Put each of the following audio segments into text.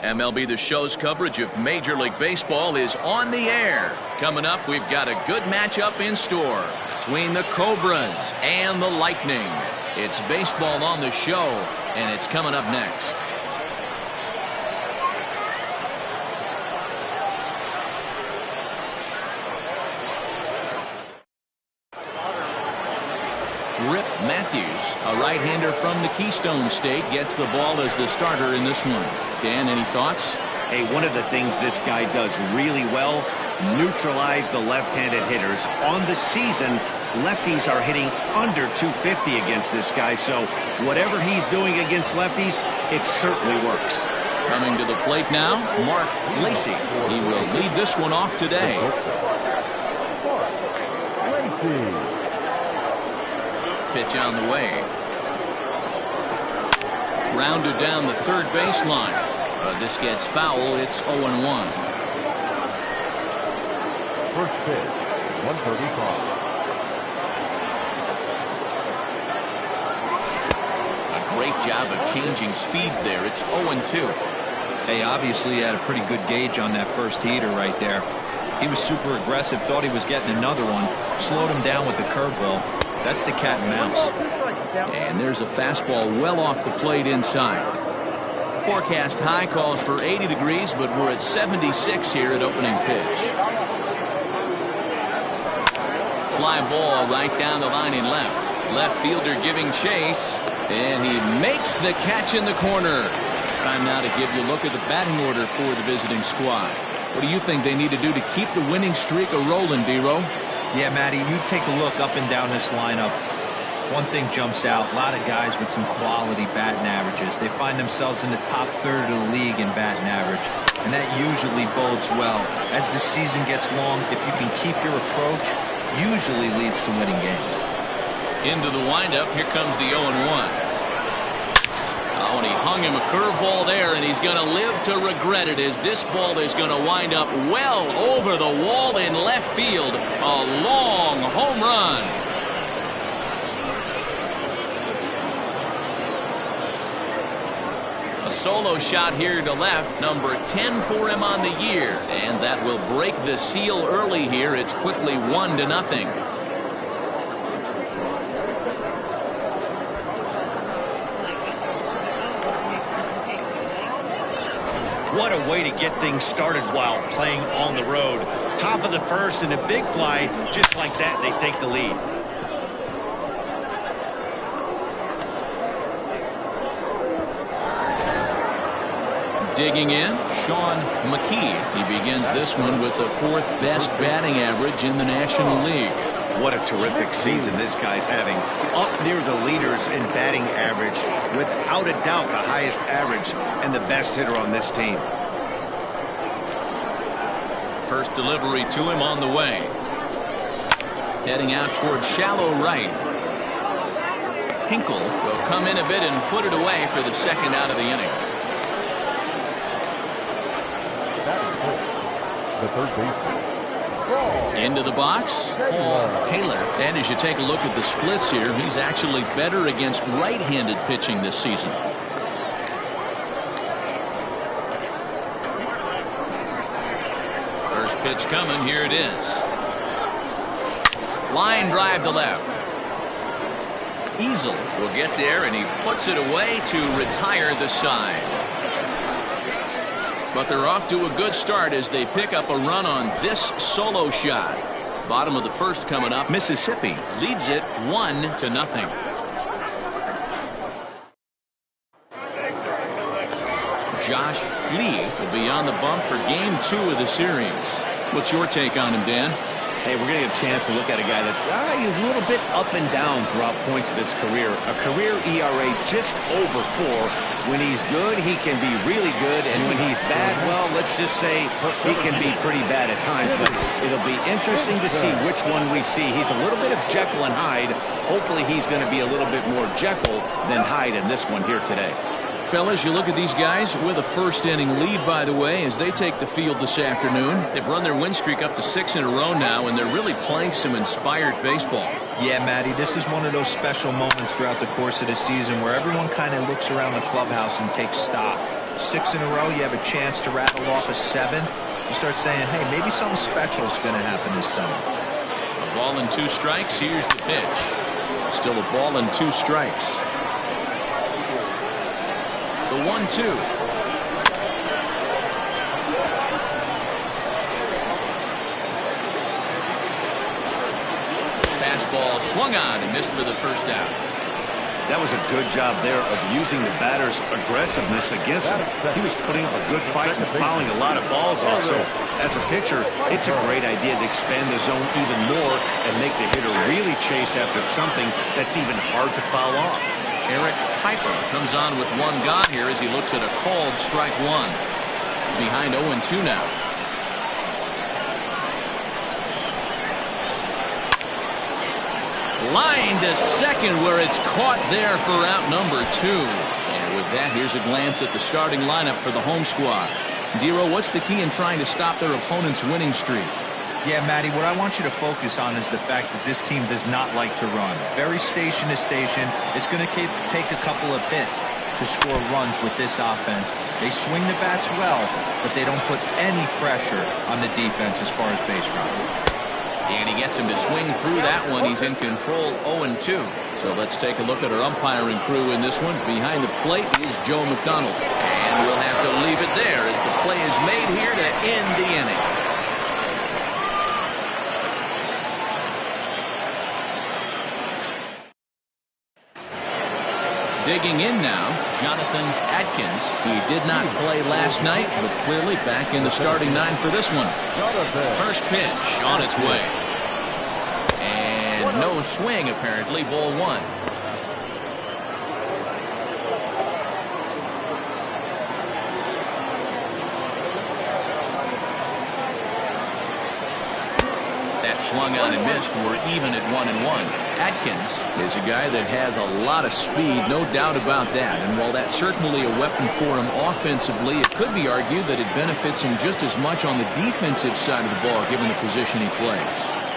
MLB The Show's coverage of Major League Baseball is on the air. Coming up, we've got a good matchup in store between the Cobras and the Lightning. It's baseball on the show, and it's coming up next. Rip Matthews, a right-hander from the Keystone State, gets the ball as the starter in this one. Dan, any thoughts? Hey, one of the things this guy does really well, neutralize the left-handed hitters. On the season, lefties are hitting under 250 against this guy, so whatever he's doing against lefties, it certainly works. Coming to the plate now, Mark Lacey. He will lead this one off today. Pitch on the way. Grounded down the third baseline. This gets foul. It's 0-1. First pitch, 135. A great job of changing speeds there. It's 0-2. Hey, obviously he had a pretty good gauge on that first heater right there. He was super aggressive, thought he was getting another one, slowed him down with the curveball. That's the cat and mouse. And there's a fastball well off the plate inside. Forecast high calls for 80 degrees, but we're at 76 here at opening pitch. Fly ball right down the line in left. Left fielder giving chase, and he makes the catch in the corner. Time now to give you a look at the batting order for the visiting squad. What do you think they need to do to keep the winning streak a-rolling, B-Row? Yeah, Matty, you take a look up and down this lineup. One thing jumps out, a lot of guys with some quality batting averages. They find themselves in the top third of the league in batting average, and that usually bodes well. As the season gets long, if you can keep your approach, usually leads to winning games. Into the windup, here comes the 0-1. Oh, and he hung him a curveball there, and he's going to live to regret it as this ball is going to wind up well over the wall in left field. A long home run. A solo shot here to left, number 10 for him on the year, and that will break the seal early here. It's quickly 1-0. What a way to get things started while playing on the road. Top of the first and a big fly. Just like that, they take the lead. Digging in, Sean McKee. He begins this one with the fourth best batting average in the National League. What a terrific season this guy's having. Up near the leaders in batting average. Without a doubt, the highest average and the best hitter on this team. First delivery to him on the way. Heading out towards shallow right. Hinkle will come in a bit and put it away for the second out of the inning. The third baseman. Into the box, Paul Taylor. And as you take a look at the splits here, he's actually better against right-handed pitching this season. First pitch coming, here it is. Line drive to left. Easel will get there, and he puts it away to retire the side. But they're off to a good start as they pick up a run on this solo shot. Bottom of the first coming up. Mississippi leads it 1-0. Josh Lee will be on the bump for game 2 of the series. What's your take on him, Dan? Hey, we're going to get a chance to look at a guy that he's a little bit up and down throughout points of his career. A career ERA just over 4. When he's good, he can be really good, and when he's bad, well, let's just say he can be pretty bad at times. But it'll be interesting to see which one we see. He's a little bit of Jekyll and Hyde. Hopefully he's going to be a little bit more Jekyll than Hyde in this one here today. Fellas, you look at these guys with a first inning lead, by the way, as they take the field this afternoon. They've run their win streak up to 6 in a row now, and they're really playing some inspired baseball. Yeah, Matty, this is one of those special moments throughout the course of the season where everyone kind of looks around the clubhouse and takes stock. 6 in a row, you have a chance to rattle off a 7th. You start saying, hey, maybe something special is going to happen this Sunday. A ball and 2 strikes. Here's the pitch. Still a ball and 2 strikes. The 1-2. Fastball swung on and missed for the first out. That was a good job there of using the batter's aggressiveness against him. He was putting up a good fight and fouling a lot of balls off. So as a pitcher, it's a great idea to expand the zone even more and make the hitter really chase after something that's even hard to foul off. Eric Piper comes on with 1 gone here as he looks at a called strike 1. Behind 0-2 now. Line to second where it's caught there for out number 2. And with that, here's a glance at the starting lineup for the home squad. Dero, what's the key in trying to stop their opponent's winning streak? Yeah, Matty, what I want you to focus on is the fact that this team does not like to run. Very station to station. It's going to take a couple of hits to score runs with this offense. They swing the bats well, but they don't put any pressure on the defense as far as base running. And he gets him to swing through that one. He's in control, 0-2. So let's take a look at our umpiring crew in this one. Behind the plate is Joe McDonald. And we'll have to leave it there as the play is made here to end the inning. Digging in now, Jonathan Atkins. He did not play last night, but clearly back in the starting 9 for this one. First pitch on its way. And no swing, apparently. Ball 1. That swung on and missed. We're even at 1-1. Atkins is a guy that has a lot of speed, no doubt about that. And while that's certainly a weapon for him offensively, it could be argued that it benefits him just as much on the defensive side of the ball, given the position he plays.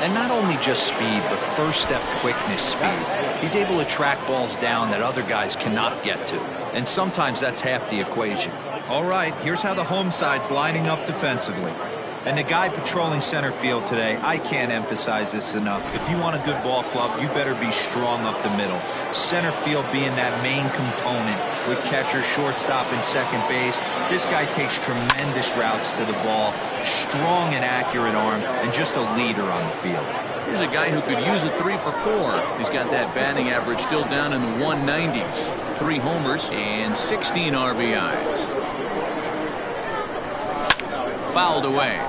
And not only just speed, but first step quickness speed. He's able to track balls down that other guys cannot get to. And sometimes that's half the equation. All right, here's how the home side's lining up defensively. And the guy patrolling center field today, I can't emphasize this enough. If you want a good ball club, you better be strong up the middle. Center field being that main component with catcher, shortstop, and second base. This guy takes tremendous routes to the ball, strong and accurate arm, and just a leader on the field. Here's a guy who could use a 3 for 4. He's got that batting average still down in the 190s. 3 homers and 16 RBIs. Fouled away.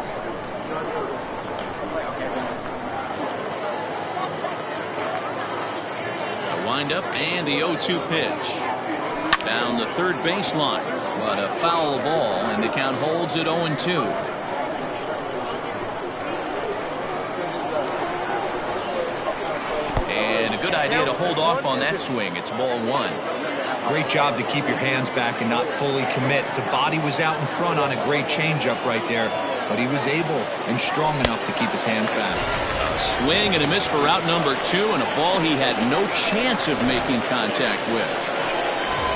A windup and the 0-2 pitch. Down the third baseline. But a foul ball, and the count holds at 0-2. And a good idea to hold off on that swing. It's ball 1. Great job to keep your hands back and not fully commit. The body was out in front on a great changeup right there, but he was able and strong enough to keep his hands back. A swing and a miss for out number 2, and a ball he had no chance of making contact with.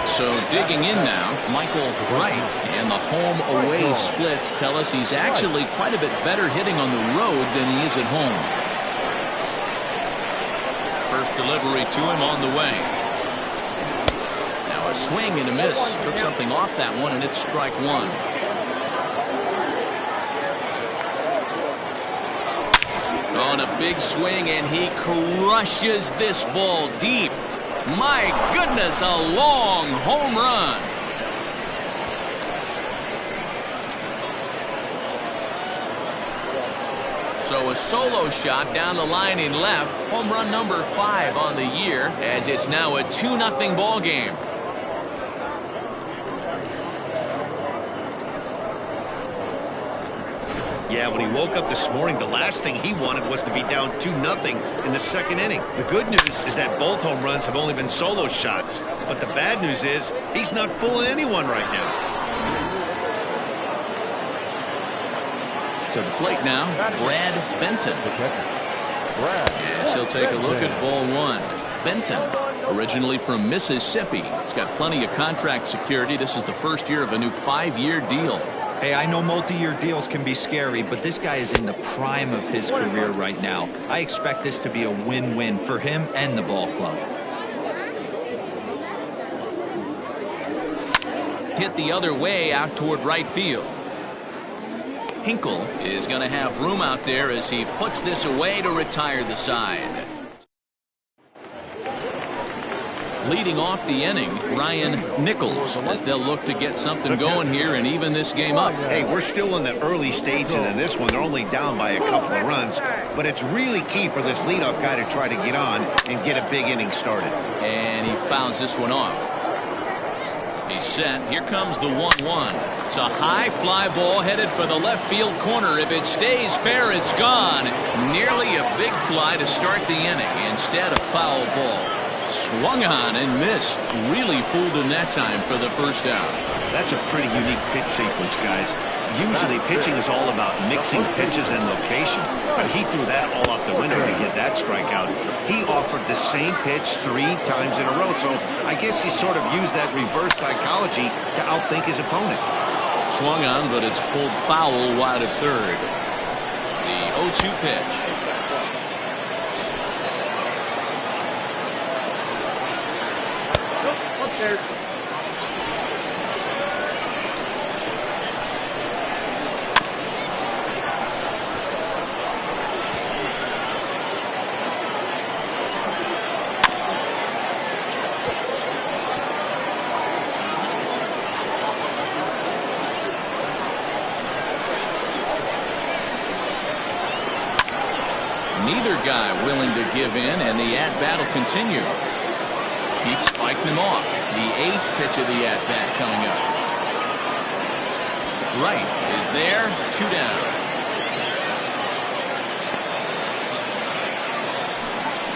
So digging in now, Michael Wright, and the home-away splits tell us he's actually quite a bit better hitting on the road than he is at home. First delivery to him on the way. A swing and a miss. Took something off that one, and it's strike 1. On a big swing, and he crushes this ball deep. My goodness, a long home run. So a solo shot down the line in left. Home run number 5 on the year, as it's now a 2-0 ball game. Yeah, when he woke up this morning, the last thing he wanted was to be down 2-0 in the second inning. The good news is that both home runs have only been solo shots. But the bad news is he's not fooling anyone right now. To the plate now, Brad Benton. Yes, he'll take a look at ball 1. Benton Originally from Mississippi. He's got plenty of contract security. This is the first year of a new 5-year deal. Hey, I know multi-year deals can be scary, but this guy is in the prime of his career right now. I expect this to be a win-win for him and the ball club. Hit the other way out toward right field. Hinkle is going to have room out there as he puts this away to retire the side. Leading off the inning, Ryan Nichols, as they'll look to get something going here and even this game up. Hey, we're still in the early stages of this one. They're only down by a couple of runs, but it's really key for this leadoff guy to try to get on and get a big inning started. And he fouls this one off. He's set. Here comes the 1-1. It's a high fly ball headed for the left field corner. If it stays fair, it's gone. Nearly a big fly to start the inning. Instead, a foul ball. Swung on and missed. Really fooled him that time for the first out. That's a pretty unique pitch sequence, guys. Usually pitching is all about mixing pitches and location, but he threw that all out the window to get that strikeout. He offered the same pitch 3 times in a row, so I guess he sort of used that reverse psychology to outthink his opponent. Swung on, but it's pulled foul wide of third. The 0-2 pitch. Up there. Neither guy willing to give in, and the at-bat will continue. Keeps fighting him off. The 8th pitch of the at-bat coming up. Right is there. 2 down.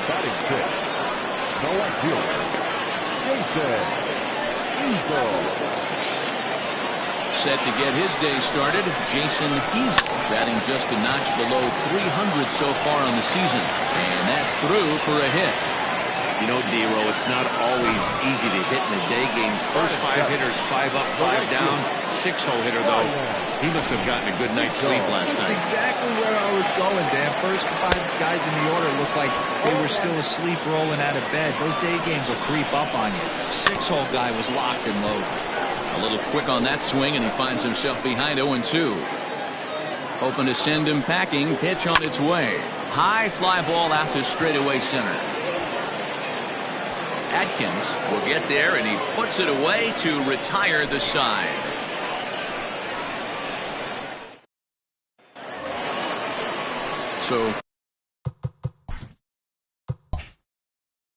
Batting six. The left fielder, Jason Eagle. Set to get his day started, Jason Eagle, batting just a notch below 300 so far on the season. And that's through for a hit. You know, D-Row, it's not always easy to hit in the day games. First 5 hitters, 5 up, 5 down. 6-hole hitter, though. He must have gotten a good night's sleep last night. That's exactly where I was going, Dan. First 5 guys in the order looked like they were still asleep rolling out of bed. Those day games will creep up on you. 6-hole guy was locked and loaded. A little quick on that swing, and he finds himself behind 0-2. Hoping to send him packing. Pitch on its way. High fly ball out to straightaway center. Atkins will get there, and he puts it away to retire the side. So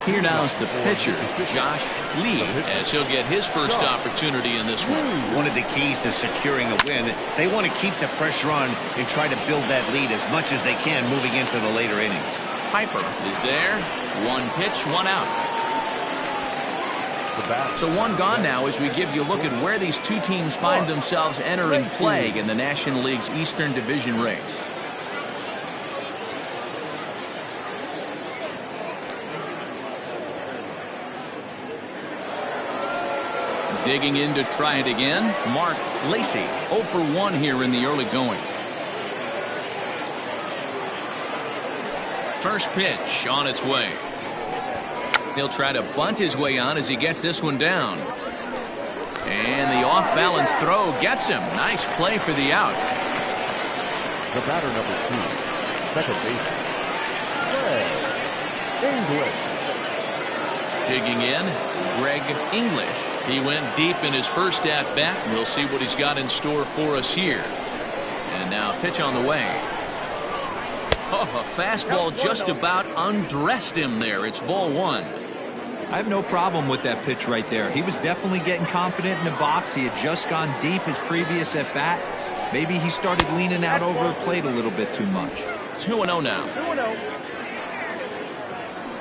here now is the pitcher, Josh Lee, as he'll get his first opportunity in this one. One of the keys to securing a win, they want to keep the pressure on and try to build that lead as much as they can moving into the later innings. Piper is there. 1 pitch, 1 out. So 1 gone now as we give you a look at where these 2 teams find themselves entering play in the National League's Eastern Division race. Digging in to try it again, Mark Lacy, 0 for 1 here in the early going. First pitch on its way. He'll try to bunt his way on as he gets this one down. And the off-balance throw gets him. Nice play for the out. The batter number 2, second baseman, Greg English. Digging in, Greg English. He went deep in his first at-bat. We'll see what he's got in store for us here. And now pitch on the way. Oh, a fastball just about undressed him there. It's ball 1. I have no problem with that pitch right there. He was definitely getting confident in the box. He had just gone deep his previous at-bat. Maybe he started leaning out over the plate a little bit too much. 2-0 now.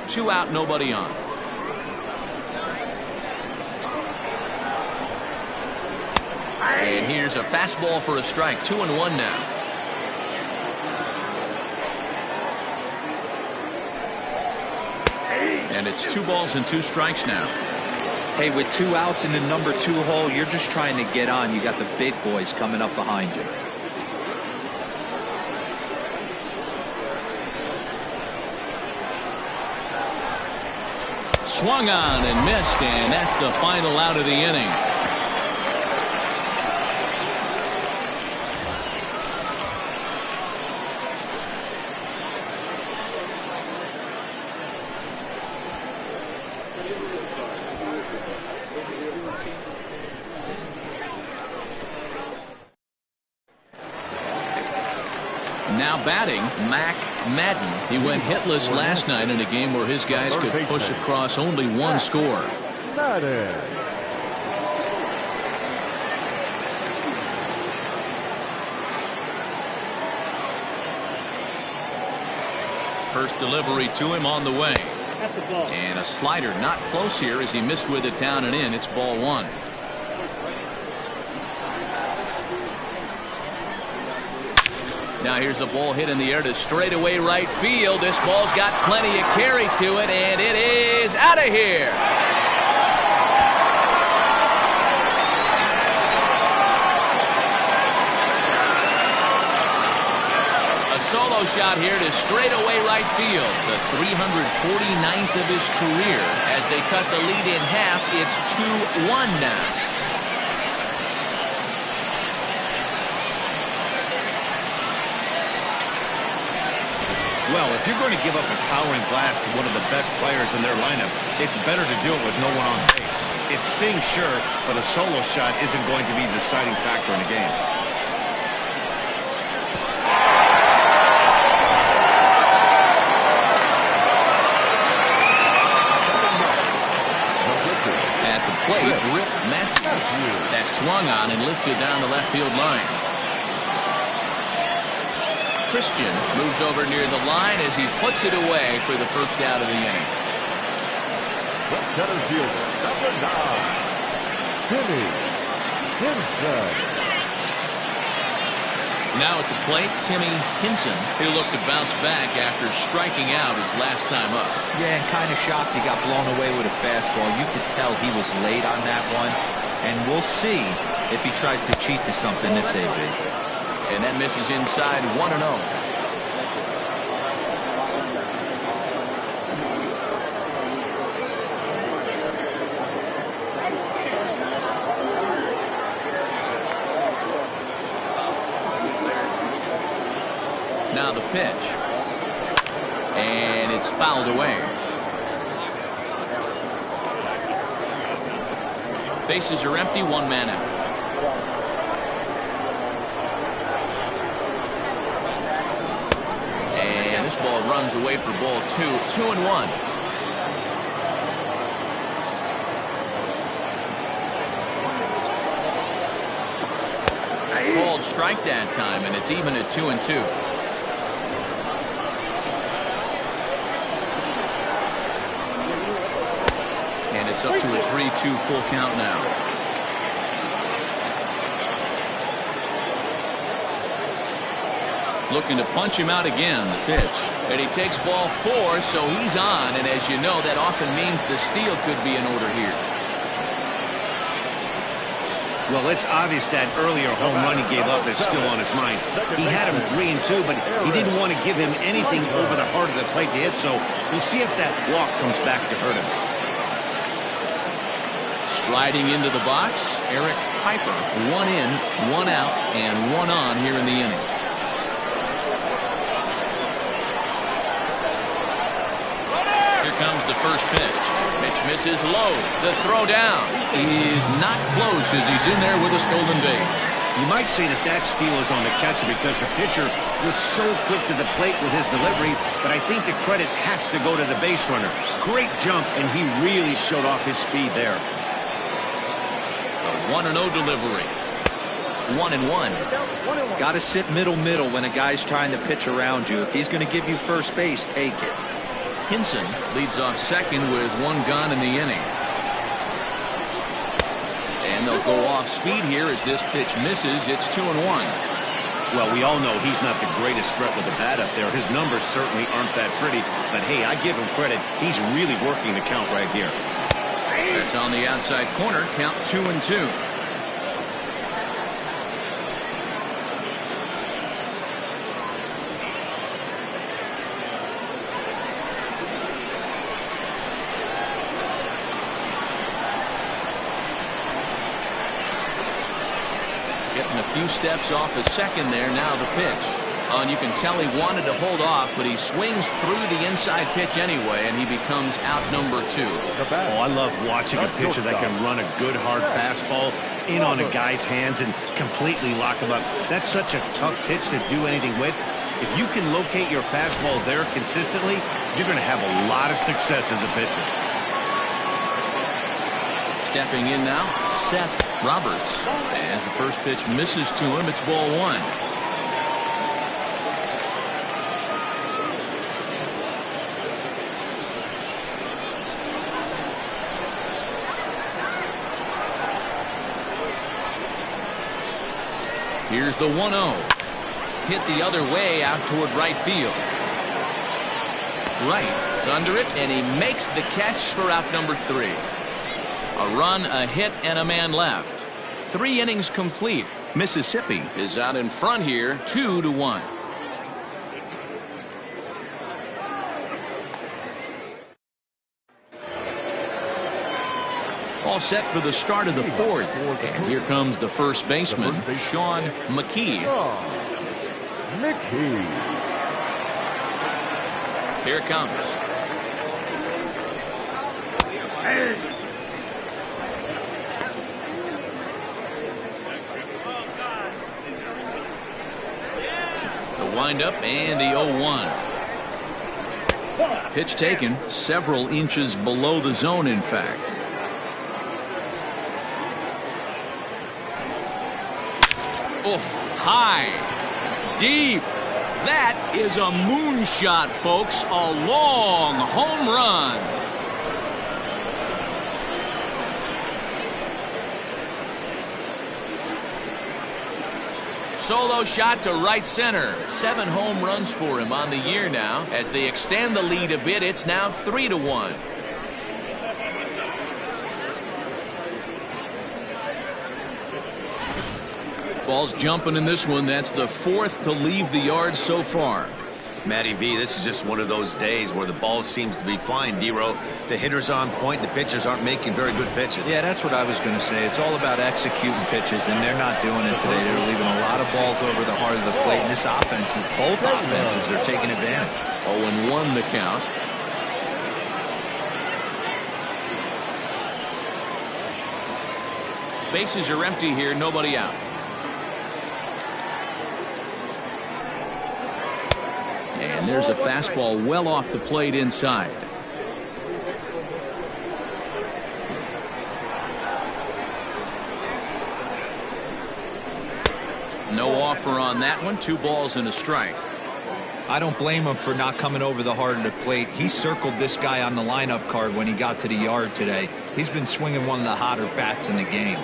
2 out, nobody on. And here's a fastball for a strike. 2-1 now. And it's 2 balls and 2 strikes now. Hey, with 2 outs in the number 2 hole, you're just trying to get on. You got the big boys coming up behind you. Swung on and missed, and that's the final out of the inning. Now batting, Mac Madden. He went hitless last night in a game where his guys could push across only 1 score. First delivery to him on the way. And a slider not close here as he missed with it down and in. It's ball 1. Now here's a ball hit in the air to straightaway right field. This ball's got plenty of carry to it, and it is out of here. A solo shot here to straightaway right field. The 349th of his career. As they cut the lead in half, it's 2-1 now. Well, if you're going to give up a towering blast to one of the best players in their lineup, it's better to do it with no one on base. It stings, sure, but a solo shot isn't going to be the deciding factor in the game. At the plate, Rip Matthews. That swung on and lifted down the left field line. Christian moves over near the line as he puts it away for the first out of the inning. Center fielder, number 9, Timmy Hinson. Now at the plate, Timmy Hinson. He'll look to bounce back after striking out his last time up. Yeah, and kind of shocked he got blown away with a fastball. You could tell he was late on that one. And we'll see if he tries to cheat to something this AB. And that misses inside 1-0. Now the pitch. And it's fouled away. Bases are empty, 1 man out. This ball runs away for ball 2. 2-1. Called strike that time, and it's even at 2-2. And it's up to a 3-2 full count now. Looking to punch him out again, the pitch. And he takes ball 4, so he's on. And as you know, that often means the steal could be in order here. Well, it's obvious that earlier home run he gave up is still on his mind. He had him 3-2, but he didn't want to give him anything over the heart of the plate to hit, so we'll see if that walk comes back to hurt him. Striding into the box, Eric Piper. 1 in, 1 out, and 1 on here in the inning. Comes the first pitch. Pitch misses low. The throw down is not close as he's in there with a stolen base. You might say that that steal is on the catcher because the pitcher was so quick to the plate with his delivery, but I think the credit has to go to the base runner. Great jump, and he really showed off his speed there. A 1-0 delivery. 1-1. Got to sit middle when a guy's trying to pitch around you. If he's going to give you first base, take it. Hinson leads off second with 1 gone in the inning. And they'll go off speed here as this pitch misses. It's 2-1. Well, we all know he's not the greatest threat with the bat up there. His numbers certainly aren't that pretty. But, hey, I give him credit. He's really working the count right here. That's on the outside corner. Count 2-2. Getting a few steps off a second there. Now the pitch. And you can tell he wanted to hold off, but he swings through the inside pitch anyway, and he becomes out number 2. Oh, I love watching a pitcher that can run a good hard fastball in on a guy's hands and completely lock him up. That's such a tough pitch to do anything with. If you can locate your fastball there consistently, you're going to have a lot of success as a pitcher. Stepping in now, Seth Roberts. As the first pitch misses to him, it's ball 1. Here's the 1-0. Hit the other way out toward right field. Right is under it, and he makes the catch for out number 3. A run, a hit, and a man left. 3 innings complete. Mississippi is out in front here, 2-1. All set for the start of the 4th. And here comes the first baseman, Sean McKee. Here it comes. The windup and the 0-1. Pitch taken several inches below the zone, in fact. Oh, high, deep. That is a moonshot, folks. A long home run. Solo shot to right center. 7 home runs for him on the year now. As they extend the lead a bit, it's now 3-1. Ball's jumping in this one. That's the 4th to leave the yard so far. Matty V, this is just one of those days where the ball seems to be flying, D-Row. The hitter's on point. The pitchers aren't making very good pitches. Yeah, that's what I was going to say. It's all about executing pitches, and they're not doing it today. They're leaving a lot of balls over the heart of the plate. And this offense, both offenses are taking advantage. 0-1 the count. Bases are empty here. Nobody out. And there's a fastball well off the plate inside. No offer on that one. 2 balls and a strike. I don't blame him for not coming over the heart of the plate. He circled this guy on the lineup card when he got to the yard today. He's been swinging one of the hotter bats in the game.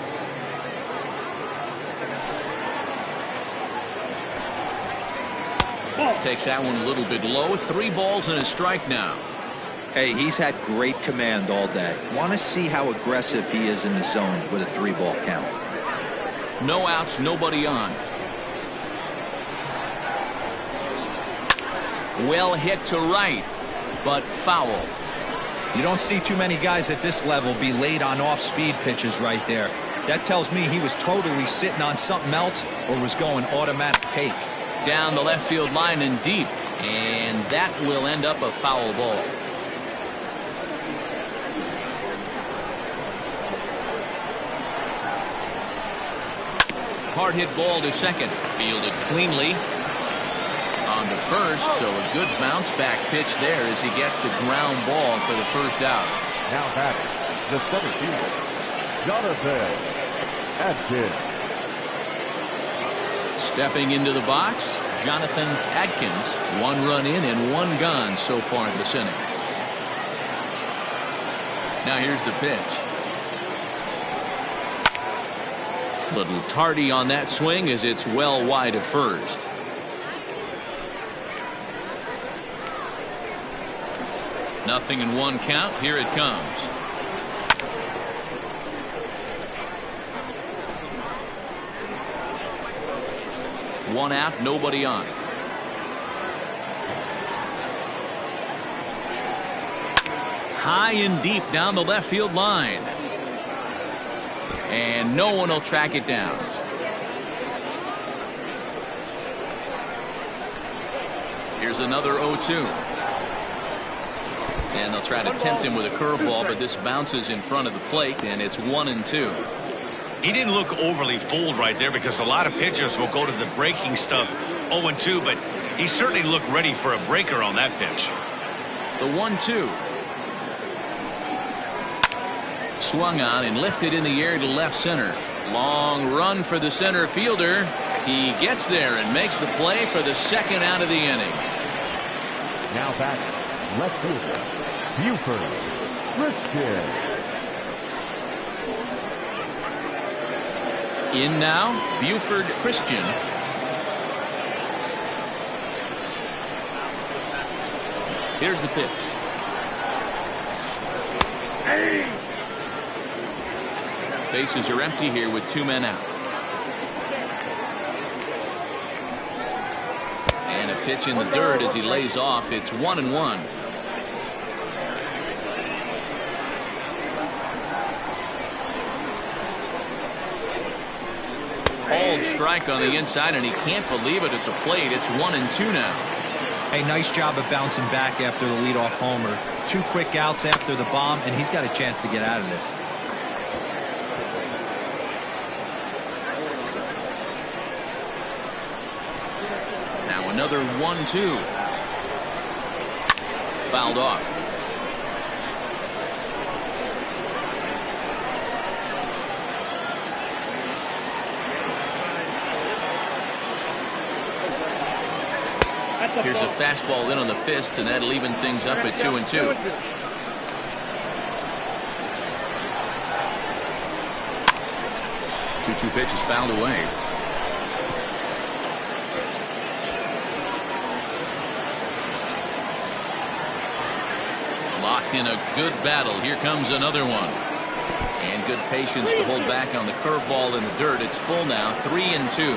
Takes that one a little bit low. 3 balls and a strike now. Hey, he's had great command all day. Want to see how aggressive he is in the zone with a 3-ball count. No outs, nobody on. Well hit to right, but foul. You don't see too many guys at this level be late on off-speed pitches right there. That tells me he was totally sitting on something else or was going automatic take. Down the left field line and deep, and that will end up a foul ball. Hard hit ball to second, fielded cleanly. On to first, so a good bounce back pitch there as he gets the ground ball for the first out. Now batting, the center fielder, Jonathan Adkins. Stepping into the box, Jonathan Adkins. 1 run in and 1 gone so far in this inning. Now here's the pitch. Little tardy on that swing as it's well wide of first. Nothing in one count. Here it comes. One out, nobody on. High and deep down the left field line. And no one will track it down. Here's another 0-2. And they'll try to tempt him with a curveball, but this bounces in front of the plate, and it's 1-2. He didn't look overly fooled right there because a lot of pitchers will go to the breaking stuff 0-2, but he certainly looked ready for a breaker on that pitch. The 1-2. Swung on and lifted in the air to left center. Long run for the center fielder. He gets there and makes the play for the second out of the inning. Now back, left fielder, Buford Christian. In now, Buford Christian. Here's the pitch. Bases are empty here with 2 men out. And a pitch in the dirt as he lays off. It's 1-1. Called strike on the inside, and he can't believe it at the plate. It's 1-2 now. Hey, nice job of bouncing back after the leadoff homer. 2 quick outs after the bomb, and he's got a chance to get out of this. Now another 1-2. Fouled off. Here's a fastball in on the fist, and that'll even things up at 2-2. Two pitches fouled away. Locked in a good battle. Here comes another one. And good patience to hold back on the curveball in the dirt. It's full now, 3-2.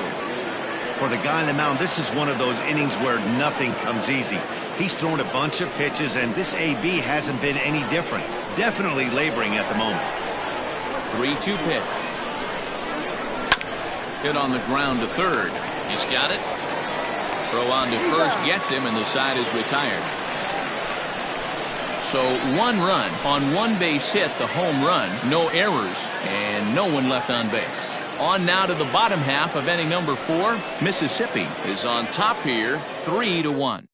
For the guy on the mound, this is one of those innings where nothing comes easy. He's thrown a bunch of pitches, and this AB hasn't been any different. Definitely laboring at the moment. 3-2 pitch. Hit on the ground to third. He's got it. Throw on to first gets him, and the side is retired. So 1 run on 1 base hit, the home run, no errors, and no one left on base. On now to the bottom half of inning number 4. Mississippi is on top here, 3-1.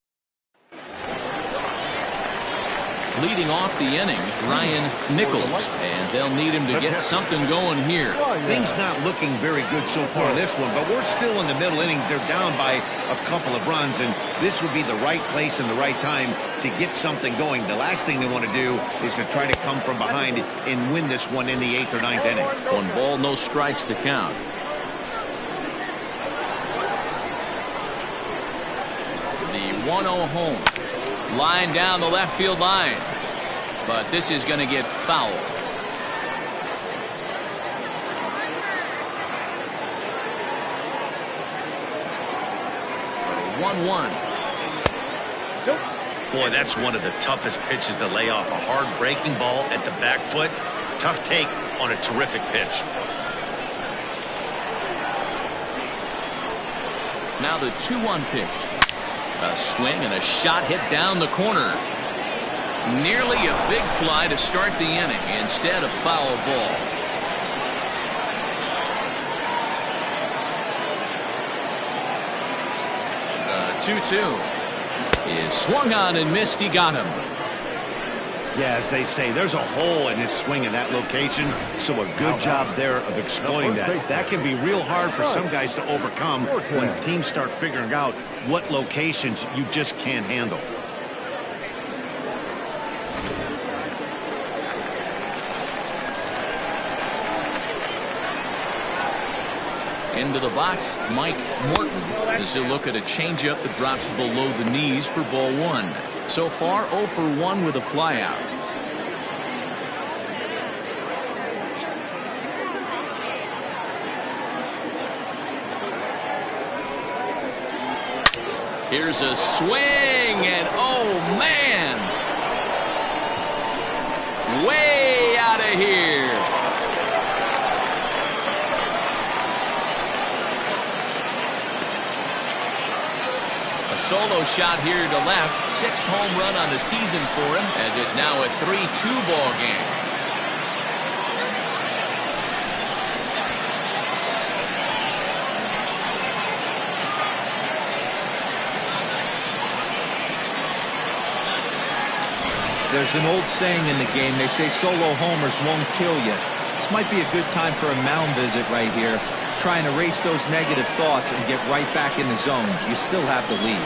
Leading off the inning, Ryan Nichols, and they'll need him to get something going here. Things not looking very good so far in this one, but we're still in the middle innings. They're down by a couple of runs, and this would be the right place and the right time to get something going. The last thing they want to do is to try to come from behind and win this one in the 8th or 9th inning. 1 ball, no strikes to count. The 1-0 home. Line down the left field line. But this is going to get foul. 1-1. Boy, that's one of the toughest pitches to lay off. A hard breaking ball at the back foot. Tough take on a terrific pitch. Now the 2-1 pitch. A swing and a shot hit down the corner. Nearly a big fly to start the inning. Instead, a foul ball. The 2-2 is swung on and missed. He got him. Yeah, as they say, there's a hole in his swing in that location, so a good job there of exploiting that. That can be real hard for some guys to overcome when teams start figuring out what locations you just can't handle. Into the box, Mike Morton. This is a look at a changeup that drops below the knees for ball 1. So far, 0 for 1 with a flyout. Here's a swing, and oh man! Way out of here. A solo shot here to left. 6th home run on the season for him, as it's now a 3-2 ball game. There's an old saying in the game. They say solo homers won't kill you. This might be a good time for a mound visit right here. Try and erase those negative thoughts and get right back in the zone. You still have the lead.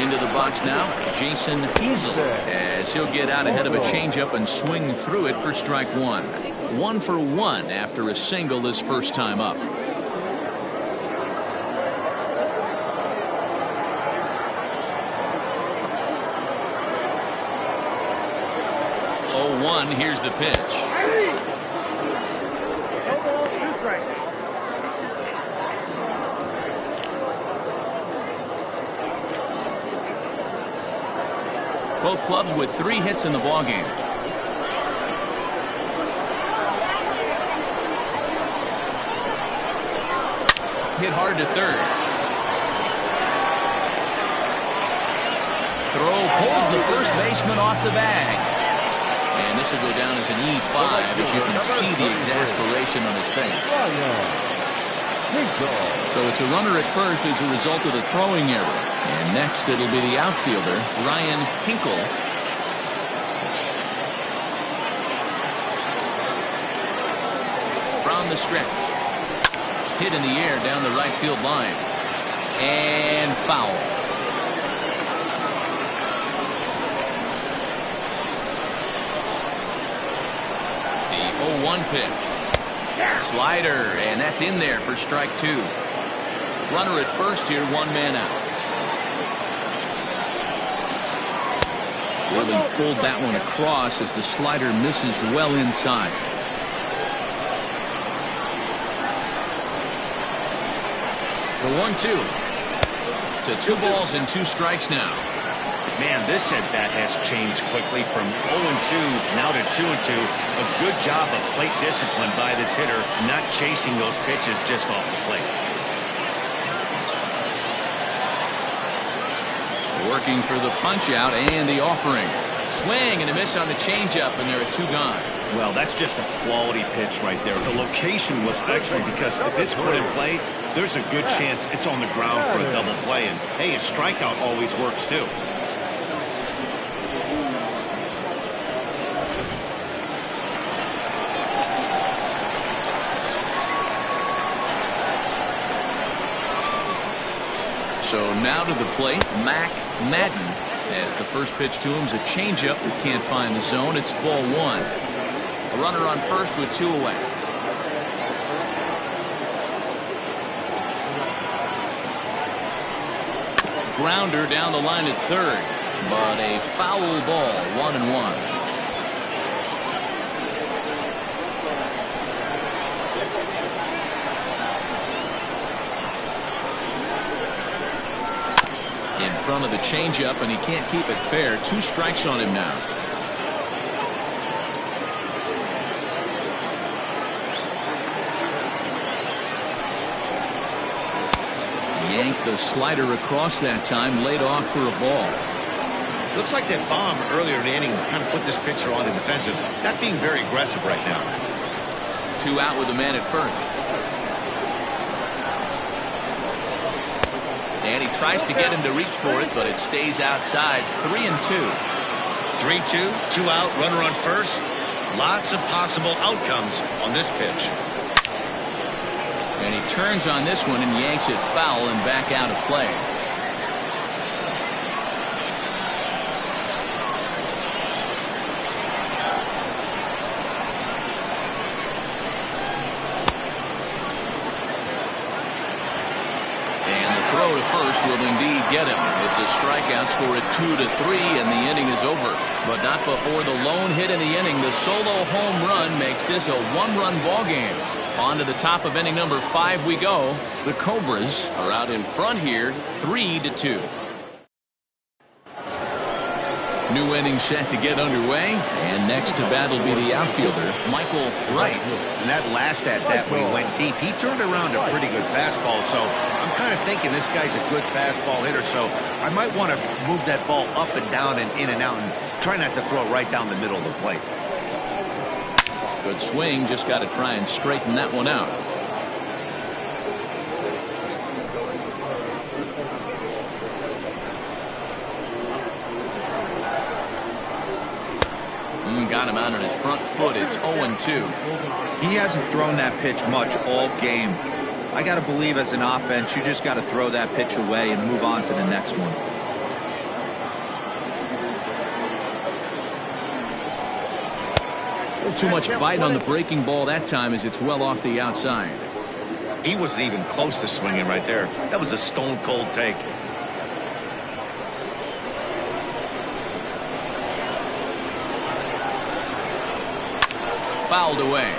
Into the box now, Jason Hazel, as he'll get out ahead of a changeup and swing through it for strike 1. 1 for 1 after a single this first time up. 0-1, here's the pitch. Both clubs with 3 hits in the ballgame. Hit hard to third. Throw pulls the first baseman off the bag. And this will go down as an E5 as you can see the exasperation on his face. So it's a runner at first as a result of the throwing error. And next it'll be the outfielder, Ryan Hinkle. From the stretch. Hit in the air down the right field line. And foul. The 0-1 pitch. Slider, and that's in there for strike 2. Runner at first here, 1 man out. Really pulled that one across as the slider misses well inside. The 1-2 to 2 balls and 2 strikes now. Man, this at-bat has changed quickly from 0-2 now to 2-2. A good job of plate discipline by this hitter, not chasing those pitches just off the plate. Working for the punch-out and the offering. Swing and a miss on the changeup, and there are 2 gone. Well, that's just a quality pitch right there. The location was excellent because if it's put in play, there's a good chance it's on the ground for a double play. And, hey, a strikeout always works, too. So now to the plate, Mac Madden, as the first pitch to him is a changeup that can't find the zone. It's ball 1. A runner on first with 2 away. Grounder down the line at third, but a foul ball, 1-1. In front of the changeup, and he can't keep it fair. 2 strikes on him now. Yanked the slider across that time, laid off for a ball. Looks like that bomb earlier in the inning kind of put this pitcher on the defensive. Not being very aggressive right now. 2 out with a man at first. And he tries to get him to reach for it, but it stays outside. 3-2. 3-2, 2 out, runner on first. Lots of possible outcomes on this pitch. And he turns on this one and yanks it foul and back out of play. throw to first will indeed get him. It's a strikeout, score at 2-3, and the inning is over. But not before the lone hit in the inning. The solo home run makes this a one-run ball game. On to the top of inning number 5 we go. The Cobras are out in front here, 3-2. New inning set to get underway, and next to bat will be the outfielder, Michael Wright. And that last at-bat when he went deep, he turned around a pretty good fastball. So I'm kind of thinking this guy's a good fastball hitter. So I might want to move that ball up and down and in and out and try not to throw it right down the middle of the plate. Good swing, just got to try and straighten that one out. Got him out on his front foot. It's 0-2. He hasn't thrown that pitch much all game. I got to believe as an offense, you just got to throw that pitch away and move on to the next one. Too much bite on the breaking ball that time as it's well off the outside. He wasn't even close to swinging right there. That was a stone cold take. Fouled away.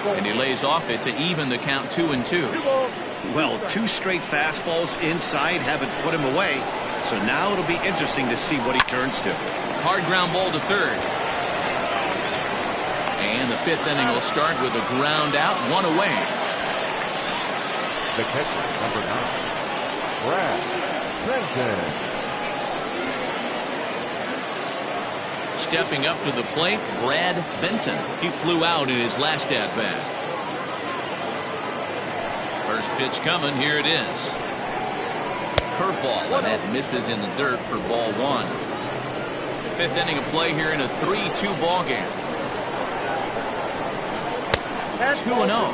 And he lays off it to even the count 2-2. Well, 2 straight fastballs inside haven't put him away. So now it'll be interesting to see what he turns to. Hard ground ball to third. And the 5th inning will start with a ground out, 1 away. The catcher, number 9, Brad Benton. Stepping up to the plate, Brad Benton. He flew out in his last at-bat. First pitch coming, here it is. Curveball, and that misses in the dirt for ball 1. 5th inning of play here in a 3-2 ball game. 2-0.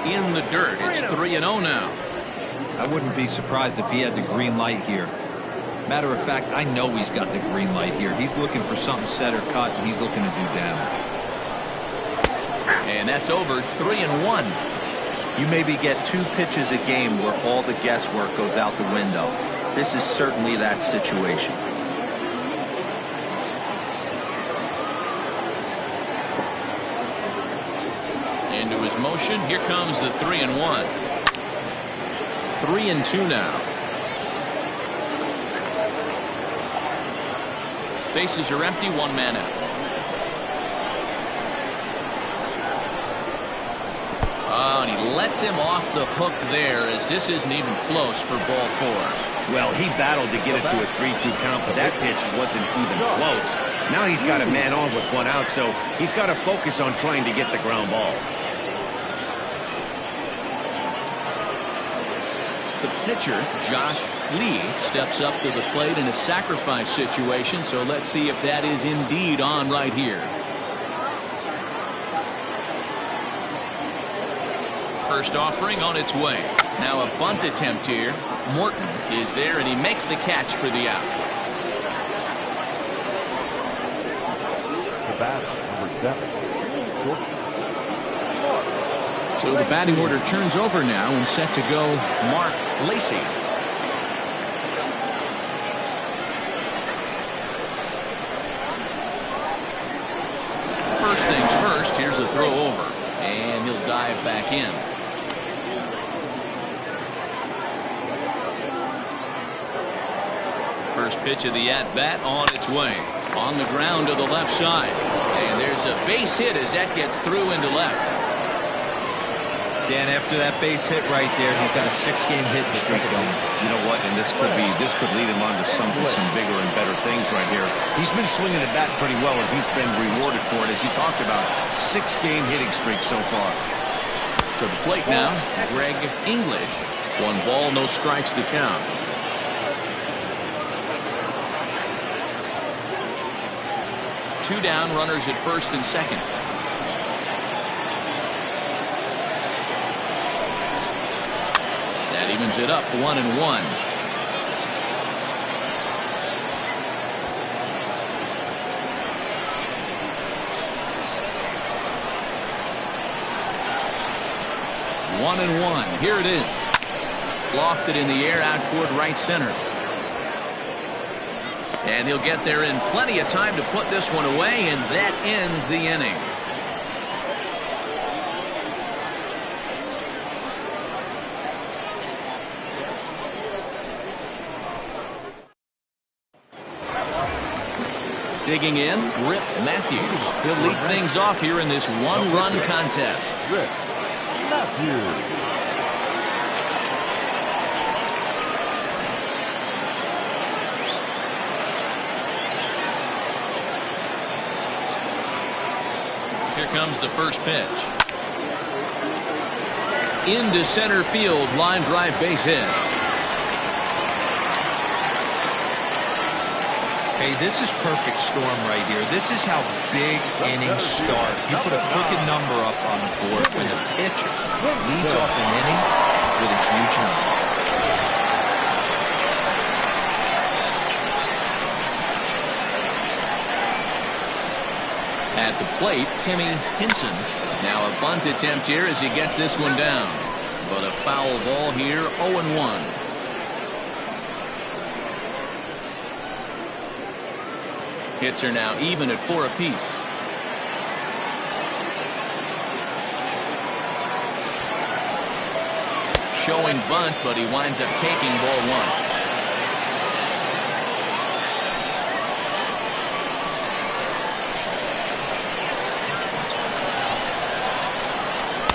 In the dirt. It's 3-0 now. I wouldn't be surprised if he had the green light here. Matter of fact, I know he's got the green light here. He's looking for something set or cut, and he's looking to do damage. And that's over. 3-1. You maybe get 2 pitches a game where all the guesswork goes out the window. This is certainly that situation. Into his motion. Here comes the 3-1. 3-2 now. Bases are empty. 1 man out. Oh, and he lets him off the hook there as this isn't even close for ball 4. Well, he battled to get it to a 3-2 count, but that pitch wasn't even close. Now he's got a man on with 1 out, so he's got to focus on trying to get the ground ball. The pitcher, Josh Lee, steps up to the plate in a sacrifice situation, so let's see if that is indeed on right here. First offering on its way. Now a bunt attempt here. Morton is there, and he makes the catch for the out. The batter, number 7, Jordan. So the batting order turns over now and set to go Mark Lacey. First things first, here's a throw over, and he'll dive back in. First pitch of the at-bat on its way. On the ground to the left side. And there's a base hit as that gets through into left. Dan, after that base hit right there, he's got a 6-game hitting streak going. You know what? And this could lead him on to some bigger and better things right here. He's been swinging the bat pretty well, and he's been rewarded for it, as you talked about. 6-game hitting streak so far. To the plate now, Greg English. 1 ball, no strikes to count. 2 down, runners at first and second. That evens it up 1-1. One and one. Here it is. Lofted in the air out toward right center. And he'll get there in plenty of time to put this one away, and that ends the inning. Digging in, Rip Matthews. He'll lead things off here in this one-run contest. Rip Matthews. Here comes the first pitch. Into center field, line drive, base hit. Hey, this is perfect storm right here. This is how big innings start. You put a crooked number up on the board when the pitcher leads off an inning with a huge number. At the plate, Timmy Henson. Now a bunt attempt here as he gets this one down. But a foul ball here, 0-1. Hits are now even at 4 apiece. Showing bunt, but he winds up taking ball 1.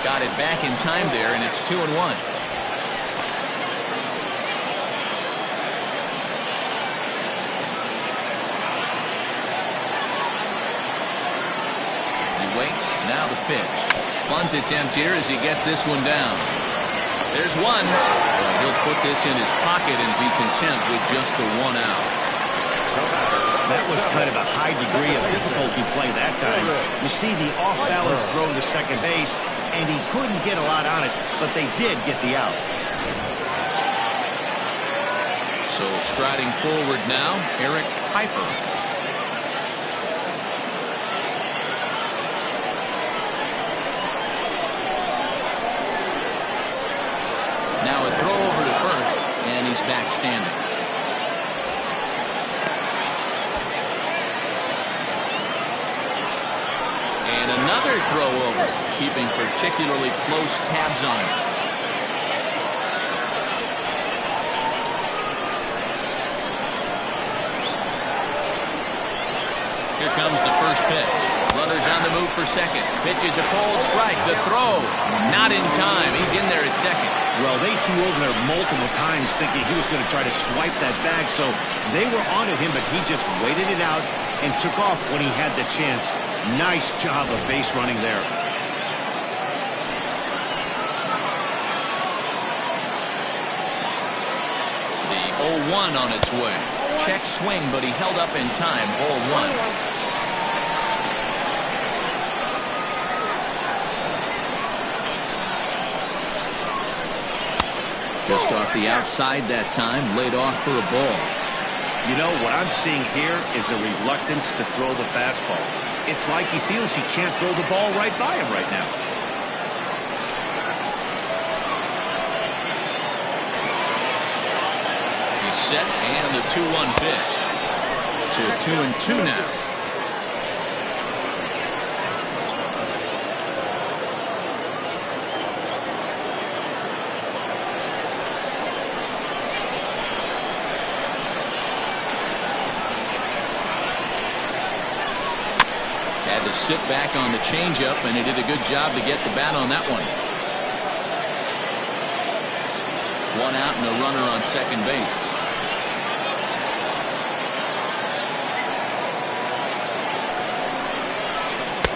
Got it back in time there, and it's 2-1. Waits, now the pitch. Bunt attempt here as he gets this one down. There's one. Well, he'll put this in his pocket and be content with just the 1 out. That was kind of a high degree of difficulty play that time. You see the off-balance throw to second base, and he couldn't get a lot on it, but they did get the out. So striding forward now, Eric Piper. Now a throw over to first, and he's back standing. And another throw over, keeping particularly close tabs on him. Here comes the first pitch. Runners on the move for second. Pitch is a cold strike. The throw, not in time. He's in there at second. Well, they flew over there multiple times thinking he was going to try to swipe that bag, so they were on at him, but he just waited it out and took off when he had the chance. Nice job of base running there. The 0-1 on its way. Check swing, but he held up in time. Ball 1. Just off the outside that time, laid off for a ball. You know, what I'm seeing here is a reluctance to throw the fastball. It's like he feels he can't throw the ball right by him right now. He's set, and the 2-1 pitch. To 2-2 now. Had to sit back on the changeup, and he did a good job to get the bat on that one. 1 out and a runner on second base.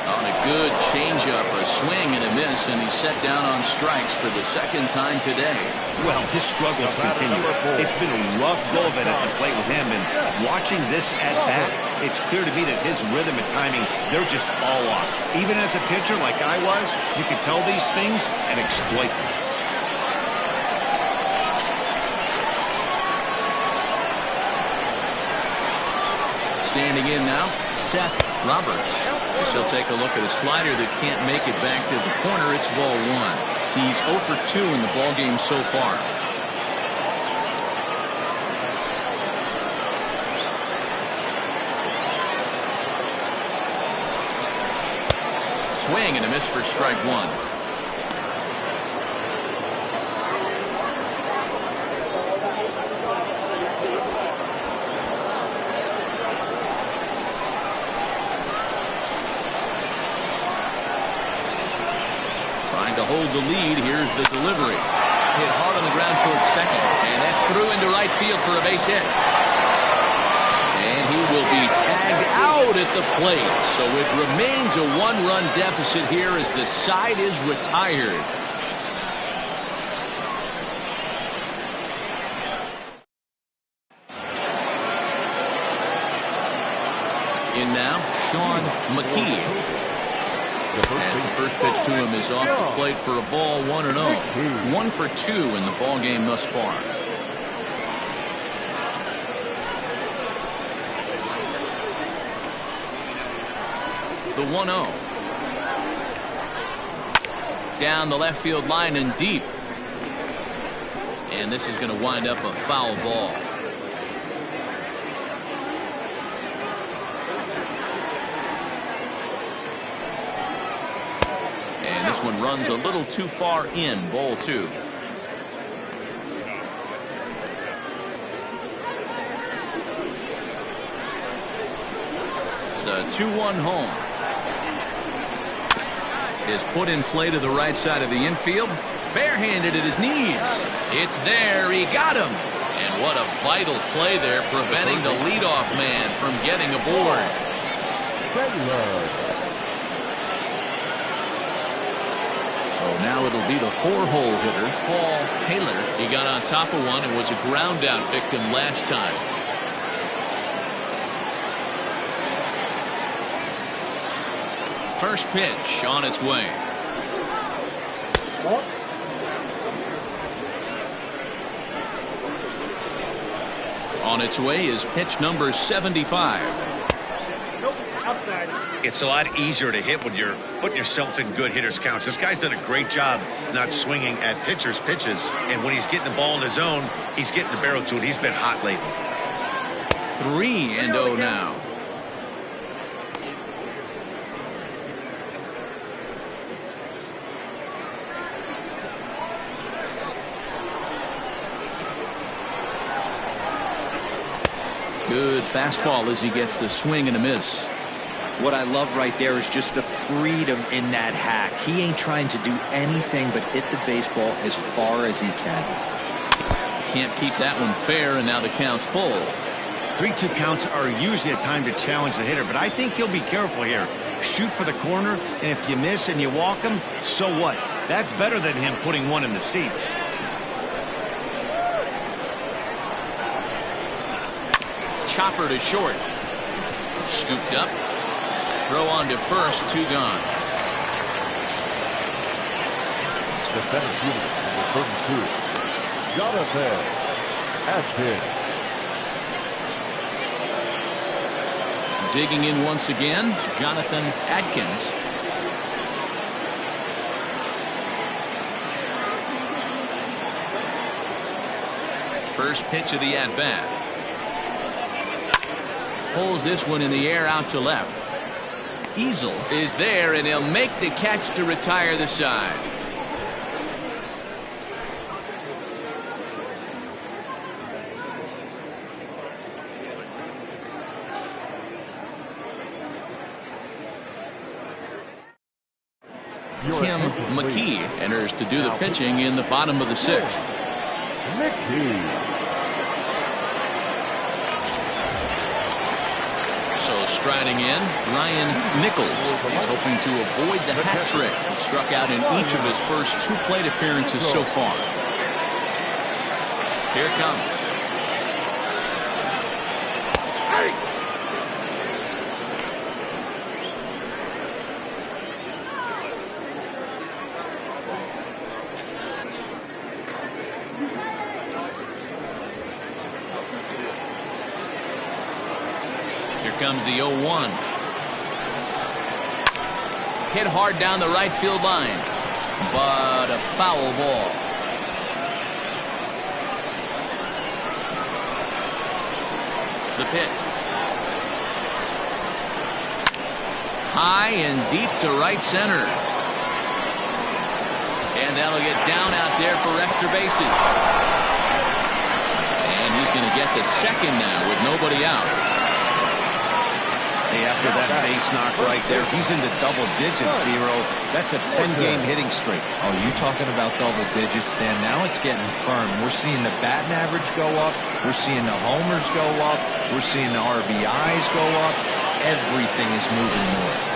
Oh, and it Good changeup, a swing and a miss, and he's set down on strikes for the second time today. Well, his struggles continue. It's been a rough go of it at the plate with him, and watching this at bat, it's clear to me that his rhythm and timing, they're just all off. Even as a pitcher like I was, you can tell these things and exploit them. Standing in now, Seth Roberts. As he'll take a look at a slider that can't make it back to the corner. It's ball one. He's 0 for 2 in the ball game so far. Swing and a miss for strike one. To hold the lead. Here's the delivery. Hit hard on the ground towards second, and that's through into right field for a base hit. And he will be tagged out at the plate, so it remains a one-run deficit here as the side is retired. In now, Sean McKee. As the first pitch to him is off the plate for a ball, 1-0. 1 for 2 in the ball game thus far. The 1-0. Down the left field line and deep. And this is going to wind up a foul ball. This one runs a little too far in, ball two. The 2-1 home is put in play to the right side of the infield. Barehanded at his knees. It's there. He got him. And what a vital play there, preventing the leadoff man from getting aboard. So now it'll be the 4-hole hitter, Paul Taylor. He got on top of one and was a ground out victim last time. First pitch on its way. On its way is pitch number 75. It's a lot easier to hit when you're putting yourself in good hitters counts. This guy's done a great job not swinging at pitchers' pitches, and when he's getting the ball in his zone, he's getting the barrel to it. He's been hot lately. 3-0 now. Good fastball as he gets the swing and a miss. What I love right there is just the freedom in that hack. He ain't trying to do anything but hit the baseball as far as he can. Can't keep that one fair, and now the count's full. 3-2 counts are usually a time to challenge the hitter, but I think he'll be careful here. Shoot for the corner, and if you miss and you walk him, so what? That's better than him putting one in the seats. Chopper to short. Scooped up. Throw on to first, 2 gone. Defense unit number 32, Jonathan Adkins. Digging in once again, Jonathan Adkins. First pitch of the at-bat. Pulls this one in the air out to left. Easel is there, and he'll make the catch to retire the side. Tim McKee enters to do the pitching in the bottom of the 6th. So striding in, Ryan Nichols. He's hoping to avoid the hat trick. He struck out in each of his first 2 plate appearances so far. Here it comes. Here comes the 0-1. Hit hard down the right field line, but a foul ball. The pitch. High and deep to right center. And that'll get down out there for extra bases. And he's going to get to second now with nobody out. Hey, after that base knock right there, he's into double digits, Dero. That's a 10-game hitting streak. Oh, you talking about double digits, Dan? Now it's getting firm. We're seeing the batting average go up. We're seeing the homers go up. We're seeing the RBIs go up. Everything is moving north.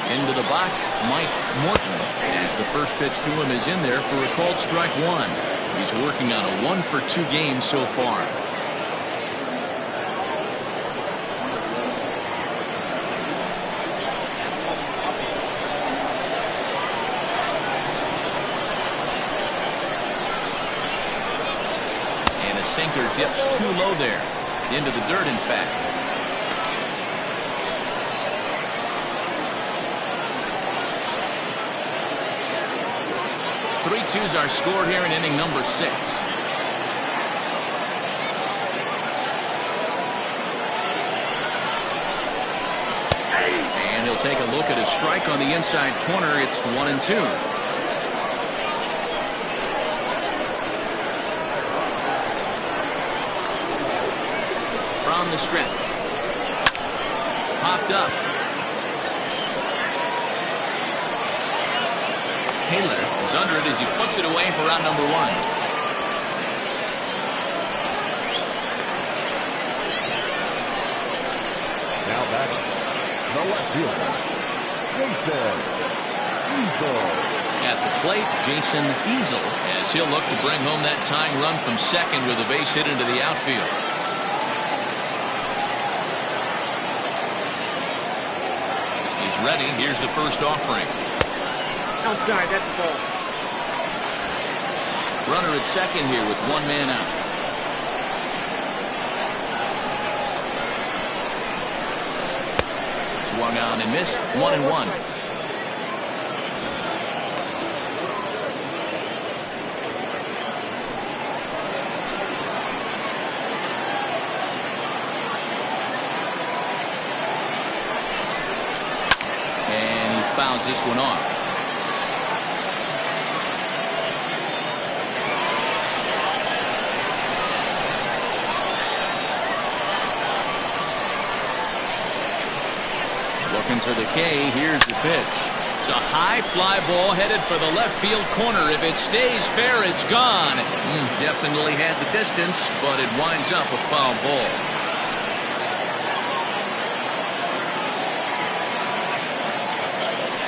Into the box, Mike Morton, as the first pitch to him is in there for a called strike 1. He's working on a 1-for-2 game so far. And a sinker dips too low there, into the dirt in fact. 3-2s are scored here in inning number 6. And he'll take a look at a strike on the inside corner. It's 1-2. From the stretch. Popped up. Taylor is under it as he puts it away for round number 1. Now back, the left fielder, Jason Easel. At the plate, Jason Easel, as he'll look to bring home that tying run from second with a base hit into the outfield. He's ready. Here's the first offering. Outside, that's a ball. Runner at second here with 1 man out. Swung on and missed. 1-1. And he fouls this one off. Looking for the K. Here's the pitch. It's a high fly ball headed for the left field corner. If it stays fair, it's gone. Definitely had the distance, but it winds up a foul ball.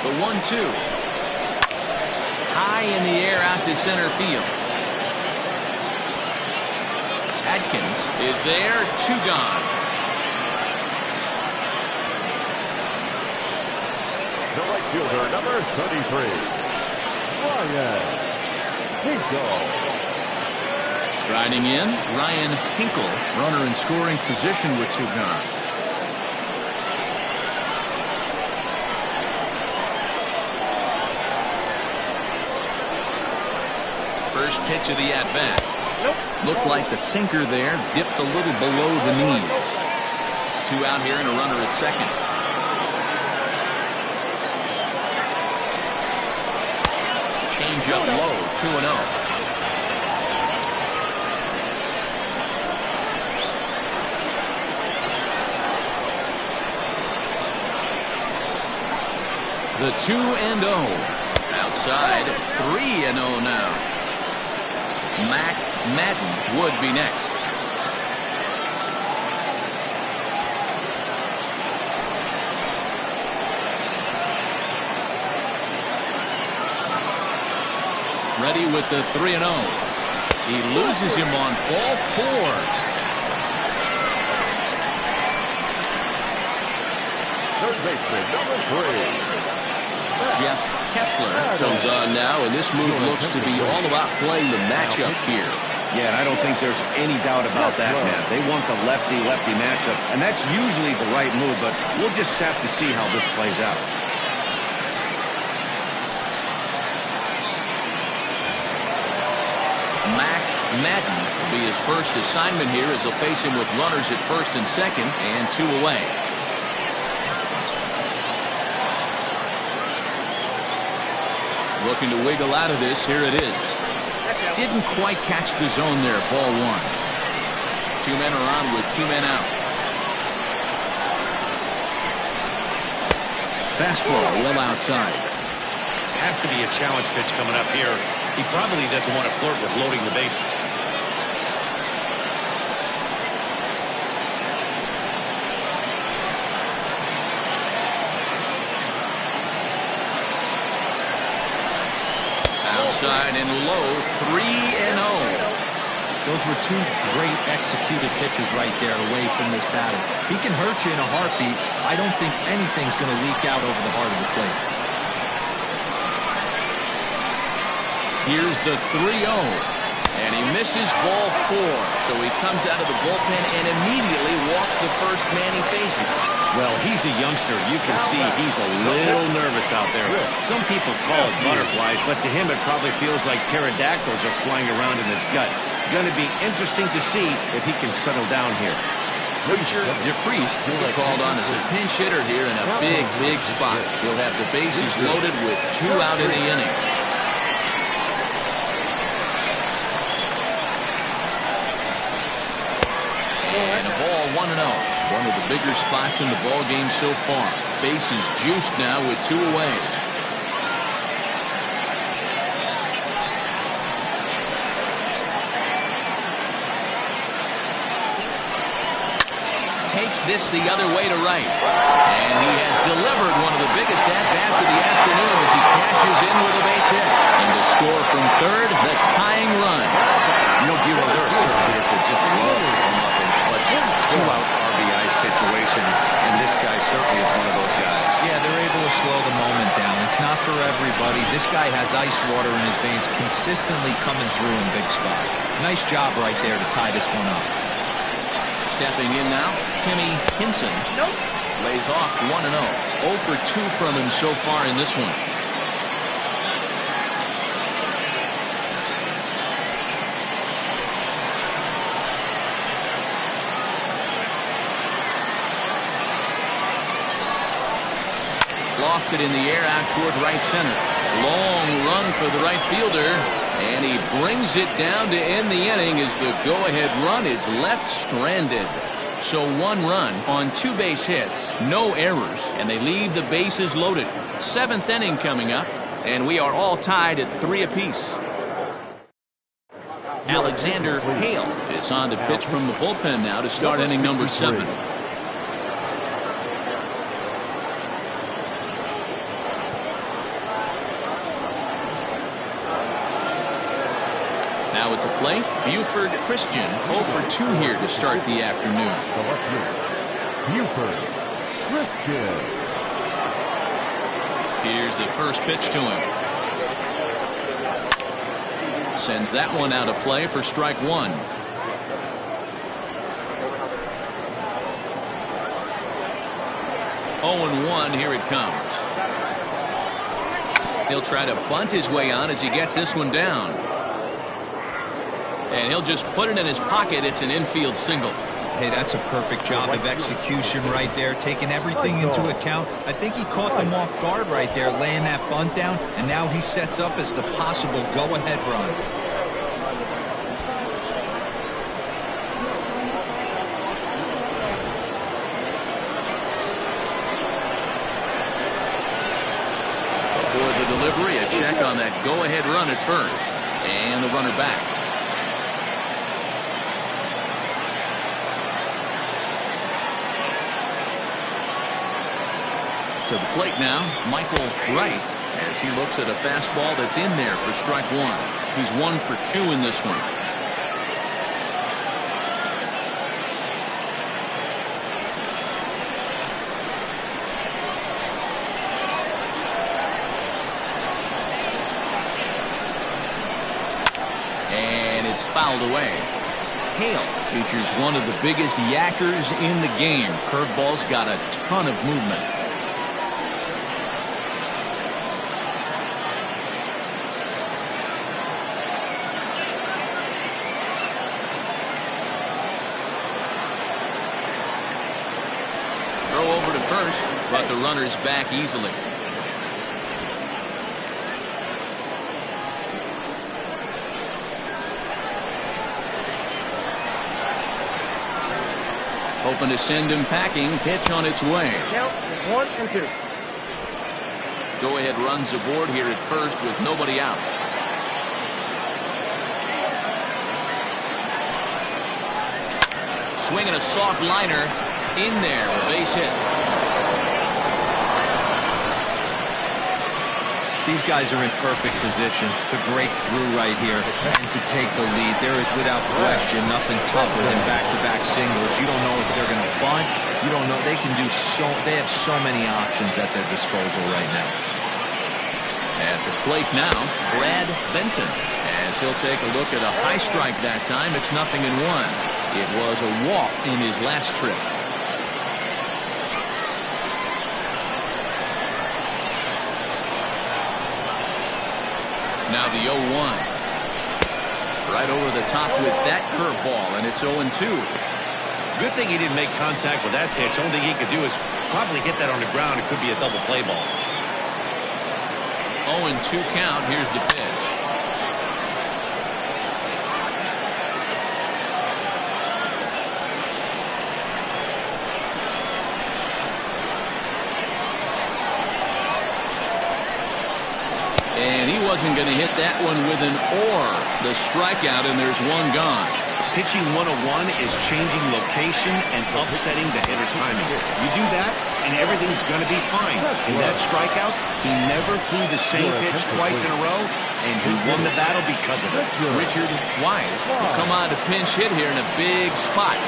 The 1-2. High in the air out to center field. Adkins is there. 2 gone. The right fielder, number 33, Ryan Hinkle. Striding in, Ryan Hinkle, runner in scoring position with 2 gone. First pitch of the at-bat. Looked like the sinker there dipped a little below the knees. 2 out here and a runner at second. Change up low, 2-0. The 2-0. Outside, 3-0 now. Mac Madden would be next. Ready with the 3-0. He loses him on ball 4. Third baseman, number 3. Jeff Kessler comes on now, and this move looks to be all about playing the matchup here. Yeah, and I don't think there's any doubt about that, man. They want the lefty-lefty matchup, and that's usually the right move, but we'll just have to see how this plays out. Mac Madden will be his first assignment here as he'll face him with runners at first and second and 2 away. Looking to wiggle out of this. Here it is. Didn't quite catch the zone there. Ball 1. 2 men are on with 2 men out. Fastball well outside. Has to be a challenge pitch coming up here. He probably doesn't want to flirt with loading the bases. Outside and low, 3-0. Those were 2 great executed pitches right there away from this batter. He can hurt you in a heartbeat. I don't think anything's going to leak out over the heart of the plate. Here's the 3-0. And he misses ball 4. So he comes out of the bullpen and immediately walks the first man he faces. Well, he's a youngster. You can see he's a little nervous out there. Some people call it butterflies, but to him it probably feels like pterodactyls are flying around in his gut. Going to be interesting to see if he can settle down here. Richard DePriest called on as a pinch hitter here in a big spot. He'll have the bases loaded with 2 out in the inning. And a ball 1-0. One of the bigger spots in the ball game so far. Bases juiced now with 2 away. Takes this the other way to right. And he has delivered one of the biggest at-bats of the afternoon as he catches in with a base hit. And to score from third, the tying run. You know, Giro, there are certain hitters that just love to come up and clutch 2-out RBI situations, and this guy certainly is one of those guys. Yeah, they're able to slow the moment down. It's not for everybody. This guy has ice water in his veins, consistently coming through in big spots. Nice job right there to tie this one up. Stepping in now, Timmy Hinson. Lays off 1-0. 0 for 2 from him so far in this one. Lofted in the air out toward right center. Long run for the right fielder. And he brings it down to end the inning as the go-ahead run is left stranded. So 1 run on 2 base hits, no errors, and they leave the bases loaded. 7th inning coming up, and we are all tied at 3 apiece. Alexander Hale is on the pitch from the bullpen now to start inning number 7. Now at the plate, Buford Christian 0 for 2 here to start the afternoon. Buford Christian. Here's the first pitch to him. Sends that one out of play for strike 1. Oh and 1, here it comes. He'll try to bunt his way on as he gets this one down. And he'll just put it in his pocket. It's an infield single. Hey, that's a perfect job of execution right there, taking everything into account. I think he caught them off guard right there, laying that bunt down, and now he sets up as the possible go-ahead run. Before the delivery, a check on that go-ahead run at first. And the runner back. To the plate now, Michael Wright, as he looks at a fastball that's in there for strike one. He's 1 for 2 in this one. And it's fouled away. Hale features one of the biggest yackers in the game. Curveball's got a ton of movement. Throw over to first, but the runner's back easily. Hoping to send him packing. Pitch on its way. Count is 1 and 2. Go ahead runs aboard here at first with nobody out. Swinging a soft liner in there. A base hit. These guys are in perfect position to break through right here and to take the lead. There is without question nothing tougher than back-to-back singles. You don't know if they're going to bunt. You don't know. They can do so. They have so many options at their disposal right now. At the plate now, Brad Benton, as he'll take a look at a high strike that time. It's 0-1. It was a walk in his last trip. Now the 0-1. Right over the top with that curveball, and it's 0-2. Good thing he didn't make contact with that pitch. Only thing he could do is probably hit that on the ground. It could be a double play ball. 0-2 count. Here's the pitch. And he wasn't going to hit that one with an or. The strikeout, and there's one gone. Pitching 101 is changing location and upsetting the hitter's timing. You do that, and everything's going to be fine. In that strikeout, he never threw the same pitch twice in a row, and he won the battle because of it. Richard Wise will come on to pinch hit here in a big spot.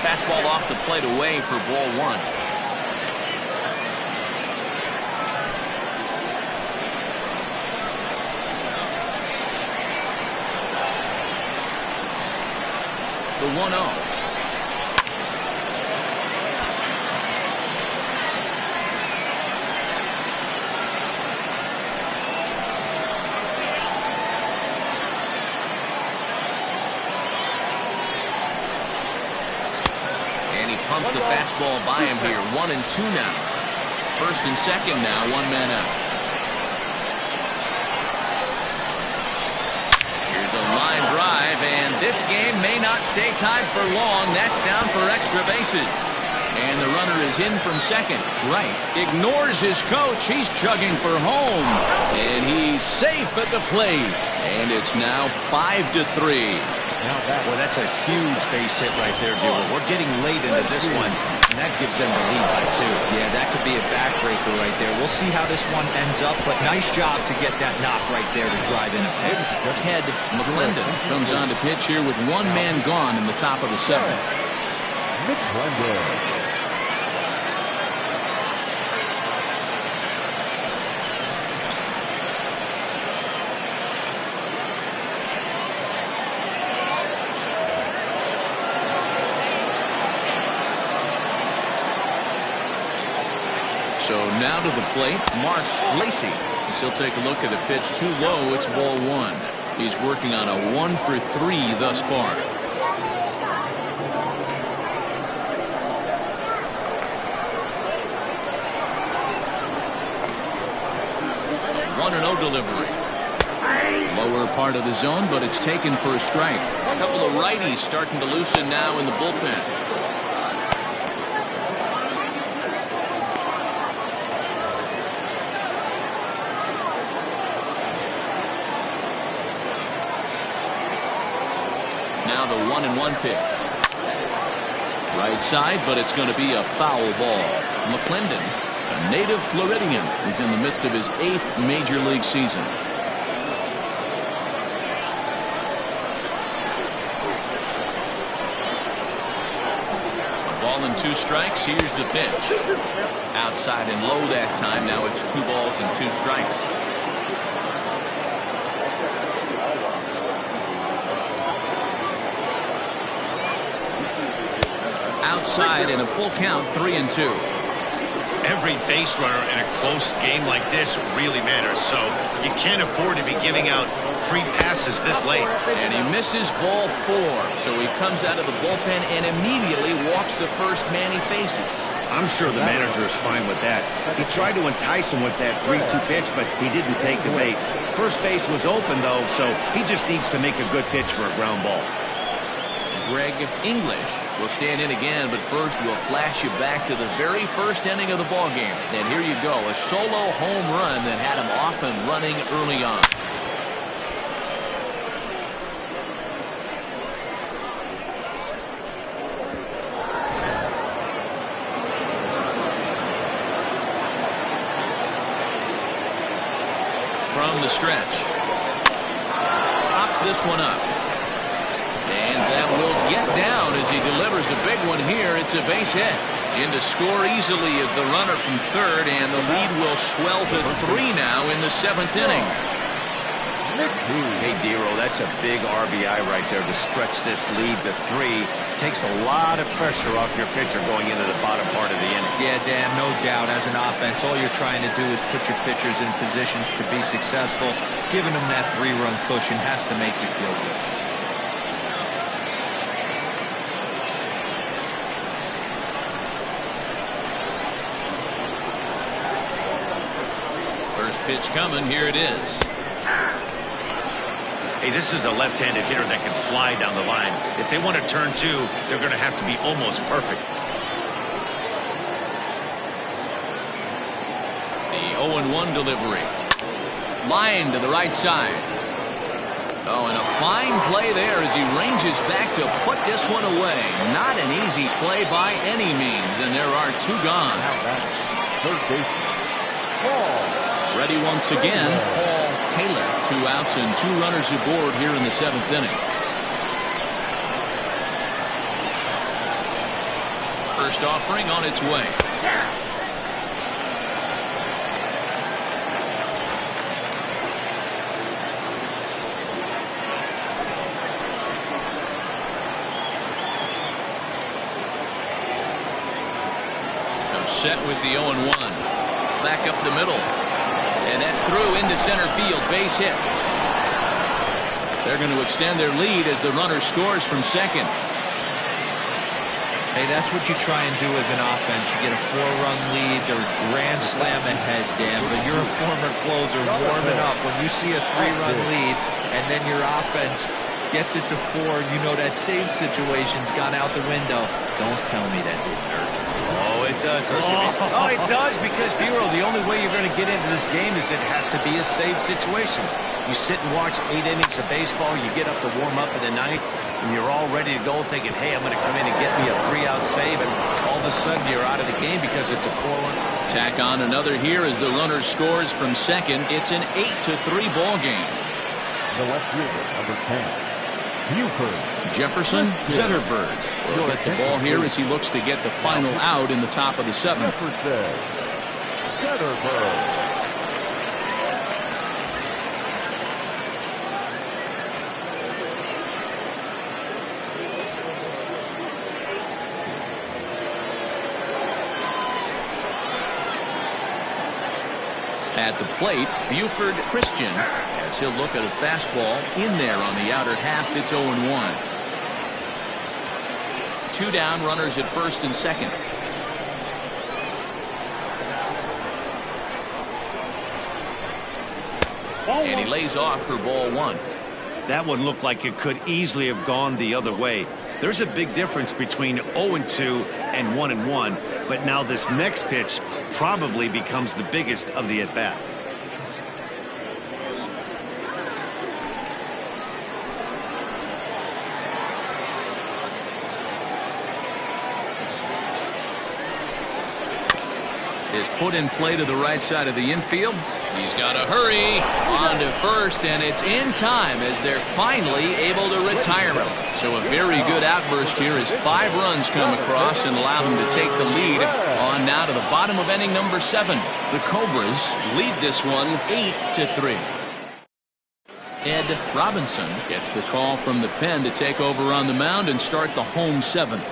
Fastball off the plate away for ball one. The 1-0. Pumps the fastball by him here. 1-2 now. First and second now. One man out. Here's a line drive, and this game may not stay tied for long. That's down for extra bases. And the runner is in from second. Right. Ignores his coach. He's chugging for home. And he's safe at the plate. And it's now 5-3. Well, that's a huge base hit right there, Bueller. We're getting late into this one, and that gives them the lead by 2. Yeah, that could be a backbreaker right there. We'll see how this one ends up, but nice job to get that knock right there to drive in a hit. Ted McClendon comes on to pitch here with one man gone in the top of the 7th. McClendon. So now to the plate, Mark Lacey. He'll take a look at a pitch too low. It's ball 1. He's working on a 1 for 3 thus far. 1-0 delivery. Lower part of the zone, but it's taken for a strike. A couple of righties starting to loosen now in the bullpen. Now the 1-1 pitch. Right side, but it's going to be a foul ball. McClendon, a native Floridian, is in the midst of his 8th major league season. A ball and 2 strikes. Here's the pitch. Outside and low that time. Now it's 2 balls and 2 strikes. Outside in a full count, 3-2. Every base runner in a close game like this really matters, so you can't afford to be giving out free passes this late. And he misses ball 4, so he comes out of the bullpen and immediately walks the first man he faces. I'm sure the manager is fine with that. He tried to entice him with that 3-2 pitch, but he didn't take the bait. First base was open, though, so he just needs to make a good pitch for a ground ball. Greg English will stand in again, but first we'll flash you back to the very first inning of the ball game. And here you go, a solo home run that had him off and running early on. From the stretch, pops this one up. And that will get down as he delivers a big one here. It's a base hit. In to score easily is the runner from third, and the lead will swell to 3 now in the 7th inning. Hey, Dero, that's a big RBI right there to stretch this lead to 3. Takes a lot of pressure off your pitcher going into the bottom part of the inning. Yeah, Dan, no doubt. As an offense, all you're trying to do is put your pitchers in positions to be successful. Giving them that 3-run cushion has to make you feel good. First pitch coming. Here it is. Hey, this is a left-handed hitter that can fly down the line. If they want to turn 2, they're going to have to be almost perfect. The 0-1 delivery. Line to the right side. Oh, and a fine play there as he ranges back to put this one away. Not an easy play by any means, and there are 2 gone. Third base. Ball. Ready once again, Paul Taylor. 2 outs and 2 runners aboard here in the 7th inning. First offering on its way. Comes set with the 0-1. Back up the middle. And that's through into center field. Base hit. They're going to extend their lead as the runner scores from second. Hey, that's what you try and do as an offense. You get a 4-run lead. They're grand slam ahead, Dan. But you're a former closer warming up. When you see a 3-run lead and then your offense gets it to 4, you know that save situation's gone out the window. Don't tell me that didn't hurt. Oh, it does. Oh, it does, because, Dero, the only way you're going to get into this game is it has to be a save situation. You sit and watch 8 innings of baseball, you get up to warm up in the 9th, and you're all ready to go thinking, hey, I'm going to come in and get me a 3-out save, and all of a sudden you're out of the game because it's a 4-1. Tack on another here as the runner scores from second. It's an 8-3 ball game. The left fielder, number 10. Buford. Jefferson Zetterberg will get the ball here as he looks to get the final out in the top of the 7th. Jefferson. Zetterberg. At the plate, Buford Christian, as he'll look at a fastball in there on the outer half. It's 0-1. 2 down, runners at first and second. And he lays off for ball 1. That one looked like it could easily have gone the other way. There's a big difference between 0-2 and 1-1, but now this next pitch probably becomes the biggest of the at-bat. is put in play to the right side of the infield. He's got to hurry on to first, and it's in time as they're finally able to retire him. So a very good outburst here as 5 runs come across and allow them to take the lead on now to the bottom of inning number 7. The Cobras lead this one 8-3. Ed Robinson gets the call from the pen to take over on the mound and start the home 7th.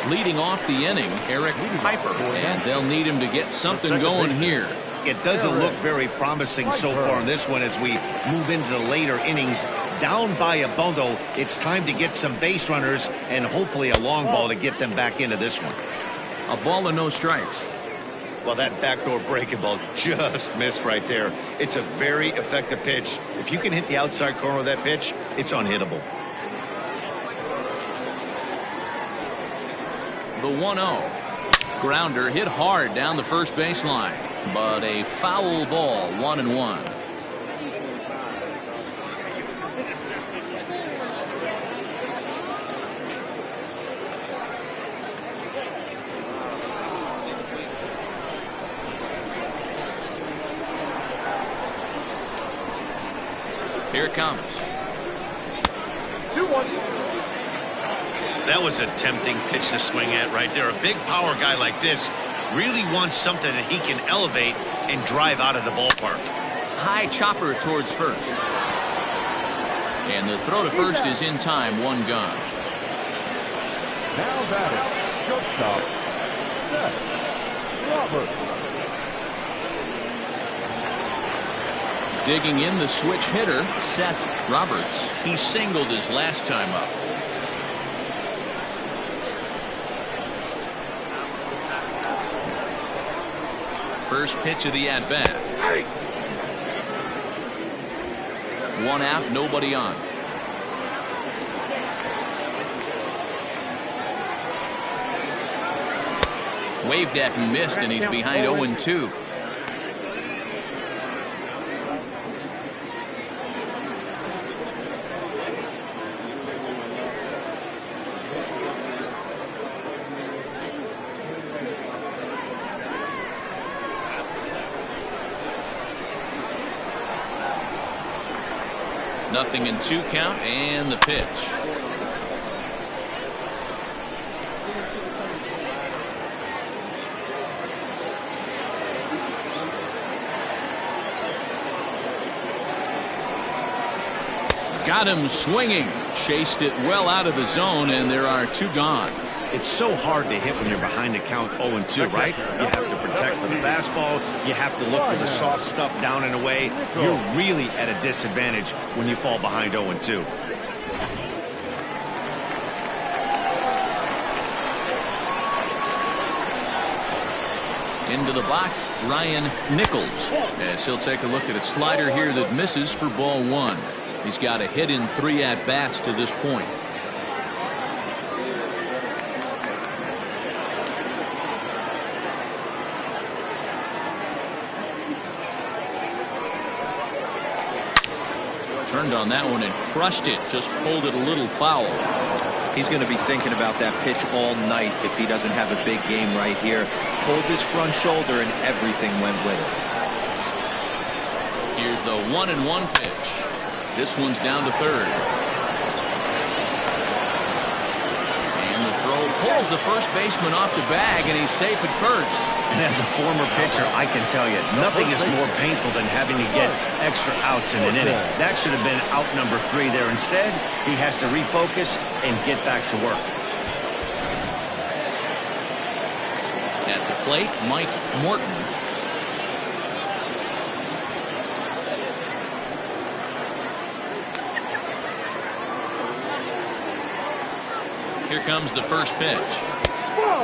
Leading off the inning, Eric Piper, and they'll need him to get something going here. It doesn't look very promising so far in this one as we move into the later innings. Down by a bundle, it's time to get some base runners and hopefully a long ball to get them back into this one. A ball and no strikes. Well, that backdoor breaking ball just missed right there. It's a very effective pitch. If you can hit the outside corner of that pitch, it's unhittable. The 1-0. Grounder hit hard down the first baseline, but a foul ball, 1-1. Here it comes. 2-1. That was a tempting pitch to swing at right there. A big power guy like this really wants something that he can elevate and drive out of the ballpark. High chopper towards first. And the throw to first is in time, 1 gone. Now batting, shortstop, Seth Roberts. Digging in the switch hitter, Seth Roberts. He singled his last time up. First pitch of the at-bat. 1 out, nobody on. Waved at and missed, and he's behind 0-2. Nothing in 2 count, and the pitch. Got him swinging. Chased it well out of the zone, and there are 2 gone. It's so hard to hit when you're behind the count 0-2, right? You have to protect for the fastball. You have to look for the soft stuff down and away. You're really at a disadvantage when you fall behind 0-2. Into the box, Ryan Nichols, as he'll take a look at a slider here that misses for ball 1. He's got a hit in 3 at-bats to this point. Turned on that one and crushed it. Just pulled it a little foul. He's going to be thinking about that pitch all night if he doesn't have a big game right here. Pulled his front shoulder and everything went with it. Here's the 1-1 pitch. This one's down to third. And the throw pulls the first baseman off the bag, and he's safe at first. And as a former pitcher, I can tell you, nothing is more painful than having to get extra outs in an inning. That should have been out number 3 there. Instead, he has to refocus and get back to work. At the plate, Mike Morton. Here comes the first pitch.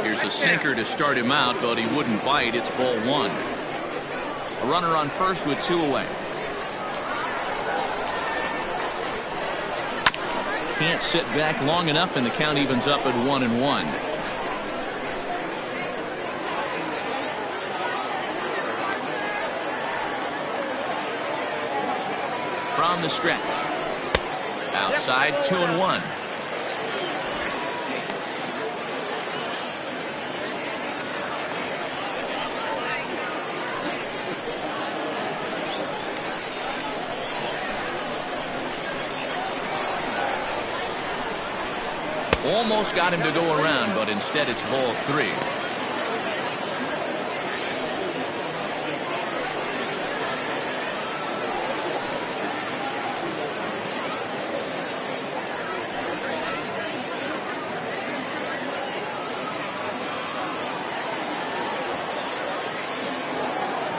Here's a sinker to start him out, but he wouldn't bite. It's ball 1. A runner on first with 2 away. Can't sit back long enough, and the count evens up at 1-1. From the stretch. Outside, 2-1. Almost got him to go around, but instead it's ball 3.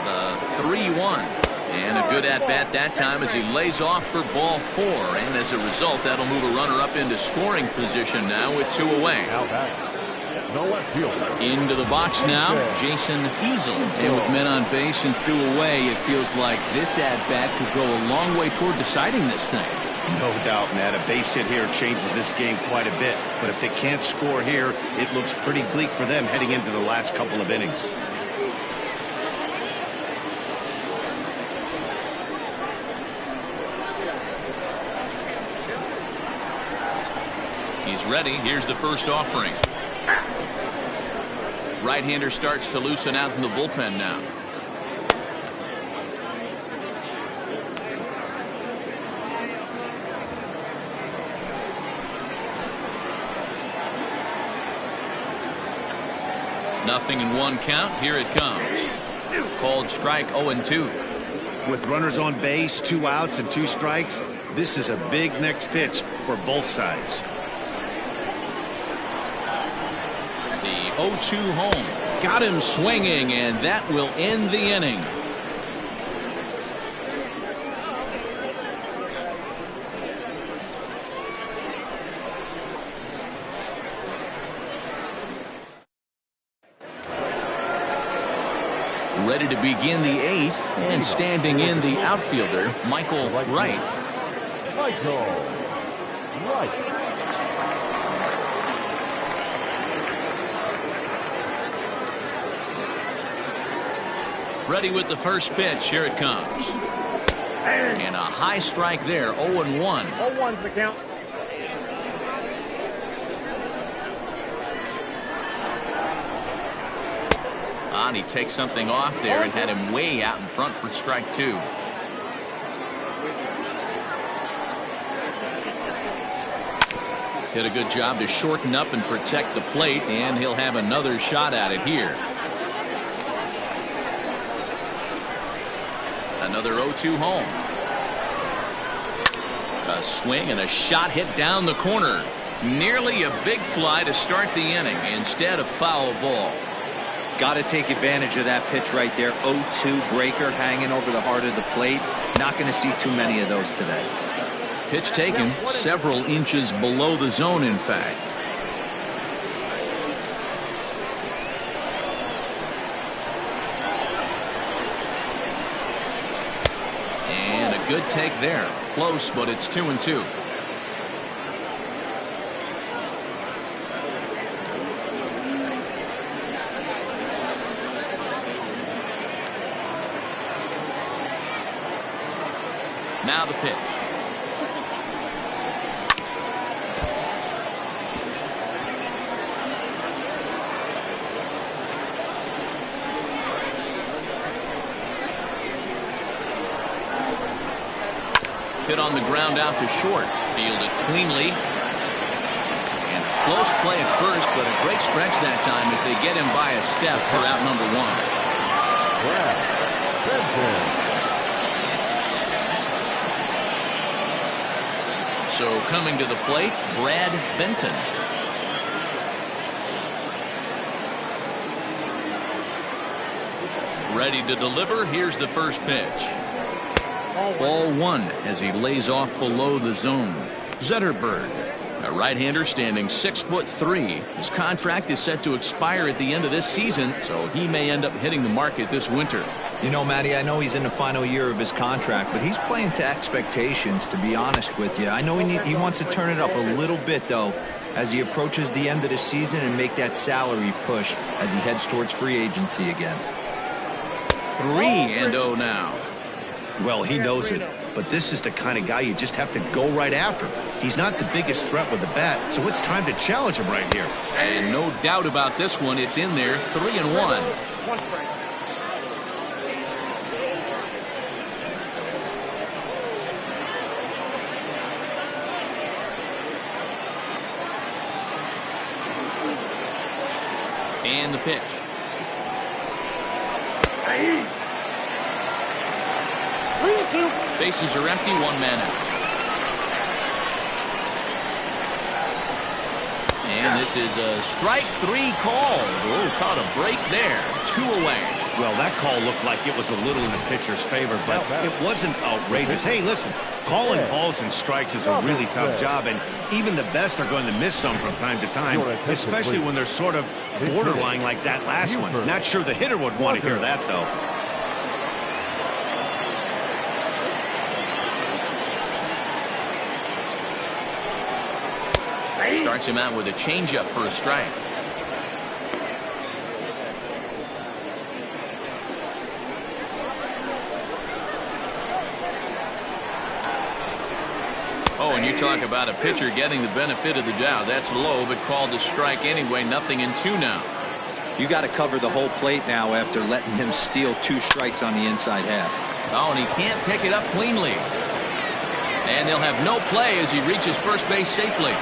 The 3-1. And a good at-bat that time as he lays off for ball 4. And as a result, that'll move a runner up into scoring position now with 2 away. Now that. The left fielder. Into the box now, Jason Easel. And with men on base and 2 away, it feels like this at-bat could go a long way toward deciding this thing. No doubt, Matt. A base hit here changes this game quite a bit. But if they can't score here, it looks pretty bleak for them heading into the last couple of innings. He's ready. Here's the first offering. Right-hander starts to loosen out in the bullpen now. Nothing in 1 count. Here it comes. Called strike 0-2. With runners on base, 2 outs and 2 strikes, this is a big next pitch for both sides. The 0-2 home. Got him swinging, and that will end the inning. Ready to begin the 8th, and standing in the outfielder, Michael Wright. Michael Wright. Ready with the first pitch. Here it comes. And a high strike there. 0-1. 0-1's the count. And he takes something off there and had him way out in front for strike 2. Did a good job to shorten up and protect the plate, and he'll have another shot at it here. Another 0-2 home. A swing and a shot hit down the corner. Nearly a big fly to start the inning instead of foul ball. Got to take advantage of that pitch right there. 0-2 breaker hanging over the heart of the plate. Not going to see too many of those today. Pitch taken several inches below the zone, in fact. And a good take there. Close, but it's 2-2. Now the pitch. Hit on the ground out to short. Fielded cleanly. And close play at first, but a great stretch that time as they get him by a step for out number 1. So coming to the plate, Brad Benton. Ready to deliver. Here's the first pitch. Ball 1 as he lays off below the zone. Zetterberg, a right-hander standing 6'3". His contract is set to expire at the end of this season, so he may end up hitting the market this winter. You know, Matty, I know he's in the final year of his contract, but he's playing to expectations, to be honest with you. I know he wants to turn it up a little bit, though, as he approaches the end of the season and make that salary push as he heads towards free agency again. 3-0 now. Well, he knows it. but this is the kind of guy you just have to go right after. He's not the biggest threat with the bat, so it's time to challenge him right here. And no doubt about this one, it's in there, 3-1. One strike. And the pitch. Bases are empty, 1 man out. And this is a strike 3 call. Oh, caught a break there. 2 away. Well, that call looked like it was a little in the pitcher's favor, but it wasn't outrageous. Hey, listen, calling balls and strikes is a really tough job, and even the best are going to miss some from time to time, especially when they're sort of borderline like that last one. Not sure the hitter would want to hear that, though. Starts him out with a changeup for a strike. Oh, and you talk about a pitcher getting the benefit of the doubt. That's low, but called a strike anyway. 0-2 now. You got to cover the whole plate now after letting him steal 2 strikes on the inside half. Oh, and he can't pick it up cleanly. And they'll have no play as he reaches first base safely.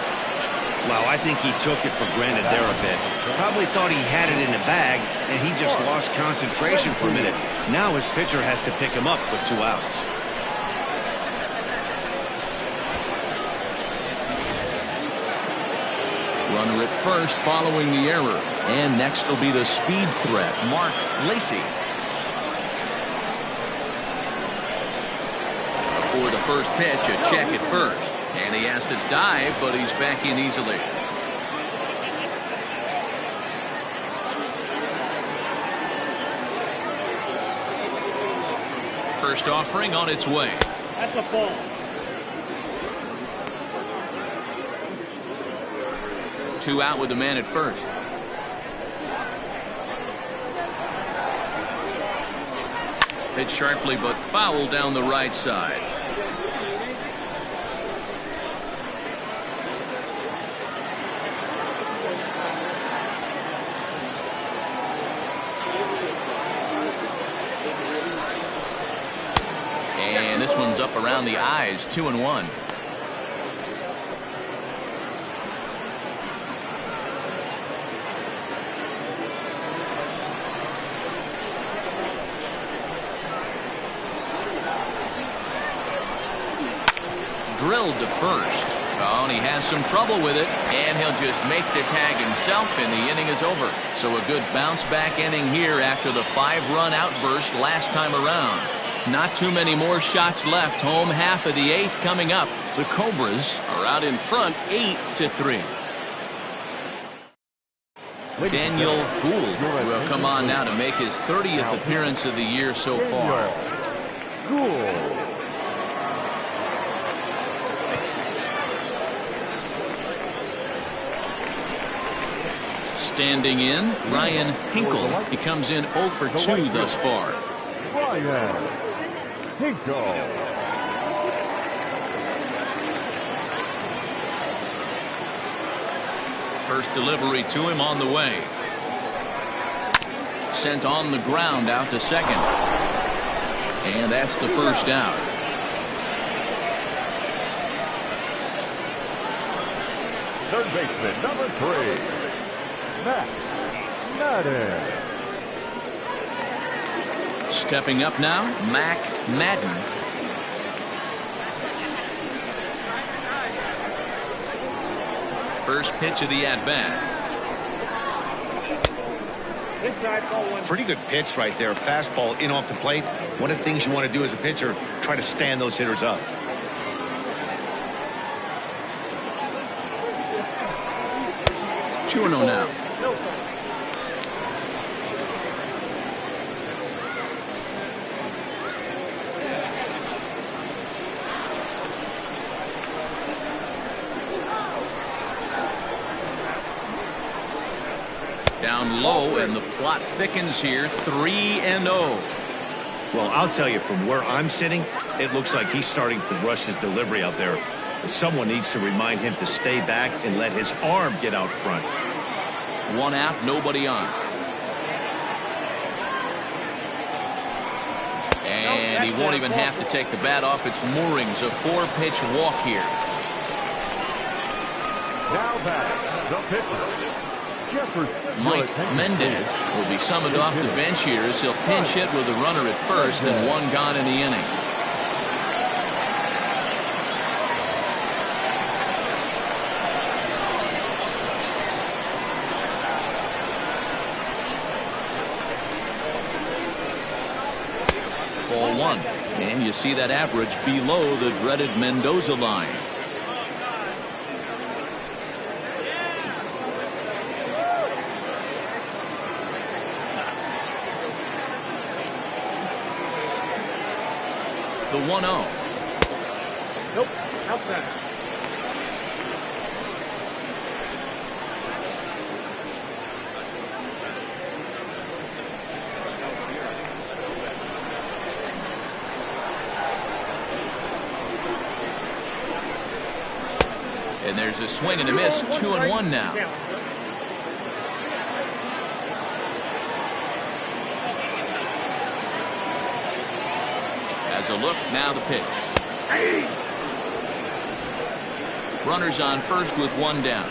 Well, I think he took it for granted there a bit. Probably thought he had it in the bag, and he just lost concentration for a minute. Now his pitcher has to pick him up with 2 outs. Runner at first following the error. And next will be the speed threat, Mark Lacey. Before the first pitch, a check at first. And he has to dive, but he's back in easily. First offering on its way. That's a ball. Two out with the man at first. Hit sharply but foul down the right side. And this one's up around the eyes, 2-1. Drilled to first. Oh, and he has some trouble with it, and he'll just make the tag himself, and the inning is over. So a good bounce back inning here after the 5-run outburst last time around. Not too many more shots left. Home half of the 8th coming up. The Cobras are out in front 8-3. Daniel Gould will come on now to make his 30th appearance of the year so far. Gould. Standing in, Ryan Hinkle. He comes in 0 for 2 thus far. Ryan Hinkle. First delivery to him on the way. Sent on the ground out to second. And that's the first out. Third baseman, number 3. Matt Madden. Stepping up now, Mac Madden. First pitch of the at-bat. Inside ball 1. Pretty good pitch right there. Fastball in off the plate. One of the things you want to do as a pitcher, try to stand those hitters up. Two and 0 now. Down low, and the plot thickens here. 3-0. Well, I'll tell you, from where I'm sitting, It looks like he's starting to rush his delivery out there. Someone needs to remind him to stay back and let his arm get out front. One out, nobody on. And he won't even have to take the bat off its moorings. A 4-pitch walk here. Now back, the pitcher. Mike Mendez will be summoned off the bench here as he'll pinch hit with a runner at first and one gone in the inning. Ball one, and you see that average below the dreaded Mendoza line. The 1-0. Nope, outside. And there's a swing and a miss. 2-1 now. As a look, now the pitch. Runners on first with one down.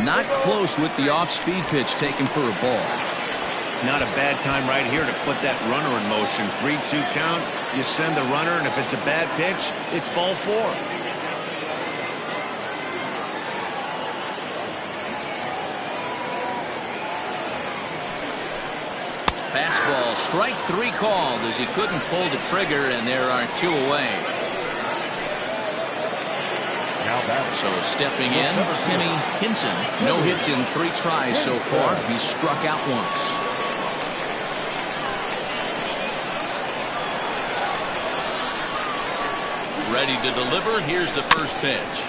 Not close with the off-speed pitch taken for a ball. Not a bad time right here to put that runner in motion. 3-2 count. You send the runner, and if it's a bad pitch, it's ball 4. Fastball, strike 3 called as he couldn't pull the trigger, and there are 2 away. So stepping in, Timmy Hinson. No hits in 3 tries so far. He's struck out once. Ready to deliver. Here's the first pitch.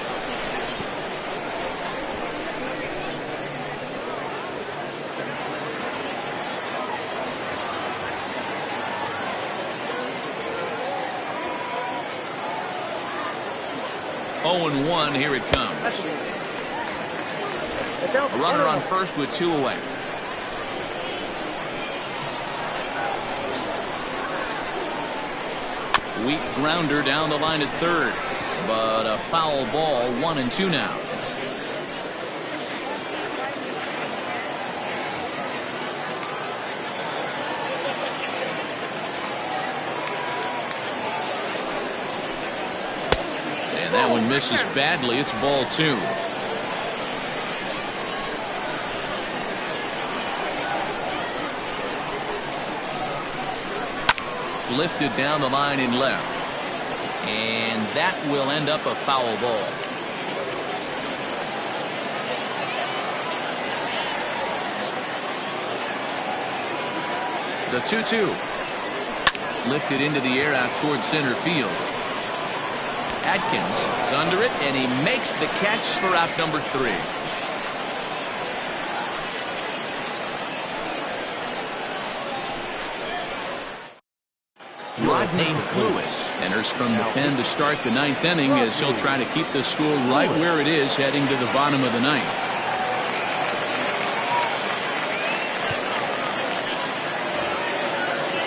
Oh, and 1, here it comes. A runner on first with 2 away. Weak grounder down the line at third, but a foul ball. 1-2 now. And that one misses badly. It's ball 2. Lifted down the line in left, and that will end up a foul ball. The 2-2 lifted into the air out toward center field. Atkins is under it, and he makes the catch for out number 3. Rodney Lewis enters from the pen to start the 9th inning as he'll try to keep the score right where it is heading to the bottom of the 9th.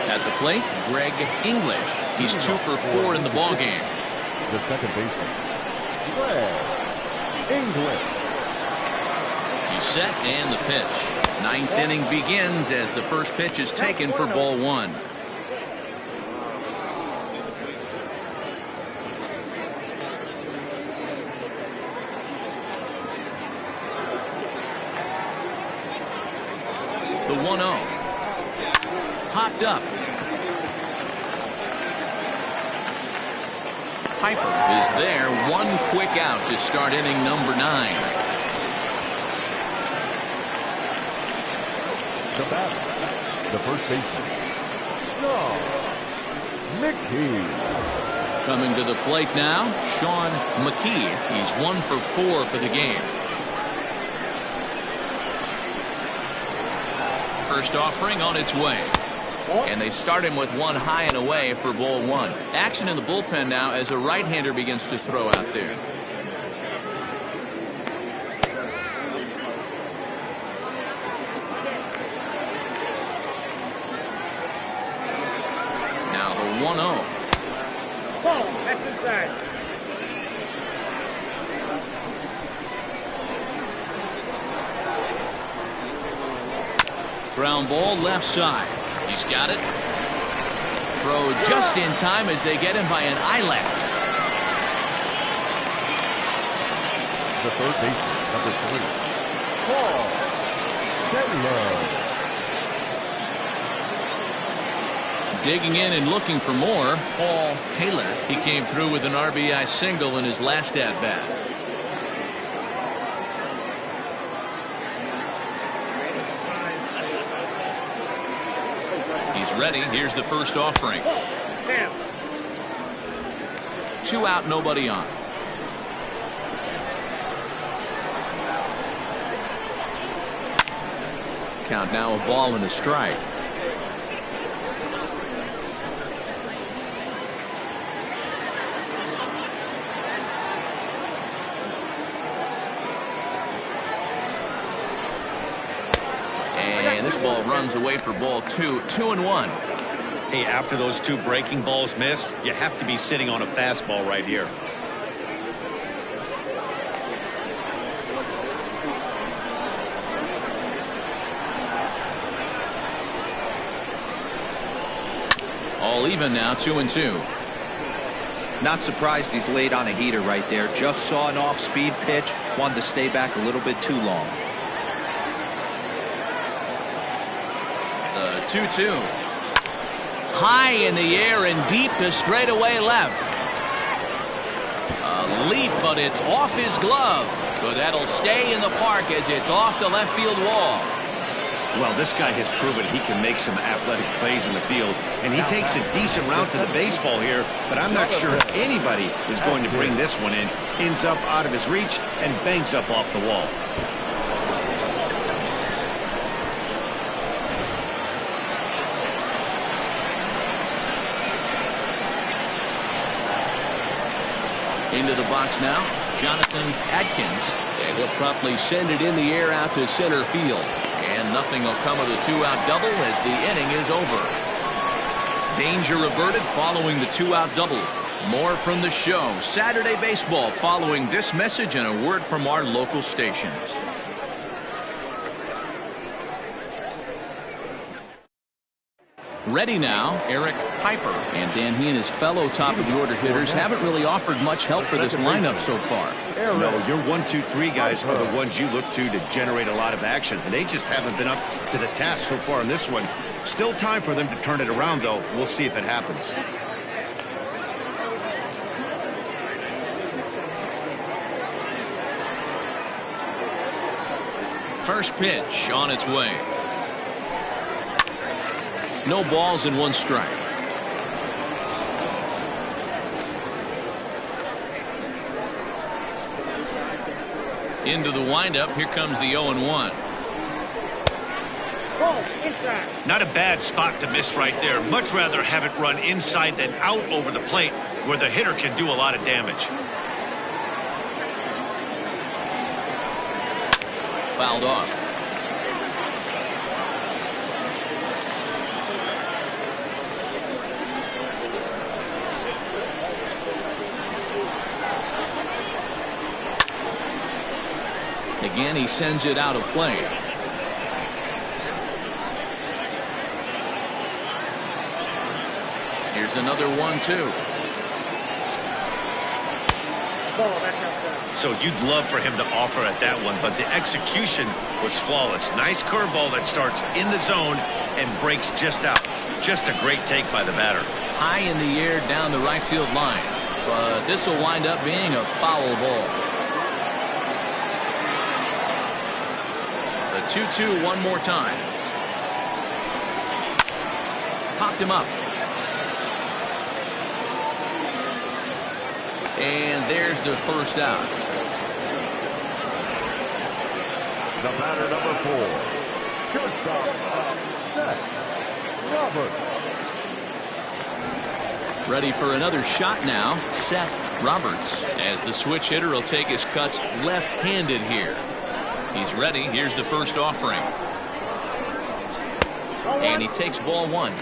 At the plate, Greg English. He's 2 for 4 in the ballgame. The second baseman, Greg English. He's set and the pitch. 9th inning begins as the first pitch is taken for ball 1. The 1-0. Popped up. Piper is there. 1 quick out to start inning number 9. The batter, the first baseman, Sean McKee. Coming to the plate now, Sean McKee. He's 1 for 4 for the game. First offering on its way. And they start him with one high and away for ball one. Action in the bullpen now as a right-hander begins to throw out there. Now the 1-0. That's inside. Ground ball left side. He's got it. Throw just in time as they get him by an eyelash. The third baseman, number 3, Paul Taylor. Digging in and looking for more, Paul Taylor. He came through with an RBI single in his last at-bat. Ready. Here's the first offering. 2 out, nobody on. Count now, a ball and a strike. And this ball runs away for ball 2. 2-1. Hey, after those 2 breaking balls missed, you have to be sitting on a fastball right here. All even now, 2-2. Not surprised he's laid on a heater right there. Just saw an off-speed pitch. Wanted to stay back a little bit too long. 2-2. High in the air and deep to straightaway left. A leap, but it's off his glove. But that'll stay in the park as it's off the left field wall. Well, this guy has proven he can make some athletic plays in the field, and he takes a decent route to the baseball here, but I'm not sure anybody is going to bring this one in. Ends up out of his reach and bangs up off the wall. Into the box now, Jonathan Adkins, and he'll promptly send it in the air out to center field. And nothing will come of the 2-out double as the inning is over. Danger averted following the 2-out double. More from the show. Saturday Baseball following this message and a word from our local stations. Ready now, Eric Piper. And Dan, he and his fellow top-of-the-order hitters haven't really offered much help for this lineup so far. No, your 1, 2, 3 guys are the ones you look to generate a lot of action. And they just haven't been up to the task so far in this one. Still time for them to turn it around, though. We'll see if it happens. First pitch on its way. No balls and 1 strike. Into the windup. Here comes the 0-1. Not a bad spot to miss right there. Much rather have it run inside than out over the plate where the hitter can do a lot of damage. Fouled off. Again, he sends it out of play. Here's another 1-2. So you'd love for him to offer at that one, but the execution was flawless. Nice curveball that starts in the zone and breaks just out. Just a great take by the batter. High in the air down the right field line, but this will wind up being a foul ball. The 2-2 one more time. Popped him up. And there's the first out. The batter, number 4, Shortstop, Seth Roberts. Ready for another shot now, Seth Roberts, as the switch hitter will take his cuts left-handed here. He's ready. Here's the first offering. And he takes ball one.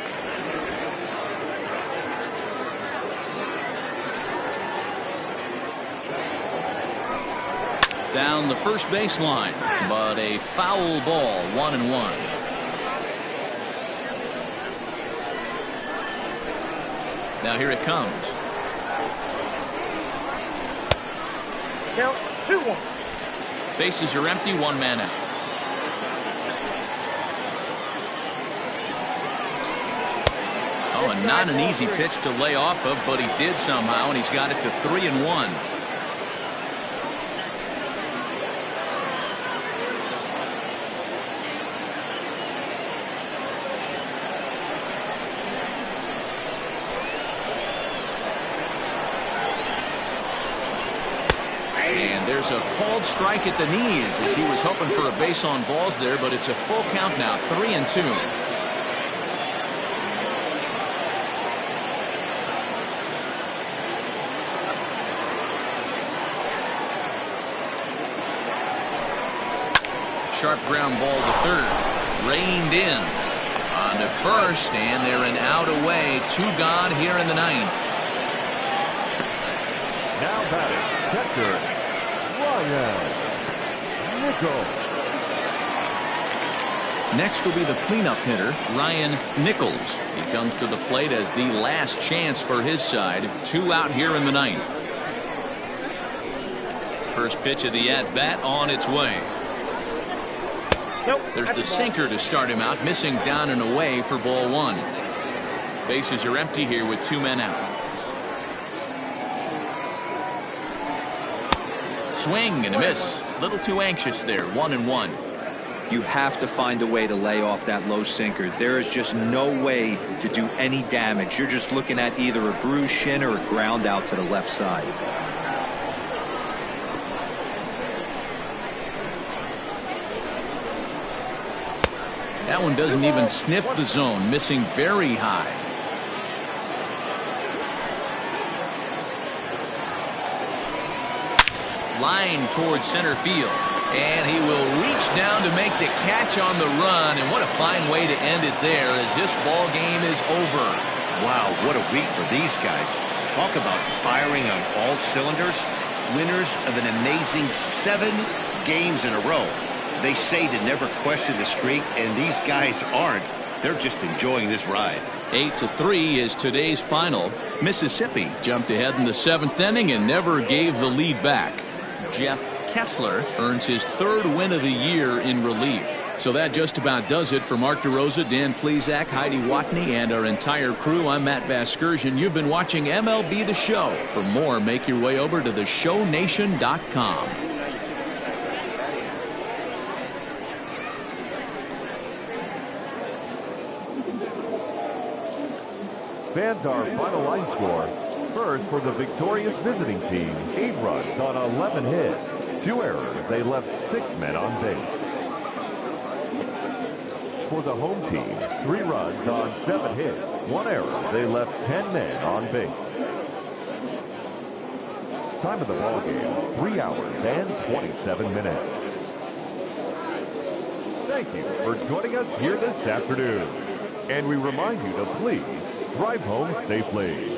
Down the first baseline, but a foul ball, 1-1. Now here it comes. Count 2-1. Bases are empty, one man out. Oh, and not an easy pitch to lay off of, but he did somehow, and he's got it to 3-1. And there's a called strike at the knees as he was hoping for a base on balls there, but it's a full count now, 3-2. Sharp ground ball to third. Reined in. On to first, and they're an out away. 2 gone here in the ninth. Now batting, catcher, Ryan Nichols. Next will be the cleanup hitter, Ryan Nichols. He comes to the plate as the last chance for his side. 2 out here in the ninth. First pitch of the at-bat on its way. Nope. There's the sinker to start him out, missing down and away for ball 1. Bases are empty here with 2 men out. Swing and a miss. A little too anxious there. 1-1. You have to find a way to lay off that low sinker. There is just no way to do any damage. You're just looking at either a bruised shin or a ground out to the left side. That one doesn't even sniff the zone, missing very high. Line towards center field. And he will reach down to make the catch on the run. And what a fine way to end it there as this ball game is over. Wow, what a week for these guys. Talk about firing on all cylinders. Winners of an amazing 7 games in a row. They say to never question the streak, and these guys aren't. They're just enjoying this ride. 8-3 is today's final. Mississippi jumped ahead in the 7th inning and never gave the lead back. Jeff Kessler earns his 3rd win of the year in relief. So that just about does it for Mark DeRosa, Dan Plesac, Heidi Watney, and our entire crew. I'm Matt Vasgersian. You've been watching MLB The Show. For more, make your way over to theshownation.com. Fans, our final line score. First, for the victorious visiting team, 8 runs on 11 hits. 2 errors. They left 6 men on base. For the home team, 3 runs on 7 hits. 1 error. They left 10 men on base. Time of the ball game, 3 hours and 27 minutes. Thank you for joining us here this afternoon. And we remind you to please drive home safely.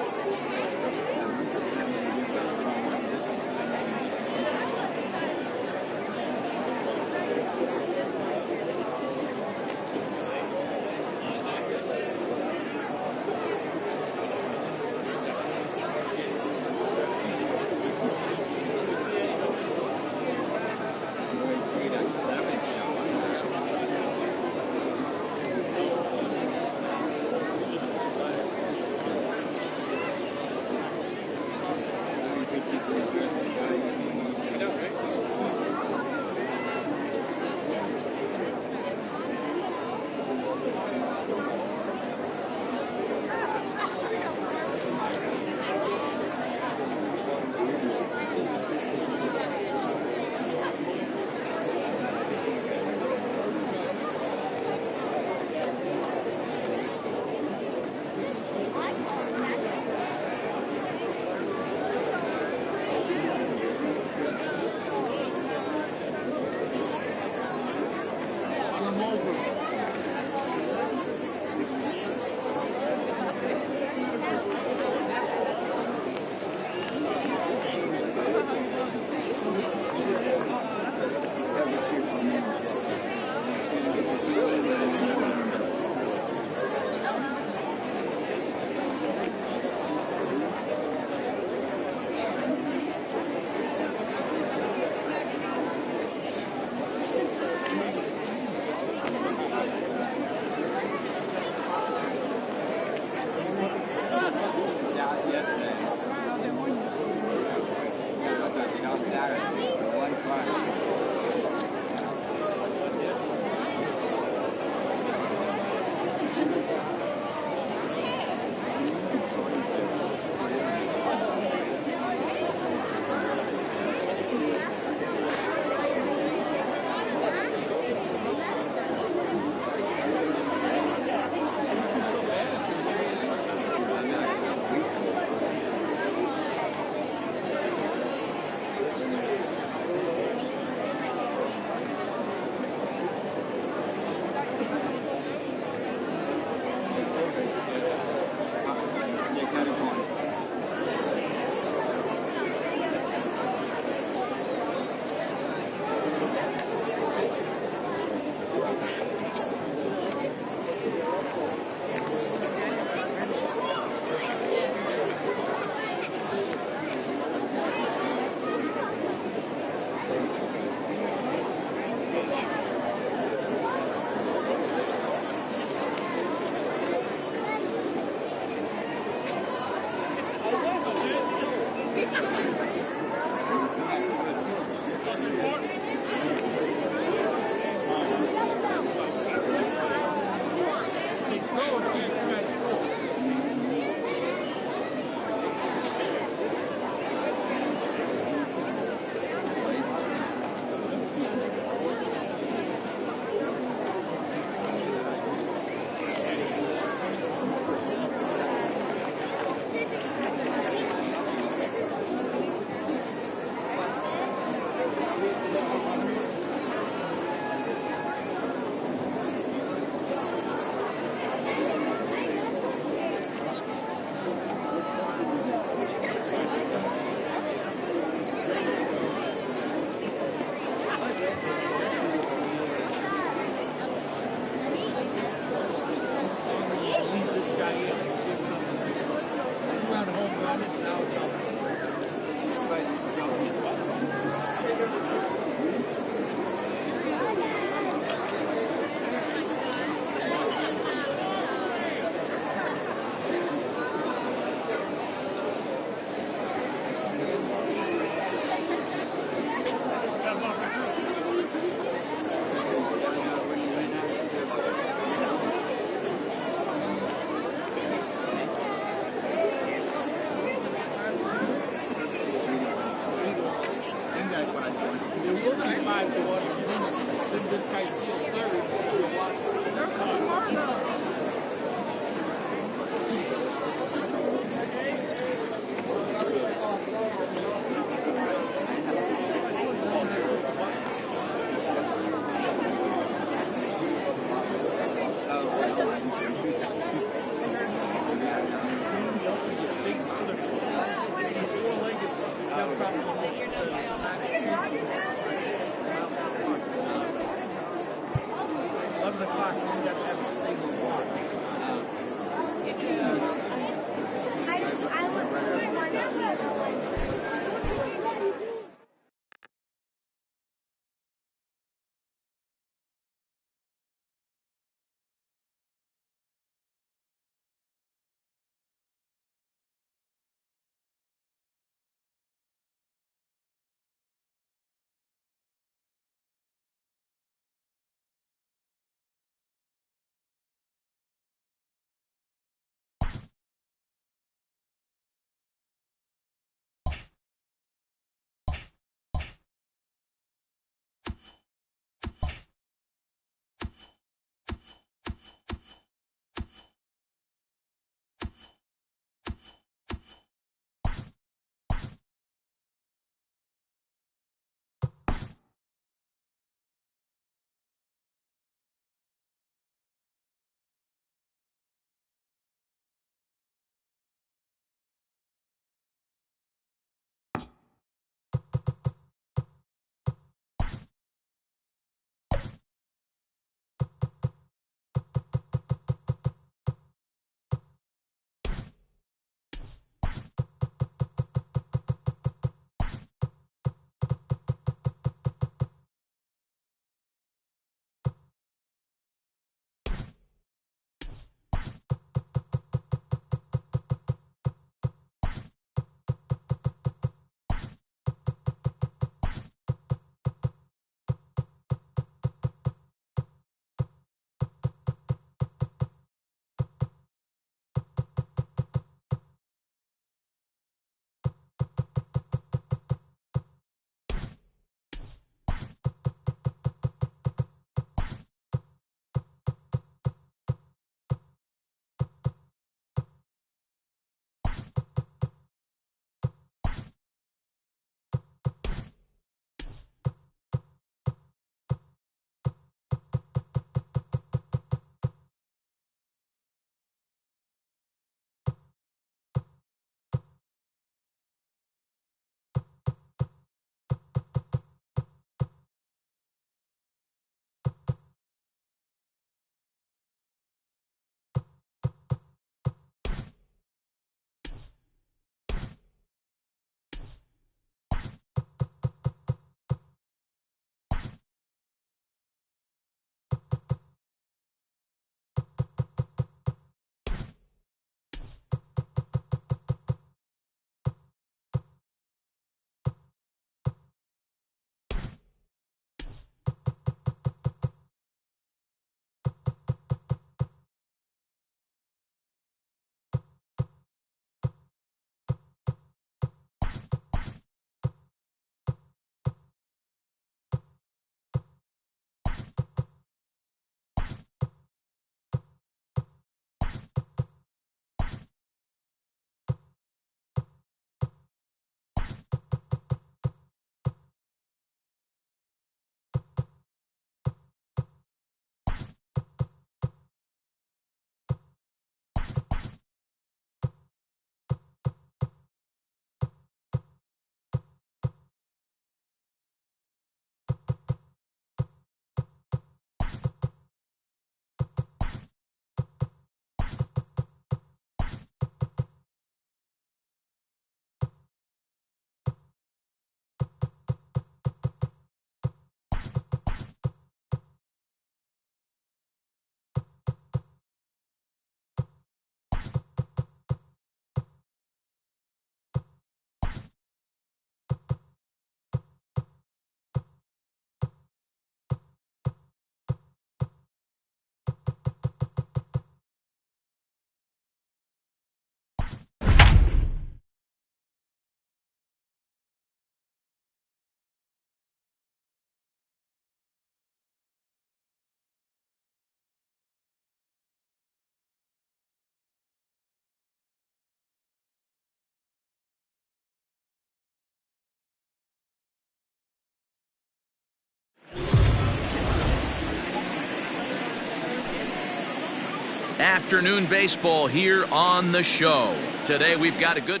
Afternoon baseball here on the show. Today we've got a good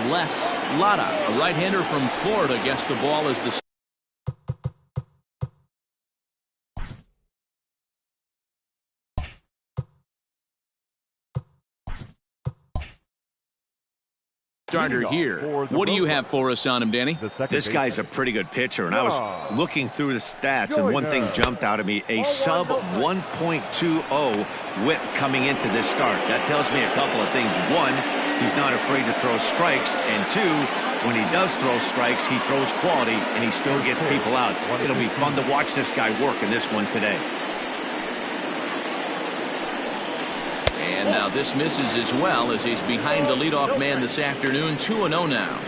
Les Lara, a right-hander from Florida, gets the ball as the Starter here. What do you have for us on him, Danny? This guy's a pretty good pitcher, and I was looking through the stats, and one thing jumped out at me, a sub 1.20 whip coming into this start. That tells me a couple of things. One, he's not afraid to throw strikes, and two, when he does throw strikes, he throws quality, and he still gets people out. It'll be fun to watch this guy work in this one today. And now this misses as well as he's behind the leadoff man this afternoon. 2-0 now.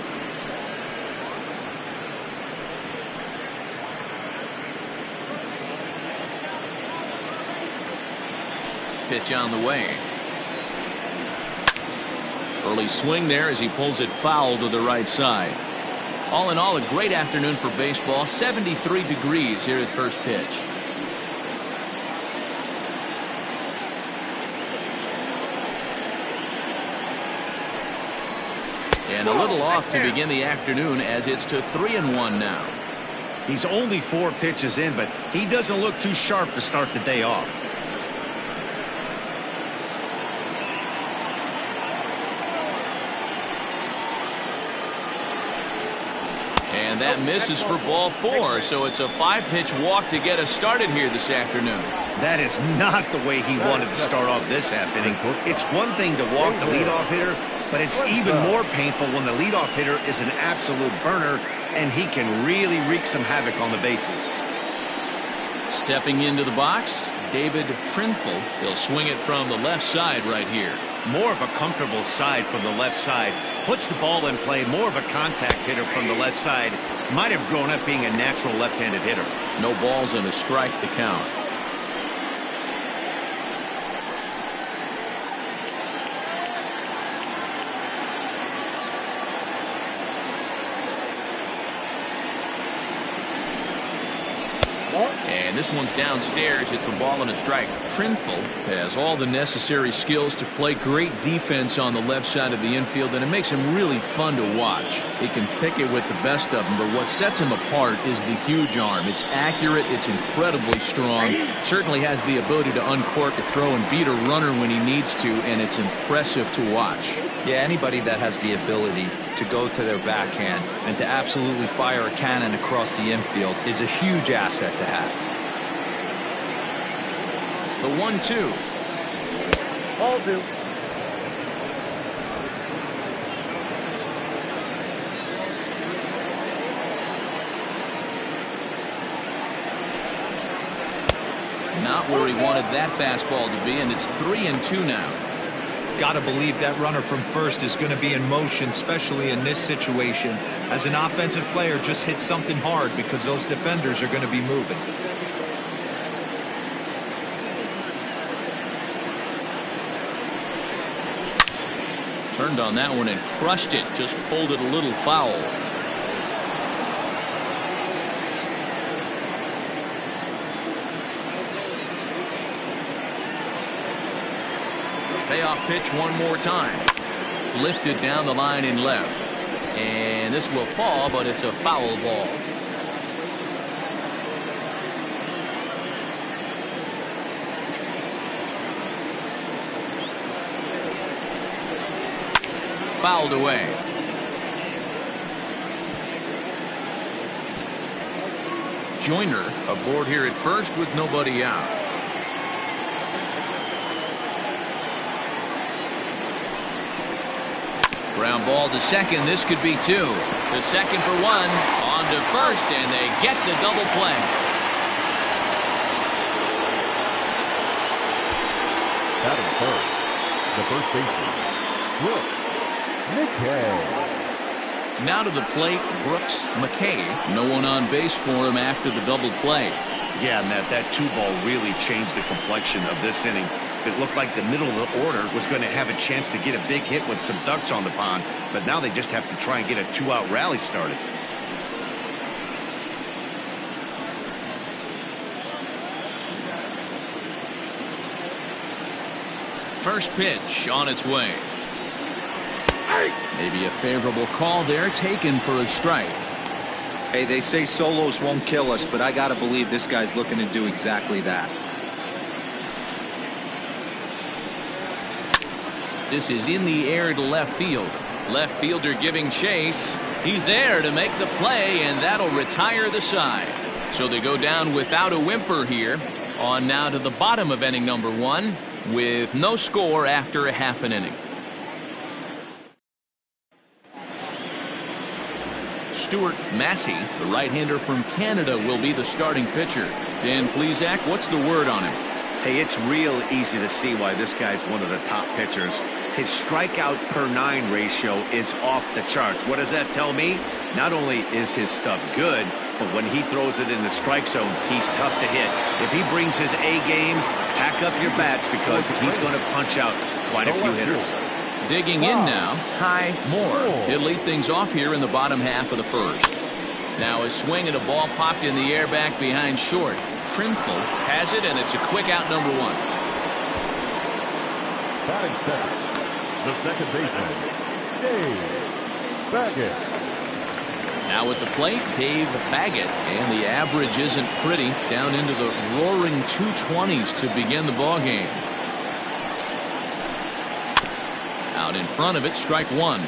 Pitch on the way. Early swing there as he pulls it foul to the right side. All in all, a great afternoon for baseball. 73 degrees here at first pitch. And a little off to begin the afternoon as it's to 3-1 now. He's only 4 pitches in, but he doesn't look too sharp to start the day off. And that misses for ball 4, so it's a 5-pitch walk to get us started here this afternoon. That is not the way he wanted to start off this half inning. It's one thing to walk the leadoff hitter, but it's even more painful when the leadoff hitter is an absolute burner, and he can really wreak some havoc on the bases. Stepping into the box, David Trinfel. He'll swing it from the left side right here. More of a comfortable side from the left side. Puts the ball in play. More of a contact hitter from the left side. Might have grown up being a natural left-handed hitter. No balls and a strike to count. And this one's downstairs. It's a ball and a strike. Trinfel has all the necessary skills to play great defense on the left side of the infield, and it makes him really fun to watch. He can pick it with the best of them, but what sets him apart is the huge arm. It's accurate. It's incredibly strong. Certainly has the ability to uncork a throw and beat a runner when he needs to, and it's impressive to watch. Yeah, anybody that has the ability to go to their backhand and to absolutely fire a cannon across the infield is a huge asset to have. The 1-2. Ball 2. Not where he wanted that fastball to be, and it's 3-2 now. Got to believe that runner from first is going to be in motion, especially in this situation. As an offensive player, just hit something hard because those defenders are going to be moving. Turned on that one and crushed it. Just pulled it a little foul. Payoff pitch one more time. Lifted down the line in left. And this will fall, but it's a foul ball. Fouled away. Joyner aboard here at first with nobody out. Ground ball to second. This could be 2. The second for 1. On to first, and they get the double play. Batting first, the first baseman, Brooks McKay. Now to the plate, Brooks McKay. No one on base for him after the double play. Yeah, Matt, that 2-ball really changed the complexion of this inning. It looked like the middle of the order was going to have a chance to get a big hit with some ducks on the pond, but now they just have to try and get a 2-out rally started. First pitch on its way. Maybe a favorable call there, taken for a strike. Hey, they say solos won't kill us, but I got to believe this guy's looking to do exactly that. This is in the air to left field. Left fielder giving chase. He's there to make the play, and that'll retire the side. So they go down without a whimper here. On now to the bottom of inning number 1 with no score after a half an inning. Stuart Massey, the right-hander from Canada, will be the starting pitcher. Dan Plesac, what's the word on him? Hey, it's real easy to see why this guy's one of the top pitchers. His strikeout per 9 ratio is off the charts. What does that tell me? Not only is his stuff good, but when he throws it in the strike zone, he's tough to hit. If he brings his A game, pack up your bats because he's going to punch out quite a few hitters. Digging in now, Ty Moore. He'll lead things off here in the bottom half of the first. Now a swing and a ball popped in the air back behind short. Trimful has it, and it's a quick out, number 1. Batting second, the second baseman, Dave Baggett. Now at the plate, Dave Baggett, and the average isn't pretty, down into the roaring 220s to begin the ball game. Out in front of it, strike 1.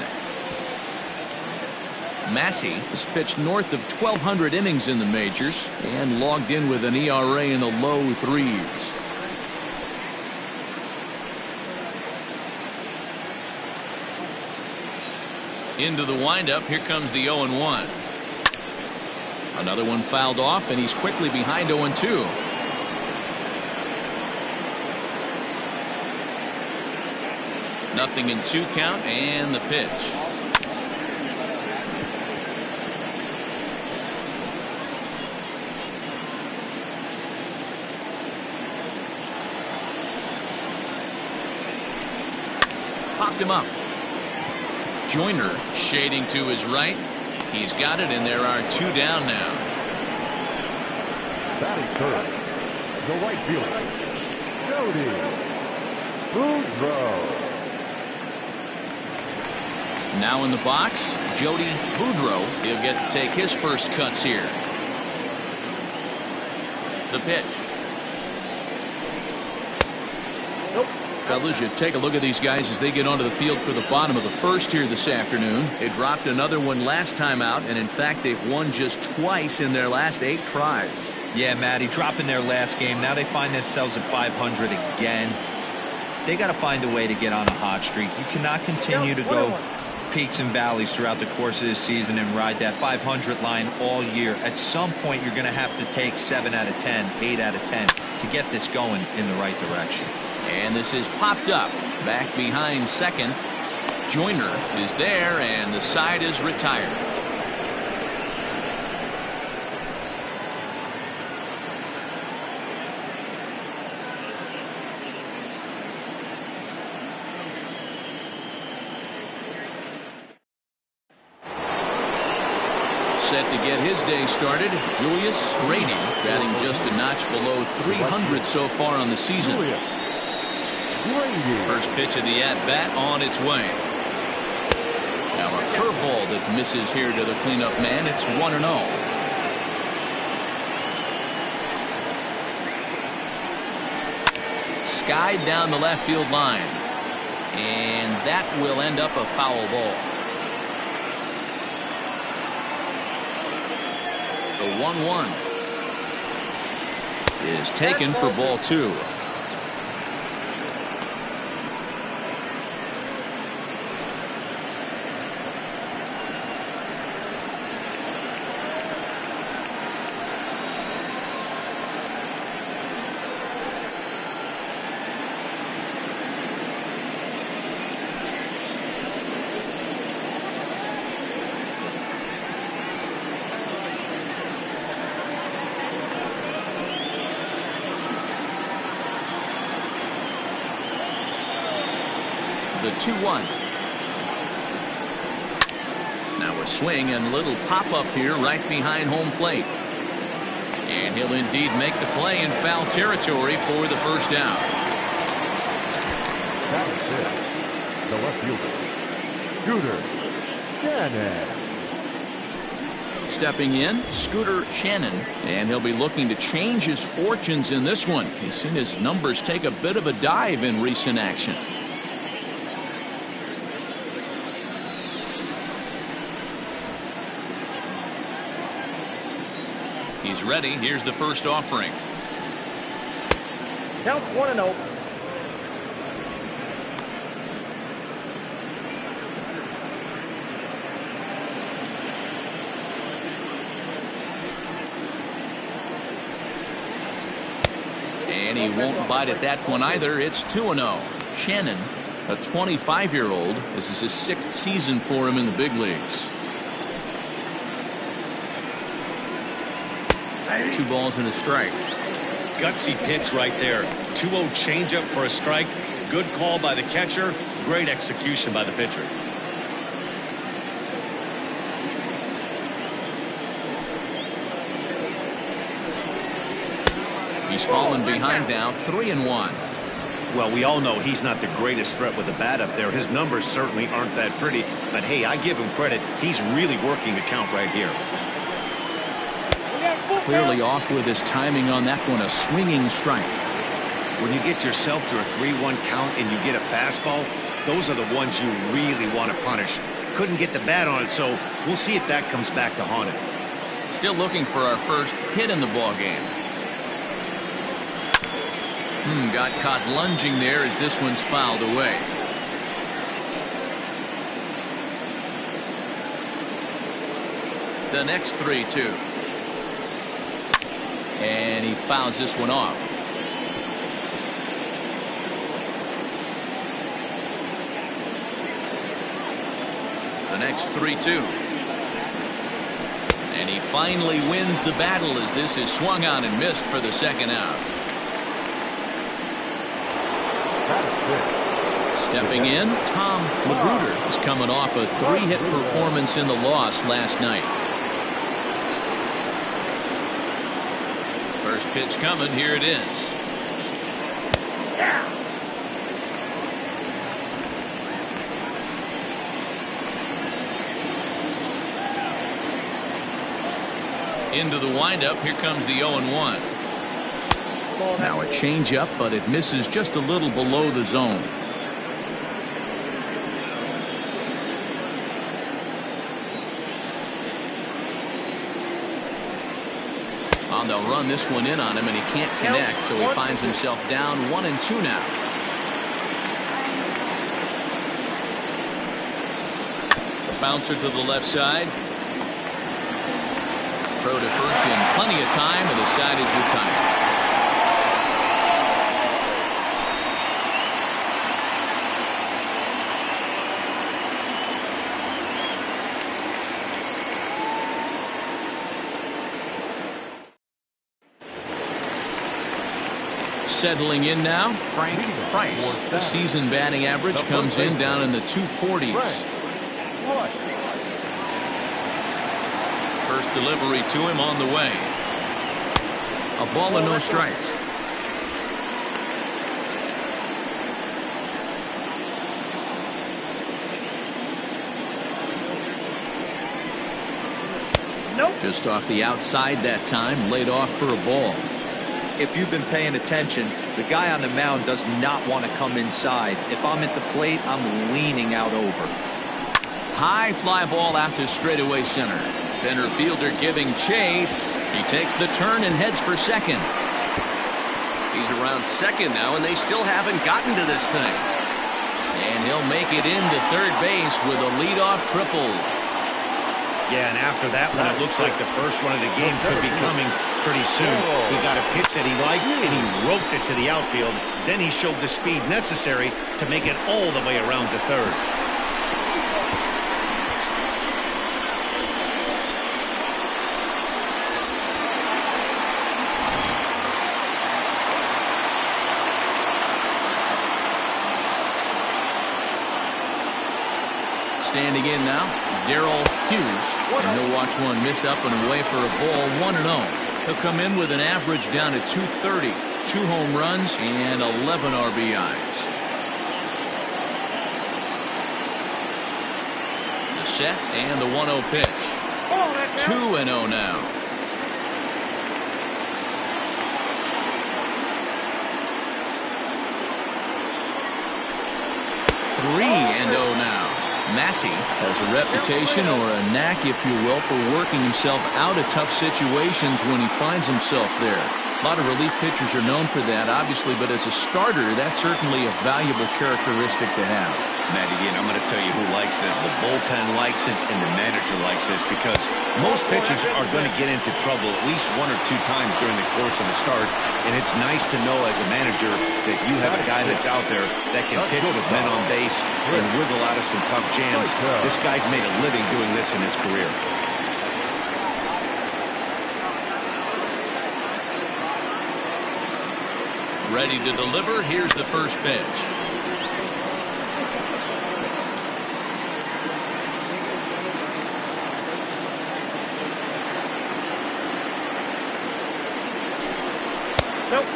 Massey has pitched north of 1,200 innings in the majors and logged in with an ERA in the low 3s. Into the windup, here comes the 0-1. Another one fouled off, and he's quickly behind 0-2. Nothing in 2 count, and the pitch. Popped him up. Joyner shading to his right. He's got it, and there are 2 down now. Batting third, the right fielder, Jody Boudreau. Now in the box, Jody Boudreau. He'll get to take his first cuts here. The pitch. Fellas, you take a look at these guys as they get onto the field for the bottom of the first here this afternoon. They dropped another one last time out, and in fact they've won just twice in their last 8 tries. Yeah, Matty, dropping their last game. Now they find themselves at 500 again. They got to find a way to get on a hot streak. You cannot continue to go peaks and valleys throughout the course of this season and ride that 500 line all year. At some point, you're going to have to take 7 out of 10, 8 out of 10 to get this going in the right direction. And this is popped up. Back behind second. Joyner is there, and the side is retired. Set to get his day started, Julius Grady, batting just a notch below 300 so far on the season. First pitch of the at-bat on its way. Now a curveball that misses here to the cleanup man. It's 1-0. Skied down the left field line, and that will end up a foul ball. The 1-1 is taken for ball 2. The 2-1. Now a swing and a little pop-up here right behind home plate. And he'll indeed make the play in foul territory for the first out. That is it. The left fielder, Scooter Shannon. Stepping in, Scooter Shannon, and he'll be looking to change his fortunes in this one. He's seen his numbers take a bit of a dive in recent action. He's ready. Here's the first offering. Count 1-0. And he won't bite at that one either. It's 2-0. Shannon, a 25-year-old. This is his 6th season for him in the big leagues. 2 balls and a strike. Gutsy pitch right there. 2-0 changeup for a strike. Good call by the catcher. Great execution by the pitcher. He's fallen behind now, 3-1. Well, we all know he's not the greatest threat with the bat up there. His numbers certainly aren't that pretty. But, hey, I give him credit. He's really working the count right here. Clearly off with his timing on that one. A swinging strike. When you get yourself to a 3-1 count and you get a fastball, those are the ones you really want to punish. Couldn't get the bat on it, so we'll see if that comes back to haunt him. Still looking for our first hit in the ball game. Got caught lunging there as this one's fouled away. The next 3-2. And he fouls this one off. The next 3-2. And he finally wins the battle as this is swung on and missed for the second out. Stepping in, Tom Magruder is coming off a 3-hit performance in the loss last night. First pitch coming. Here it is. Into the windup. Here comes the 0-1. Now a changeup, but it misses just a little below the zone. Well, they'll run this one in on him, and he can't connect, so he finds himself down 1-2 now. The bouncer to the left side. Throw to first in plenty of time, and the side is retired. Settling in now, Frank Price. The season batting average comes in down in the 240s. First delivery to him on the way. A ball and no strikes. Just off the outside that time, laid off for a ball. If you've been paying attention, the guy on the mound does not want to come inside. If I'm at the plate, I'm leaning out over. High fly ball out to straightaway center. Center fielder giving chase. He takes the turn and heads for second. He's around second now, and they still haven't gotten to this thing. And he'll make it into third base with a leadoff triple. Yeah, and after that one, it looks like the first one of the game could be coming pretty soon. He got a pitch that he liked, and he roped it to the outfield. Then he showed the speed necessary to make it all the way around to third. Standing in now, Darrell Hughes, and he'll watch one miss up and away for a ball, 1-0. He'll come in with an average down to 230, 2 home runs and 11 RBIs. The set and the 1-0 pitch. 2-0 now. 3-0 now. Massey has a reputation, or a knack, if you will, for working himself out of tough situations when he finds himself there. A lot of relief pitchers are known for that, obviously, but as a starter, that's certainly a valuable characteristic to have. Matty, and I'm going to tell you who likes this. The bullpen likes it, and the manager likes this, because most pitchers are going to get into trouble at least 1 or 2 times during the course of the start, and it's nice to know as a manager that you have a guy that's out there that can pitch with men on base and wiggle out of some tough jams. This guy's made a living doing this in his career. Ready to deliver. Here's the first pitch.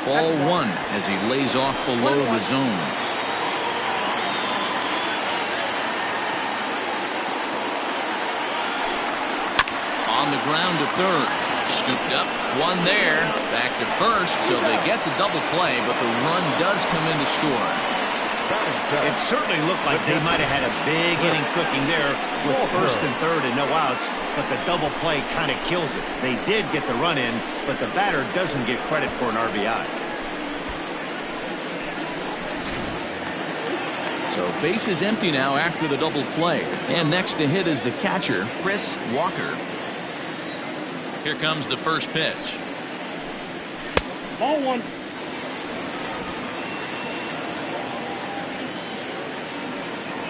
Ball 1 as he lays off below the zone. On the ground to third. Scooped up. One there. Back to first. So they get the double play, but the run does come in to score. It certainly looked like they might have had a big inning cooking there with first and third and no outs, but the double play kind of kills it. They did get the run in, but the batter doesn't get credit for an RBI. So base is empty now after the double play. And next to hit is the catcher, Chris Walker. Here comes the first pitch. Ball 1.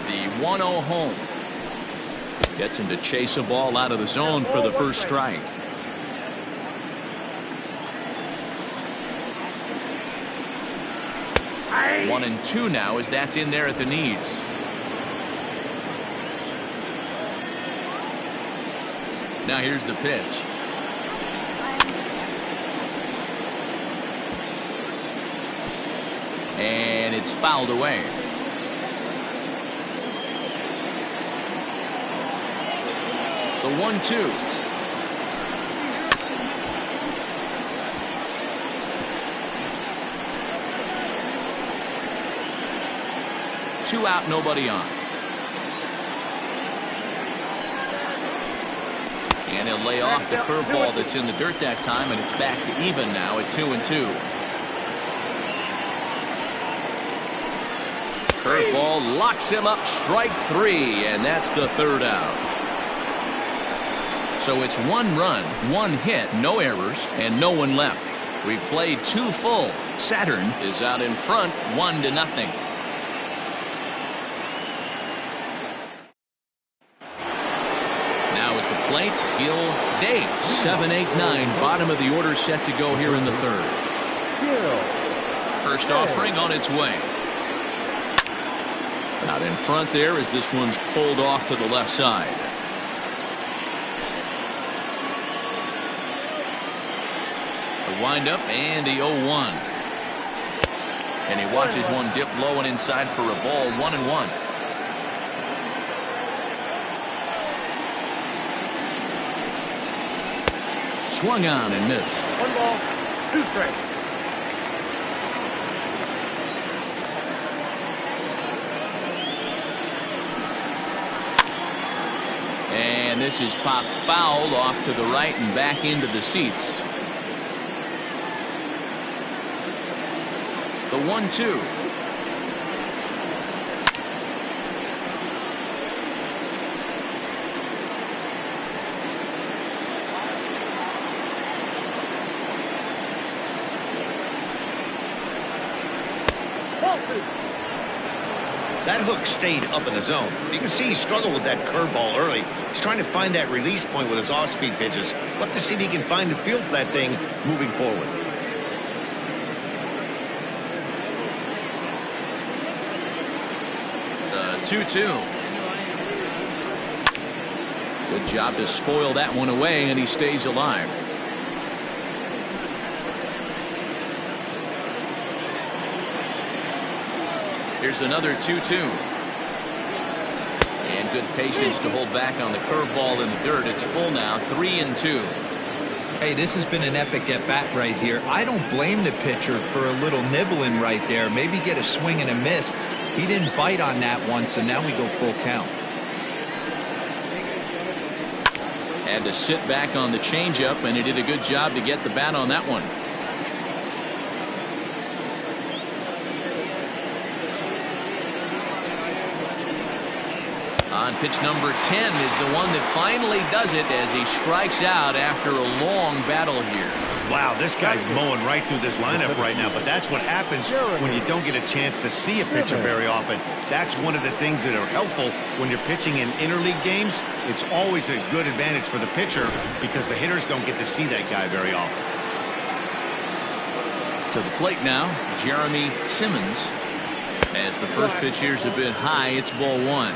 The 1-0 home. Gets him to chase a ball out of the zone for the first strike. Aye. 1-2 now as that's in there at the knees. Now here's the pitch. And it's fouled away. The 1-2. Two out, nobody on. And he'll lay off the curveball that's in the dirt that time, and it's back to even now at 2-2. Curveball locks him up, strike 3, and that's the third out. So it's 1 run, 1 hit, no errors, and no one left. We've played 2 full. Saturn is out in front, 1-0. Now at the plate, Gil Days, 7, 8, 9, bottom of the order set to go here in the third. First offering on its way. Out in front there as this one's pulled off to the left side. The windup and the 0-1. And he watches one dip low and inside for a ball, 1-1. Swung on and missed. 1 ball, 2 strikes. And this is popped foul off to the right and back into the seats. The 1-2. That hook stayed up in the zone. You can see he struggled with that curveball early. He's trying to find that release point with his off-speed pitches. We'll have to see if he can find the feel for that thing moving forward. The 2-2. Good job to spoil that one away, and he stays alive. Here's another 2-2. And good patience to hold back on the curveball in the dirt. It's full now, 3-2. Hey, this has been an epic at-bat right here. I don't blame the pitcher for a little nibbling right there. Maybe get a swing and a miss. He didn't bite on that one, so now we go full count. Had to sit back on the changeup, and he did a good job to get the bat on that one. On pitch number 10 is the one that finally does it as he strikes out after a long battle here. Wow, this guy's mowing right through this lineup right now, but that's what happens when you don't get a chance to see a pitcher very often. That's one of the things that are helpful when you're pitching in interleague games. It's always a good advantage for the pitcher because the hitters don't get to see that guy very often. To the plate now, Jeremy Simmons. As the first pitch here's a bit high, it's ball one.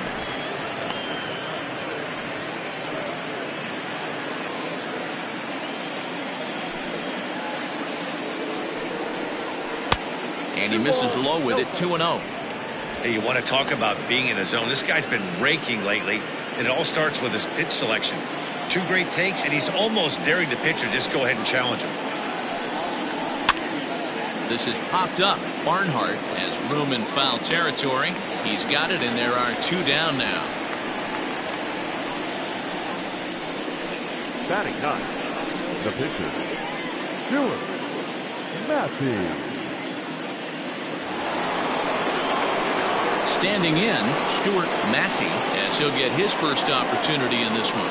And he misses low with it, 2-0. Hey, you want to talk about being in a zone? This guy's been raking lately, and it all starts with his pitch selection. 2 great takes, and he's almost daring the pitcher just go ahead and challenge him. This is popped up. Barnhart has room in foul territory. He's got it, and there are 2 down now. Batting 9, the pitcher, Stuart Massey. Standing in, Stuart Massey, as he'll get his first opportunity in this one.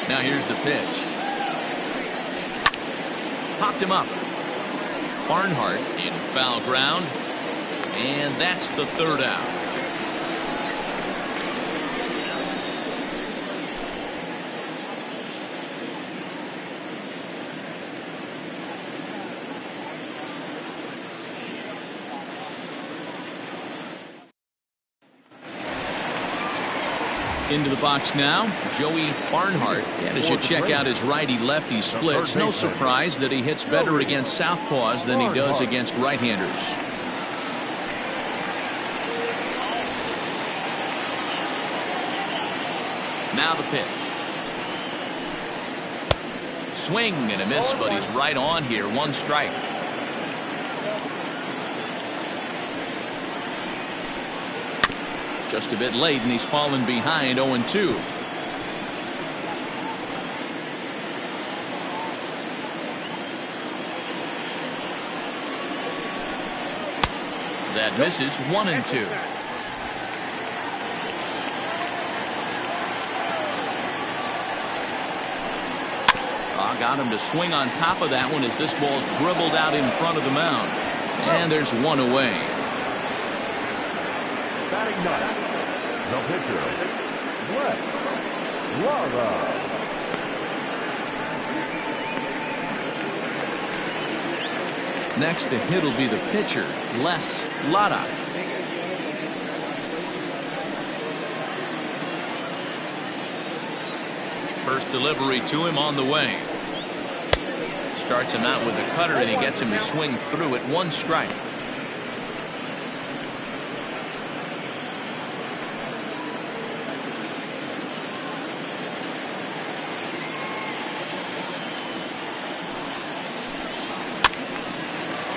Now here's the pitch. Popped him up. Barnhart in foul ground, and that's the 3rd out. Into the box now, Joey Barnhart. And as you check out his righty-lefty splits, no surprise that he hits better against southpaws than he does against right-handers. Now the pitch. Swing and a miss, but he's right on here. 1 strike. Just a bit late, and he's fallen behind 0-2. That misses. 1-2. Got him to swing on top of that one as this ball's dribbled out in front of the mound. And there's 1 away. Batting 9, the pitcher, Wes Lara. Next to hit will be the pitcher, Les Lara. First delivery to him on the way. Starts him out with a cutter, and he gets him to swing through it. 1 strike.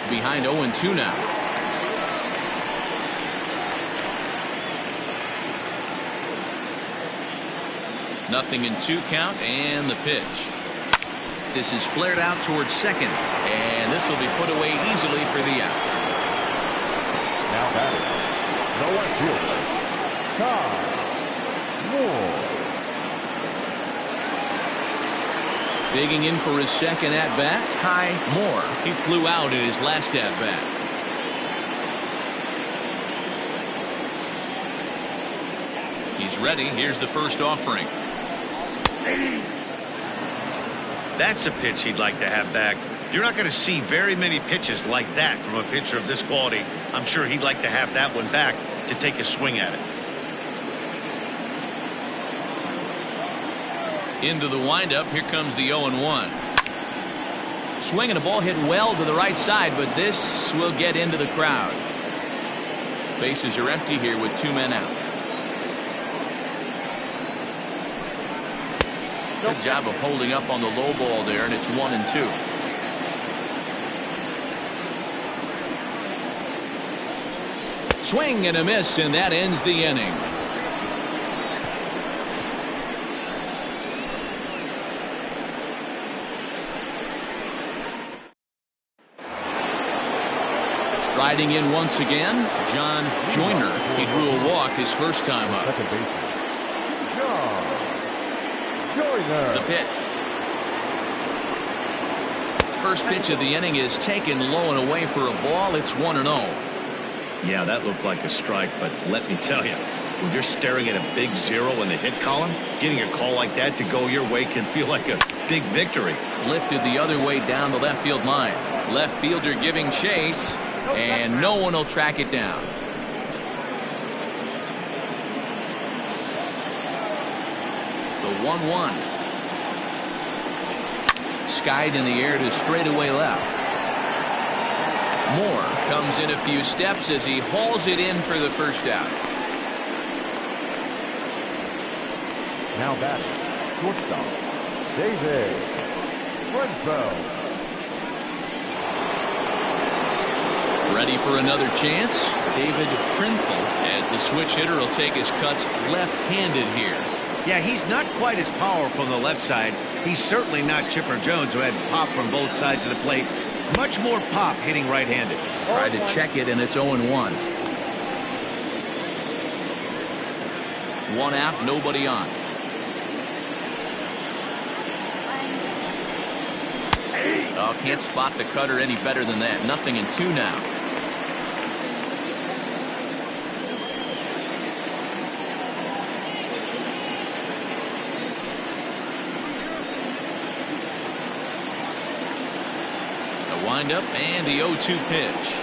Behind 0-2 now. Nothing in 2 count, and the pitch. This is flared out towards second, and this will be put away easily for the out. Now batting, the left fielder, Ty Moore. Digging in for his second at-bat, Ty Moore. He flew out in his last at-bat. He's ready. Here's the first offering. That's a pitch he'd like to have back. You're not going to see very many pitches like that from a pitcher of this quality. I'm sure he'd like to have that one back to take a swing at it. Into the windup. Here comes the 0-1. Swing and a ball hit well to the right side, but this will get into the crowd. Bases are empty here with 2 men out. Good job of holding up on the low ball there, and it's 1-2. Swing and a miss, and that ends the inning. Riding in once again, John Joyner. He drew a walk his first time up. Second baseman, John Joyner. The pitch. First pitch of the inning is taken low and away for a ball. It's 1-0. Yeah, that looked like a strike, but let me tell you, when you're staring at a big 0 in the hit column, getting a call like that to go your way can feel like a big victory. Lifted the other way down the left field line. Left fielder giving chase, and no one will track it down. The 1-1. Skied in the air to straightaway left. Moore comes in a few steps as he hauls it in for the first out. Now batting, shortstop, David Frenfeld. Ready for another chance. David Trinfel, as the switch hitter, will take his cuts left-handed here. Yeah, he's not quite as powerful on the left side. He's certainly not Chipper Jones, who had pop from both sides of the plate. Much more pop hitting right-handed. Try to check it, and it's 0-1. One out, nobody on. Oh, can't spot the cutter any better than that. 0-2 now. The windup and the 0-2 pitch.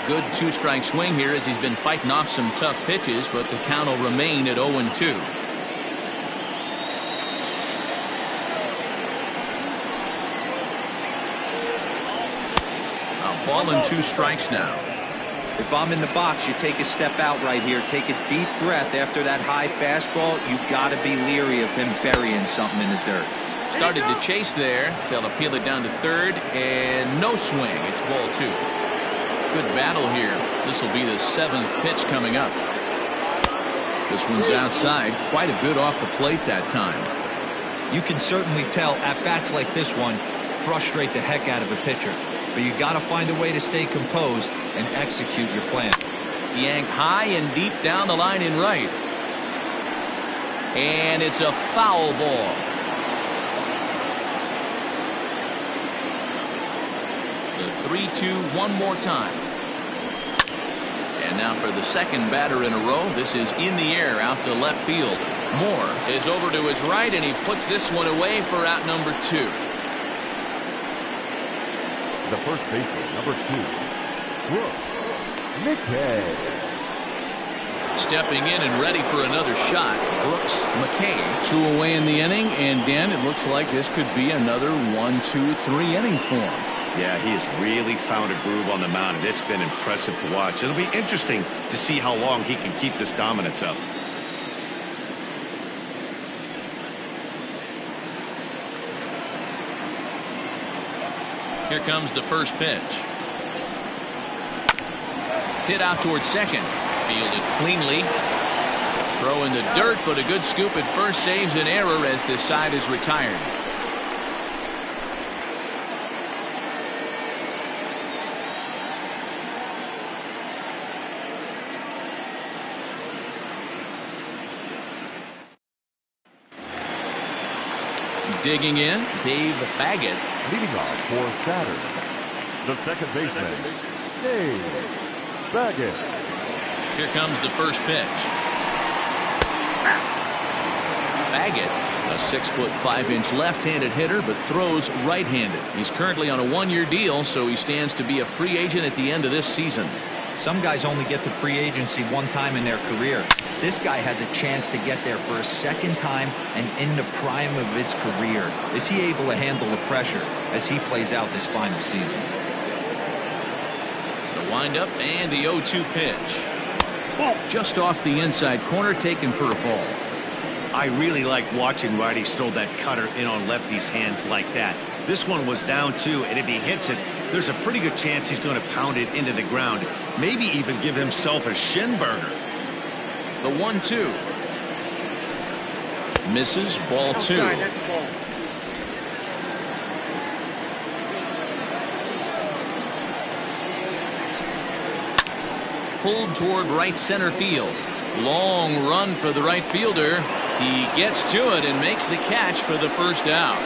Good two-strike swing here as he's been fighting off some tough pitches, but the count will remain at 0-2. A ball and 2 strikes now. If I'm in the box, you take a step out right here. Take a deep breath after that high fastball. You got to be leery of him burying something in the dirt. Started to chase there. They'll appeal it down to third, and no swing. It's ball 2. Good battle here. This will be the 7th pitch coming up. This one's outside. Quite a bit off the plate that time. You can certainly tell at bats like this one frustrate the heck out of a pitcher. But you got to find a way to stay composed and execute your plan. Yanked high and deep down the line in right. And it's a foul ball. The 3-2 one more time. And now for the second batter in a row. This is in the air out to left field. Moore is over to his right, and he puts this one away for out number 2. The first baseman, number 2, Brooks McKay. Stepping in and ready for another shot. Brooks McKay. 2 away in the inning, and Dan, it looks like this could be another 1-2-3 inning for him. Yeah, he has really found a groove on the mound, and it's been impressive to watch. It'll be interesting to see how long he can keep this dominance up. Here comes the first pitch. Hit out towards second. Fielded cleanly. Throw in the dirt, but a good scoop at first saves an error as this side is retired. Digging in, Dave Baggett. Leading off for Saturn, the second baseman, Dave Baggett. Here comes the first pitch. Baggett, a 6'5" left-handed hitter, but throws right-handed. He's currently on a 1-year deal, so he stands to be a free agent at the end of this season. Some guys only get to free agency one time in their career. This guy has a chance to get there for a second time and in the prime of his career. Is he able to handle the pressure as he plays out this final season? The windup and the 0-2 pitch. Just off the inside corner, taken for a ball. I really like watching righties throw that cutter in on lefties' hands like that. This one was down 2, and if he hits it, there's a pretty good chance he's going to pound it into the ground. Maybe even give himself a shin burner. The 1-2. Misses, ball 2. Pulled toward right center field. Long run for the right fielder. He gets to it and makes the catch for the first out.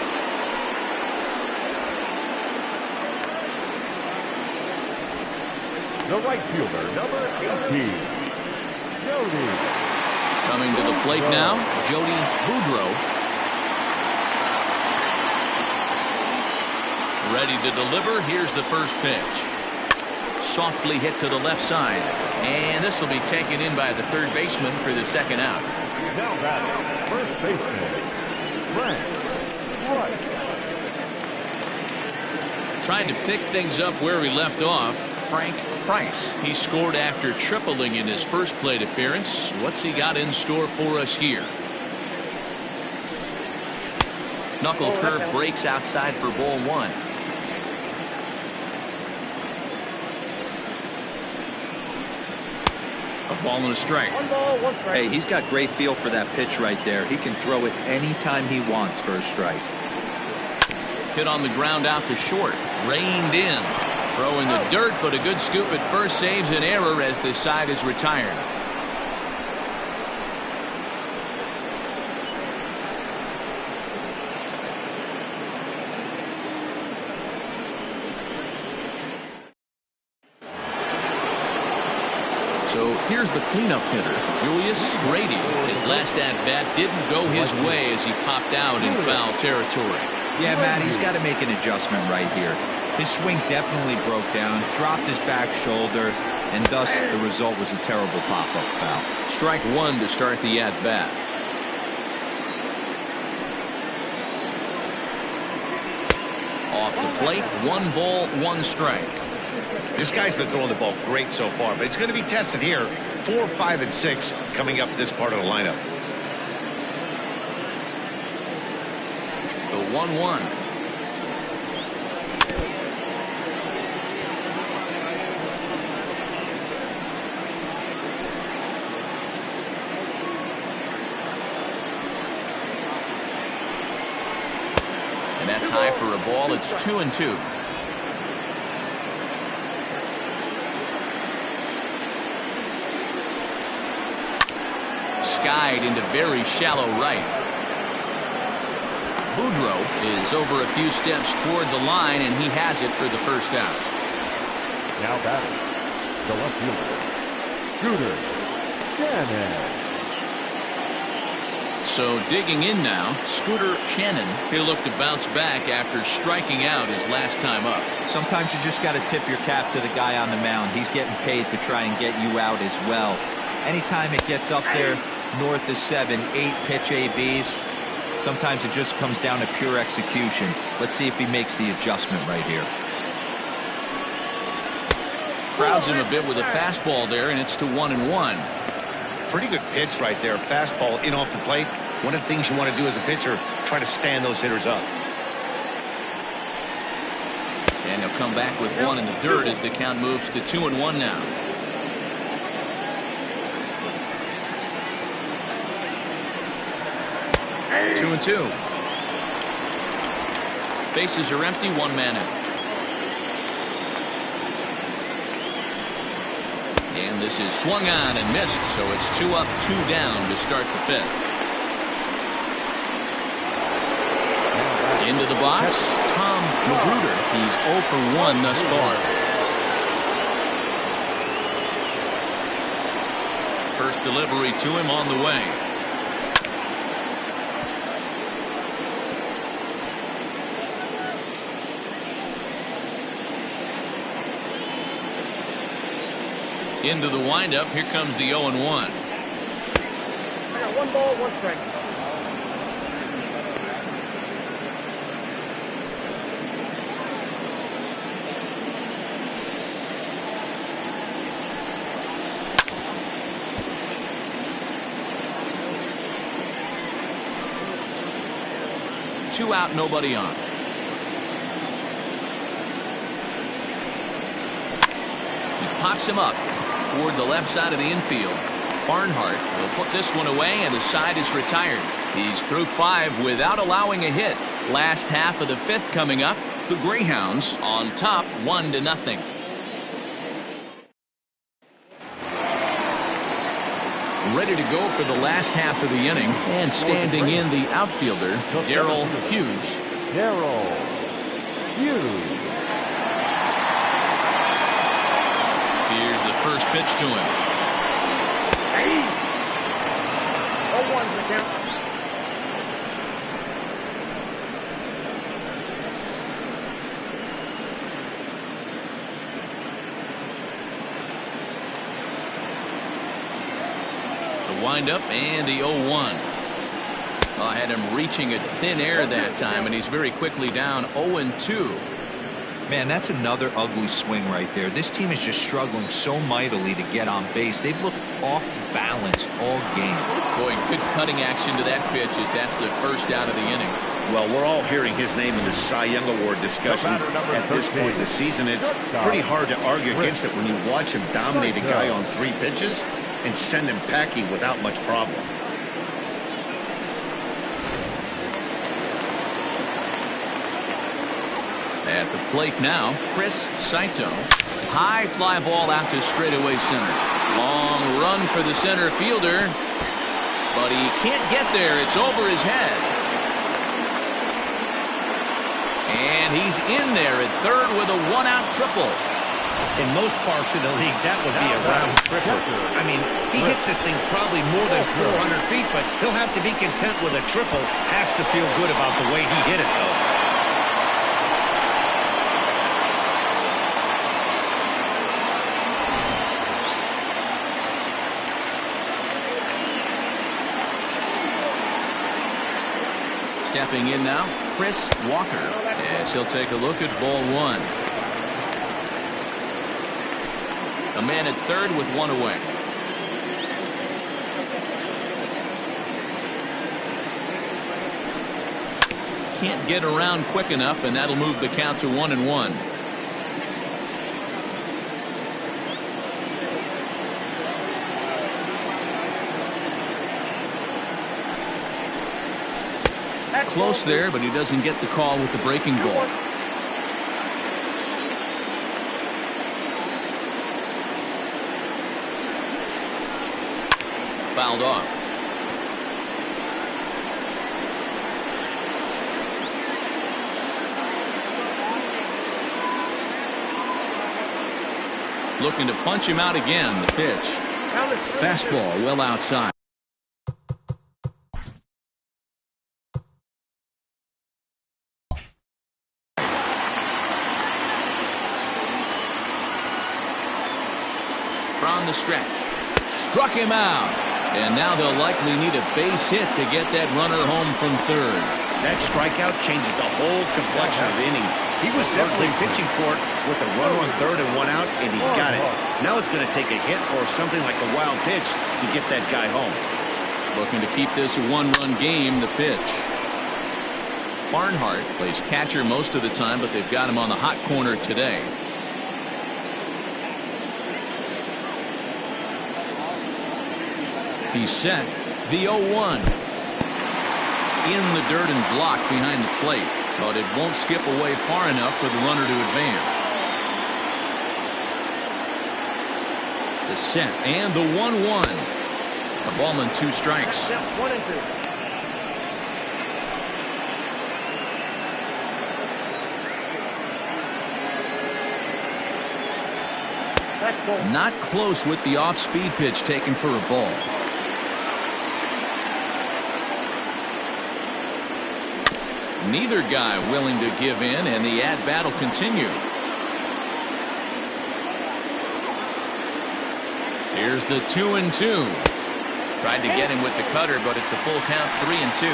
The right fielder, number 18, Jody. Coming to the plate now, Jody Boudreau. Ready to deliver. Here's the first pitch. Softly hit to the left side. And this will be taken in by the third baseman for the second out. Now batting, first baseman, Frank Price. Trying to pick things up where he left off. Frank Price. He scored after tripling in his first plate appearance. What's he got in store for us here? Knuckle curve breaks outside for ball 1. A ball and a strike. 1 ball, 1 strike. Hey, he's got great feel for that pitch right there. He can throw it anytime he wants for a strike. Hit on the ground out to short. Reined in. Throw in the dirt, but a good scoop at first saves an error as the side is retired. So here's the cleanup hitter, Julius Grady. His last at-bat didn't go his way as he popped out in foul territory. Yeah, Matt, he's got to make an adjustment right here. His swing definitely broke down, dropped his back shoulder, and thus the result was a terrible pop-up foul. Strike 1 to start the at-bat. Off the plate, 1 ball, 1 strike. This guy's been throwing the ball great so far, but it's going to be tested here. 4, 5, and 6 coming up this part of the lineup. The 1-1. And that's high for a ball. It's 2-2. Skied into very shallow right. Boudreau is over a few steps toward the line, and he has it for the first out. Now batting, the left fielder, Scooter Shannon. So digging in now, Scooter Shannon. He'll look to bounce back after striking out his last time up. Sometimes you just got to tip your cap to the guy on the mound. He's getting paid to try and get you out as well. Anytime it gets up there north of 7, 8 pitch ABs, sometimes it just comes down to pure execution. Let's see if he makes the adjustment right here. Crowds him a bit with a fastball there, and it's to 1-1. Pretty good pitch right there. Fastball in off the plate. One of the things you want to do as a pitcher, try to stand those hitters up. And he'll come back with 1 in the dirt as the count moves to 2-1 now. 2-2. Bases are empty, 1 man out. And this is swung on and missed, so it's 2 up, 2 down to start the 5th. Into the box, Tom Magruder. He's 0 for 1 thus far. First delivery to him on the way. Into the windup. Here comes the 0-1. I got 1 ball, 1 strike. Two out, nobody on. pops him up toward the left side of the infield. Barnhart will put this one away, and the side is retired. He's through 5 without allowing a hit. Last half of the 5th coming up. The Greyhounds on top 1-0. Ready to go for the last half of the inning, and standing in the outfielder, Darrell Hughes. Darrell Hughes. Here's the first pitch to him. Hey! 0-1's the count. The windup and the 0-1. I had him reaching at thin air that time, and he's very quickly down 0-2. Man, that's another ugly swing right there. This team is just struggling so mightily to get on base. They've looked off balance all game. Boy, good cutting action to that pitch as that's the first out of the inning. Well, we're all hearing his name in the Cy Young Award discussion at this point in the season. It's pretty hard to argue against it when you watch him dominate a guy on 3 pitches and send him packing without much problem. At the plate now, Chris Saito. High fly ball out to straightaway center. Long run for the center fielder, but he can't get there. It's over his head. And he's in there at third with a 1-out triple. In most parks of the league, that would be a round tripper. I mean, he hits this thing probably more than 400 feet, but he'll have to be content with a triple. Has to feel good about the way he hit it, though. Stepping in now, Chris Walker, as he'll take a look at ball 1. A man at third with 1 away. Can't get around quick enough, and that'll move the count to 1-1. Close there, but he doesn't get the call with the breaking ball. Fouled off. Looking to punch him out again. The pitch. Fastball well outside. From the stretch. Struck him out. And now they'll likely need a base hit to get that runner home from third. That strikeout changes the whole complexion of the inning. He was definitely pitching for it with a runner on third and 1 out, and he got it. Now it's going to take a hit or something like a wild pitch to get that guy home. Looking to keep this a 1-run game. The pitch. Barnhart plays catcher most of the time, but they've got him on the hot corner today. He's set. The 0-1. In the dirt and blocked behind the plate, but it won't skip away far enough for the runner to advance. The set and the 1-1. A ball and 2 strikes. 1 and 2. Not close with the off-speed pitch taken for a ball. Neither guy willing to give in, and the at-bat will continue. Here's the 2-2. Tried to get him with the cutter, but it's a full count, 3-2.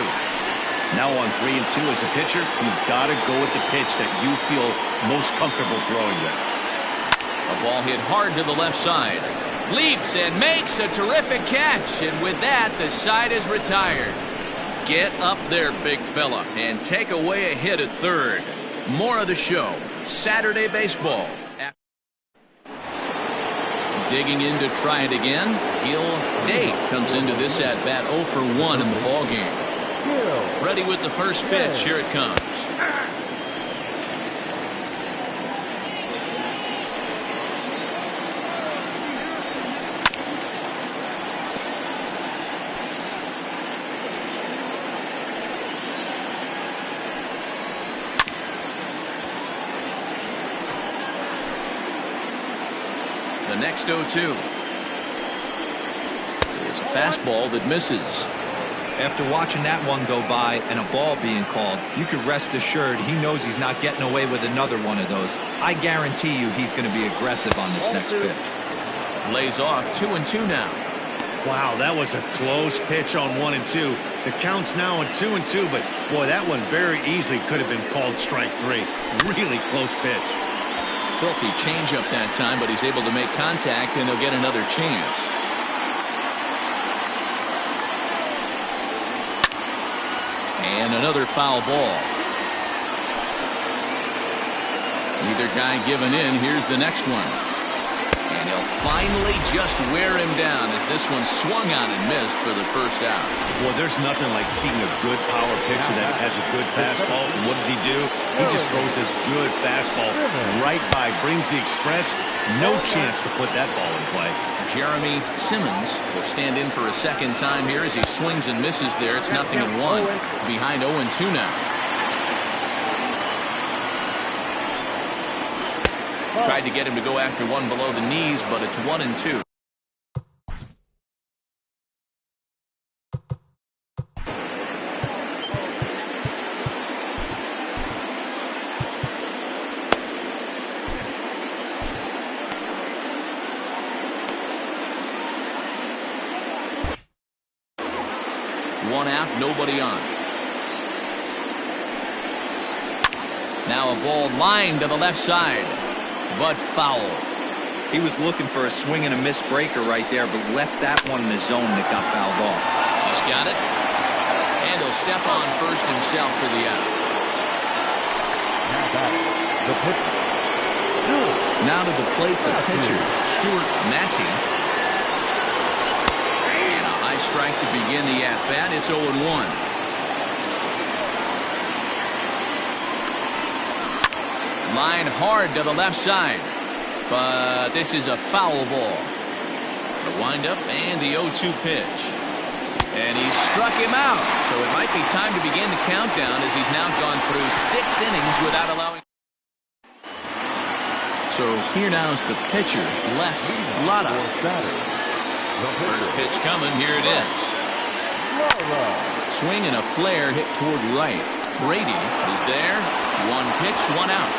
Now on 3-2 as a pitcher, you've got to go with the pitch that you feel most comfortable throwing with. A ball hit hard to the left side. Leaps and makes a terrific catch, and with that, the side is retired. Get up there, big fella, and take away a hit at third. More of the show, Saturday Baseball. Digging in to try it again. Gil Day comes into this at bat 0 for 1 in the ball game. Ready with the first pitch. Here it comes. The next 0-2. It's a fastball that misses. After watching that one go by and a ball being called, you could rest assured he knows he's not getting away with another one of those. I guarantee you he's going to be aggressive on this next pitch. Lays off 2-2 now. Wow, that was a close pitch on 1 and 2. The count's now on 2 and 2, but boy, that one very easily could have been called strike 3. Really close pitch. Filthy changeup that time, but he's able to make contact, and he'll get another chance. And another foul ball. Neither guy giving in. Here's the next one. And he'll finally just wear him down as this one swung on and missed for the first out. Well, there's nothing like seeing a good power pitcher that has a good fastball. And what does he do? He just throws this good fastball right by, brings the express. No chance to put that ball in play. Jeremy Simmons will stand in for a second time here as he swings and misses there. It's 0-1. Behind 0-2 now. Tried to get him to go after one below the knees, but it's 1-2. One out, nobody on. Now a ball lined to the left side, but foul. He was looking for a swing and a miss breaker right there, but left that one in the zone that got fouled off. He's got it. And he'll step on first himself for the out. Now to the plate, the pitcher, Stuart Massey. Strike to begin the at-bat. It's 0-1. Line hard to the left side, but this is a foul ball. The windup and the 0-2 pitch, and he struck him out. So it might be time to begin the countdown as he's now gone through 6 innings without allowing. So here now is the pitcher, Les Lotta. First pitch coming. Here it is. Swing and a flare hit toward right. Brady is there. One pitch, one out.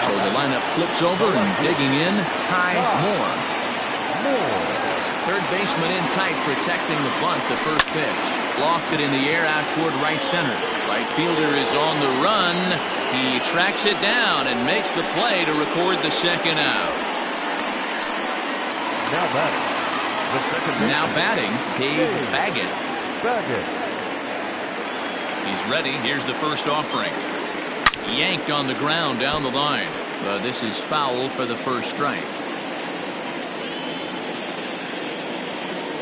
So the lineup flips over and digging in, Ty Moore. Third baseman in tight, protecting the bunt. The first pitch lofted in the air out toward right center. Right fielder is on the run. He tracks it down and makes the play to record the second out. Now batting, Dave Baggett. He's ready. Here's the first offering. Yanked on the ground down the line. This is foul for the first strike.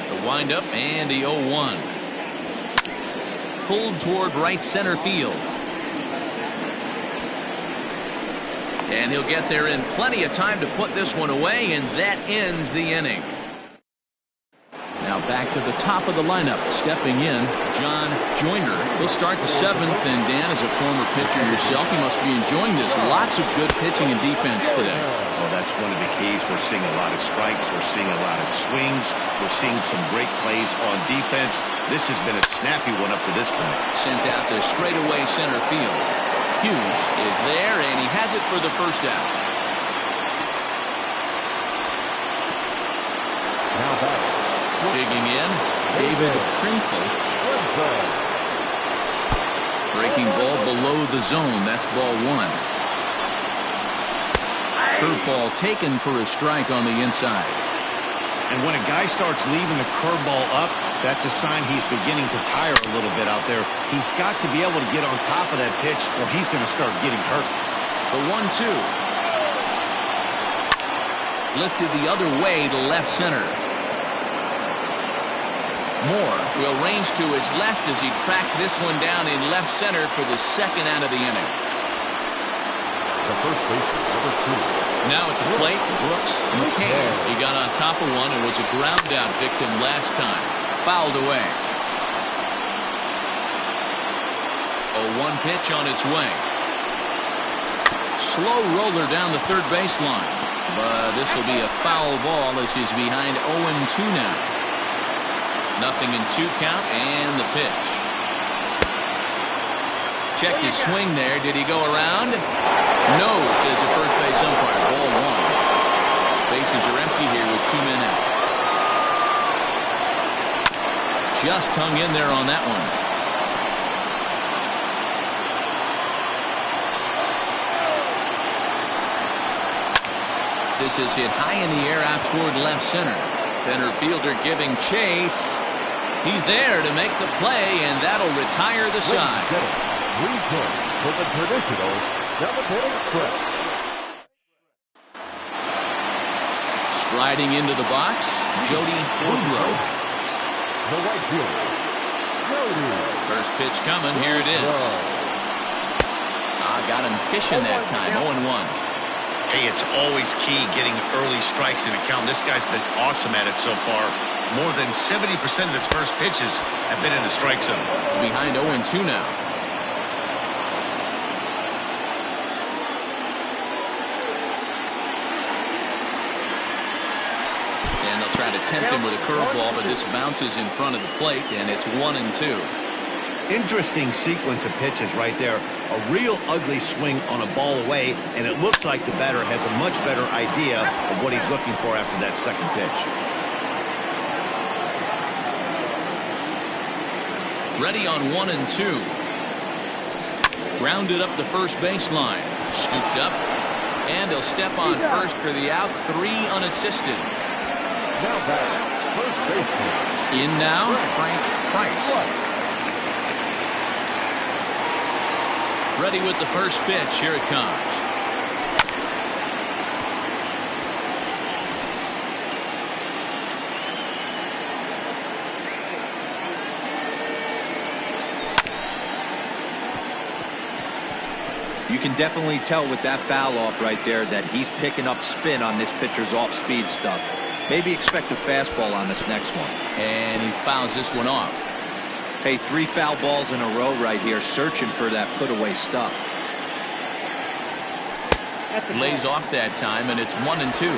The windup and the 0-1. Pulled toward right center field. And he'll get there in plenty of time to put this one away, and that ends the inning. Now back to the top of the lineup. Stepping in, John Joyner. He'll start the 7th, and Dan, as a former pitcher yourself, you must be enjoying this. Lots of good pitching and defense today. Well, that's one of the keys. We're seeing a lot of strikes. We're seeing a lot of swings. We're seeing some great plays on defense. This has been a snappy one up to this point. Sent out to straightaway center field. Hughes is there, and he has it for the first out. Now back. Digging in, David Trinful. Breaking ball below the zone. That's ball 1. Curveball taken for a strike on the inside. And when a guy starts leaving the curveball up, that's a sign he's beginning to tire a little bit out there. He's got to be able to get on top of that pitch, or he's going to start getting hurt. The 1-2. Lifted the other way to left center. Moore will range to his left as he tracks this one down in left center for the second out of the inning. The first baseman, number 2. Now at the plate, Brooks McCann. He got on top of one and was a ground out victim last time. Fouled away. A 1 pitch on its way. Slow roller down the third baseline. But this will be a foul ball as he's behind 0-2 now. 0-2 count and the pitch. Checked his swing there. Did he go around? No, says the first base umpire. Ball 1. Bases are empty here with 2 men out. Just hung in there on that one. This is hit high in the air out toward left center. Center fielder giving chase. He's there to make the play, and that'll retire the side. 3 points for the traditional 7th-inning stretch. Striding into the box, Jody Woodrow. The right fielder, Jody. First pitch coming. Here it is. Got him fishing that time. 0-1. Hey, it's always key getting early strikes in a count. This guy's been awesome at it so far. More than 70% of his first pitches have been in the strike zone. Behind 0-2 now. And they'll try to tempt him with a curveball, but this bounces in front of the plate, and it's 1-2. Interesting sequence of pitches right there. A real ugly swing on a ball away, and it looks like the batter has a much better idea of what he's looking for after that second pitch. Ready on 1-2. Grounded up the first baseline. Scooped up. And he'll step on first for the out. 3 unassisted. Now back, first baseman. In now, Frank Price. Ready with the first pitch. Here it comes. You can definitely tell with that foul off right there that he's picking up spin on this pitcher's off-speed stuff. Maybe expect a fastball on this next one. And he fouls this one off. Hey, 3 foul balls in a row right here, searching for that put-away stuff. Lays off that time, and it's 1-2.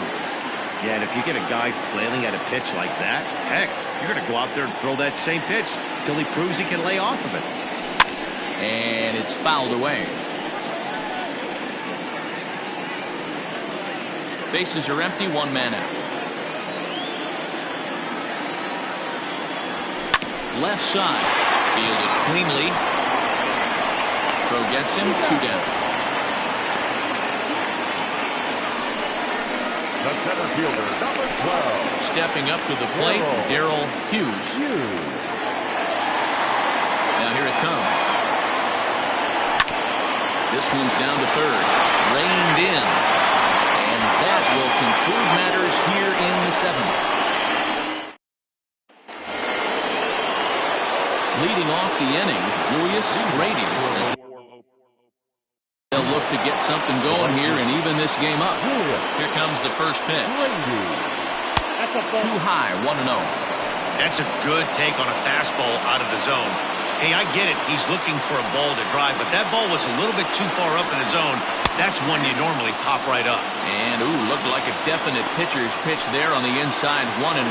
Yeah, and if you get a guy flailing at a pitch like that, heck, you're going to go out there and throw that same pitch until he proves he can lay off of it. And it's fouled away. Bases are empty, 1 man out. Left side, fielded cleanly. Throw gets him, 2 down. The center fielder, number 12. Stepping up to the plate, Darrell Hughes. Now here it comes. This one's down to third. Reined in. And that will conclude matters here in the 7th. Leading off the inning, Julius Grady. They'll look to get something going here and even this game up. Here comes the first pitch. Too high, 1-0. That's a good take on a fastball out of the zone. Hey, I get it. He's looking for a ball to drive, but that ball was a little bit too far up in the zone. That's one you normally pop right up. And, looked like a definite pitcher's pitch there on the inside, 1-1.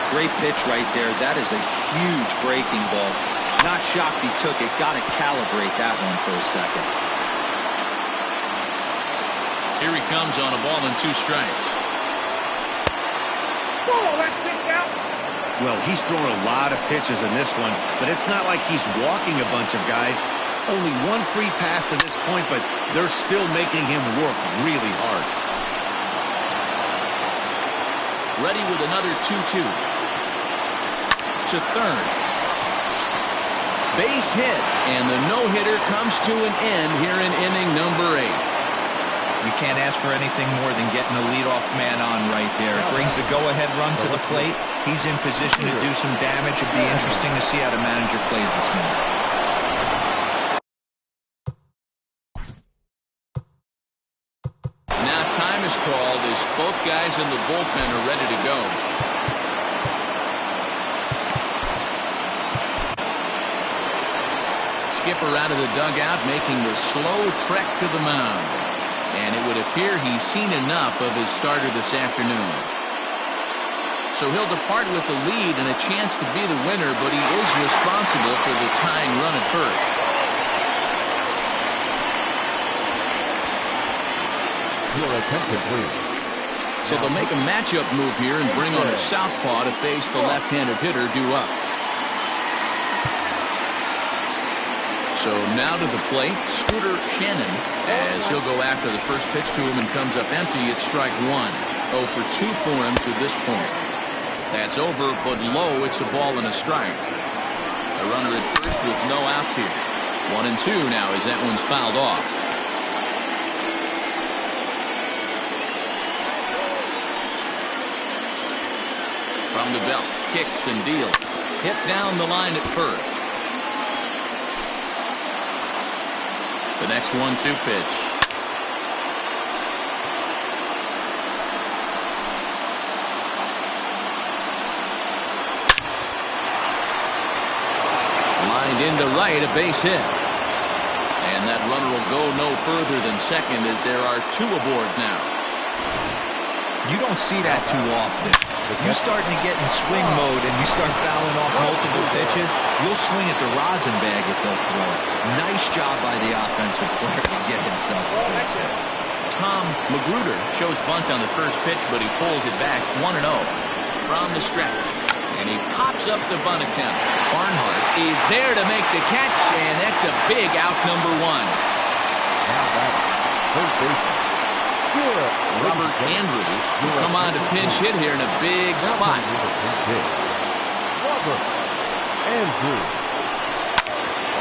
Great pitch right there. That is a huge breaking ball. Not shocked he took it. Got to calibrate that one for a second. Here he comes on a ball and 2 strikes. Oh, that's kicked out. Well, he's thrown a lot of pitches in this one, but it's not like he's walking a bunch of guys. Only 1 free pass to this point, but they're still making him work really hard. Ready with another 2-2. To third. Base hit, and the no-hitter comes to an end here in inning number 8. You can't ask for anything more than getting a leadoff man on right there. It brings the go-ahead run to the plate. He's in position to do some damage. It'd be interesting to see how the manager plays this man. Now time is called as both guys in the bullpen are ready to go. Skipper out of the dugout making the slow trek to the mound. And it would appear he's seen enough of his starter this afternoon. So he'll depart with the lead and a chance to be the winner, but he is responsible for the tying run at first. Your attention, please. So they'll make a matchup move here and bring on a southpaw to face the left-handed hitter due up. So now to the plate, Scooter Shannon, as he'll go after the first pitch to him and comes up empty. It's strike one. 0 for 2 for him to this point. That's over, but low. It's a ball and a strike. A runner at first with no outs here. 1-2 now as that one's fouled off. From the belt, kicks and deals. Hit down the line at first. The next 1-2 pitch. Lined into right, a base hit. And that runner will go no further than second as there are 2 aboard now. You don't see that too often. You're starting to get in swing mode and you start fouling off multiple pitches, you'll swing at the rosin bag if they'll throw it. Nice job by the offensive player to get himself a base hit. Tom Magruder shows bunt on the first pitch, but he pulls it back 1-0 from the stretch. And he pops up the bunt attempt. Barnhart is there to make the catch, and that's a big out, number 1. Robert Andrews will come on to pinch hit here in a big spot. Robert Andrews.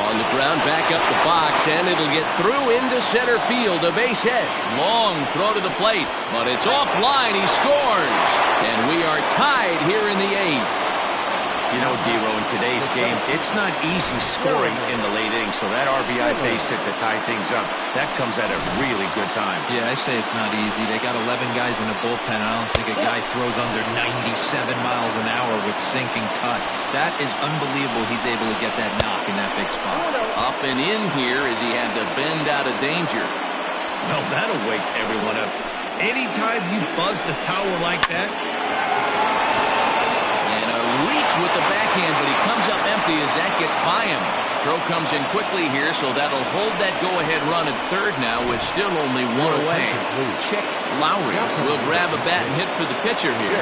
On the ground, back up the box, and it'll get through into center field. A base hit. Long throw to the plate, but it's offline. He scores. And we are tied here in the 8th. You know, D-Row, in today's game, it's not easy scoring in the late innings, so that RBI base hit to tie things up, that comes at a really good time. Yeah, I say it's not easy. They got 11 guys in the bullpen. I don't think a guy throws under 97 miles an hour with sink and cut. That is unbelievable. He's able to get that knock in that big spot. Up and in here as he had to bend out of danger. Well, that'll wake everyone up. Anytime you buzz the tower like that. Reach with the backhand, but he comes up empty as that gets by him. Throw comes in quickly here, so that'll hold that go-ahead run at third now with still only 1 away. Chick Lowry will grab a bat and hit for the pitcher here.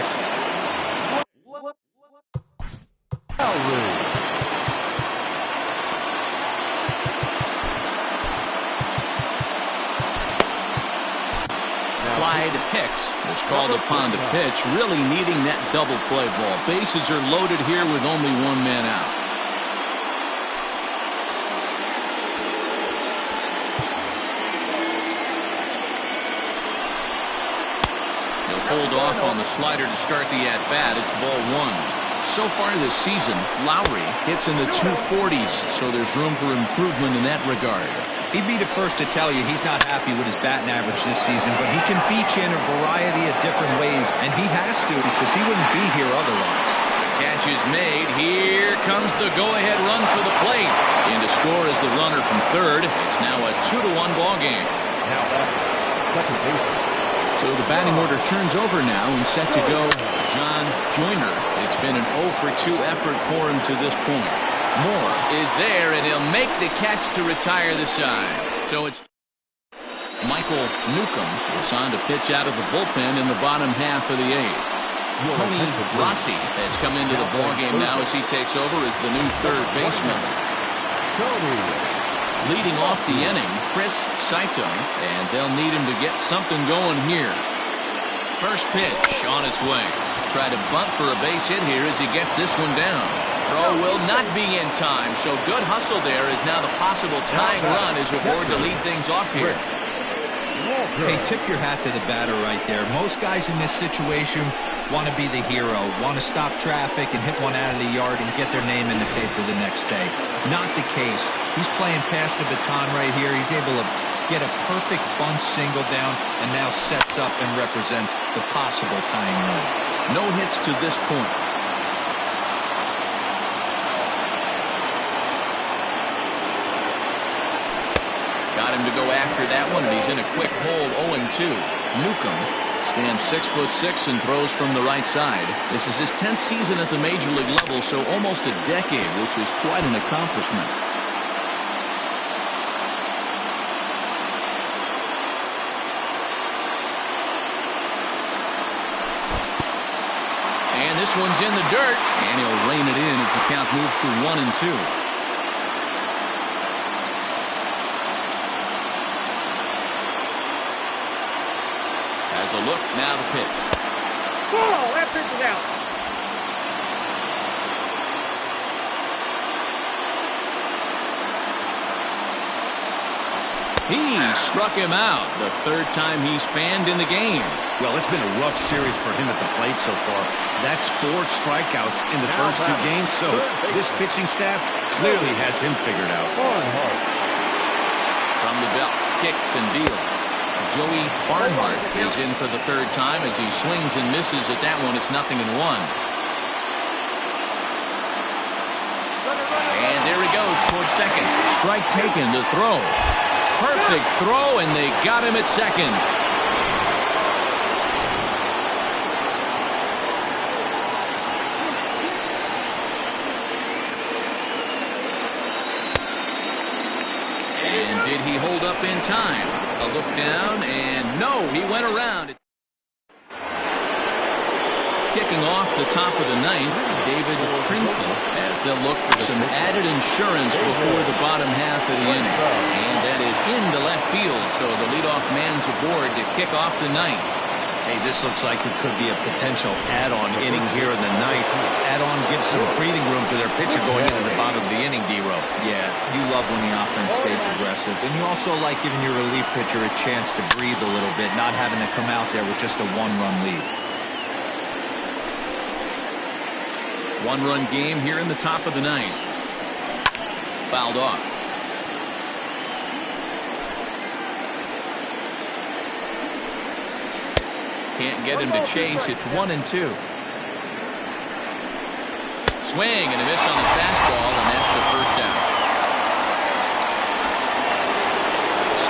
Clyde Hicks was called upon to pitch, really needing that double play ball. Bases are loaded here with only 1 man out. He'll hold off on the slider to start the at-bat. It's ball 1. So far this season, Lowry hits in the 240s, so there's room for improvement in that regard. He'd be the first to tell you he's not happy with his batting average this season, but he can beat you in a variety of different ways, and he has to because he wouldn't be here otherwise. Catch is made. Here comes the go-ahead run for the plate. In to score is the runner from third. It's now a 2-1 ball game. Now back, second base. So the batting order turns over now and set to go John Joyner. It's been an 0 for 2 effort for him to this point. Moore is there, and he'll make the catch to retire the side. So it's Michael Newcomb is on to pitch out of the bullpen in the bottom half of the 8th. Tony Rossi has come into the ballgame now as he takes over as the new third baseman. Leading off the inning, Chris Saito, and they'll need him to get something going here. First pitch on its way. Try to bunt for a base hit here as he gets this one down. Throw will not be in time, so good hustle there as now the possible tying run is aboard to lead things off here. Hey, tip your hat to the batter right there. Most guys in this situation want to be the hero, want to stop traffic and hit one out of the yard and get their name in the paper the next day. Not the case. He's playing past the baton right here. He's able to get a perfect bunt single down and now sets up and represents the possible tying run. No hits to this point. Got him to go after that one, and he's in a quick hole. 0-2. Newcomb stands 6'6" and throws from the right side. This is his 10th season at the major league level, so almost a decade, which is quite an accomplishment. And this one's in the dirt, and he'll rein it in as the count moves to 1-2. As a look, now the pitch. Ball, that pitch is out. He struck him out, the third time he's fanned in the game. Well, it's been a rough series for him at the plate so far. That's 4 strikeouts in the first 2 games, so this pitching staff clearly has him figured out. From the belt, kicks and deals. Joey Barnhart is in for the third time as he swings and misses at that one. It's 0-1. And there he goes towards second. Strike taken to throw. Perfect throw, and they got him at second. And did he hold up in time? A look down, and no, he went around. Kicking off the top of the ninth, David Trinkel, as they'll look for some added insurance before the bottom half of the inning. And that is into left field, so the leadoff man's aboard to kick off the ninth. Hey, this looks like it could be a potential add-on inning here in the ninth. Add-on gives some breathing room to their pitcher going into the bottom of the inning, D-Row. Yeah, you love when the offense stays aggressive. And you also like giving your relief pitcher a chance to breathe a little bit, not having to come out there with just a 1-run lead. 1-run game here in the top of the ninth. Fouled off. Can't get him to chase. It's 1-2. Swing and a miss on the fastball, and that's the first out.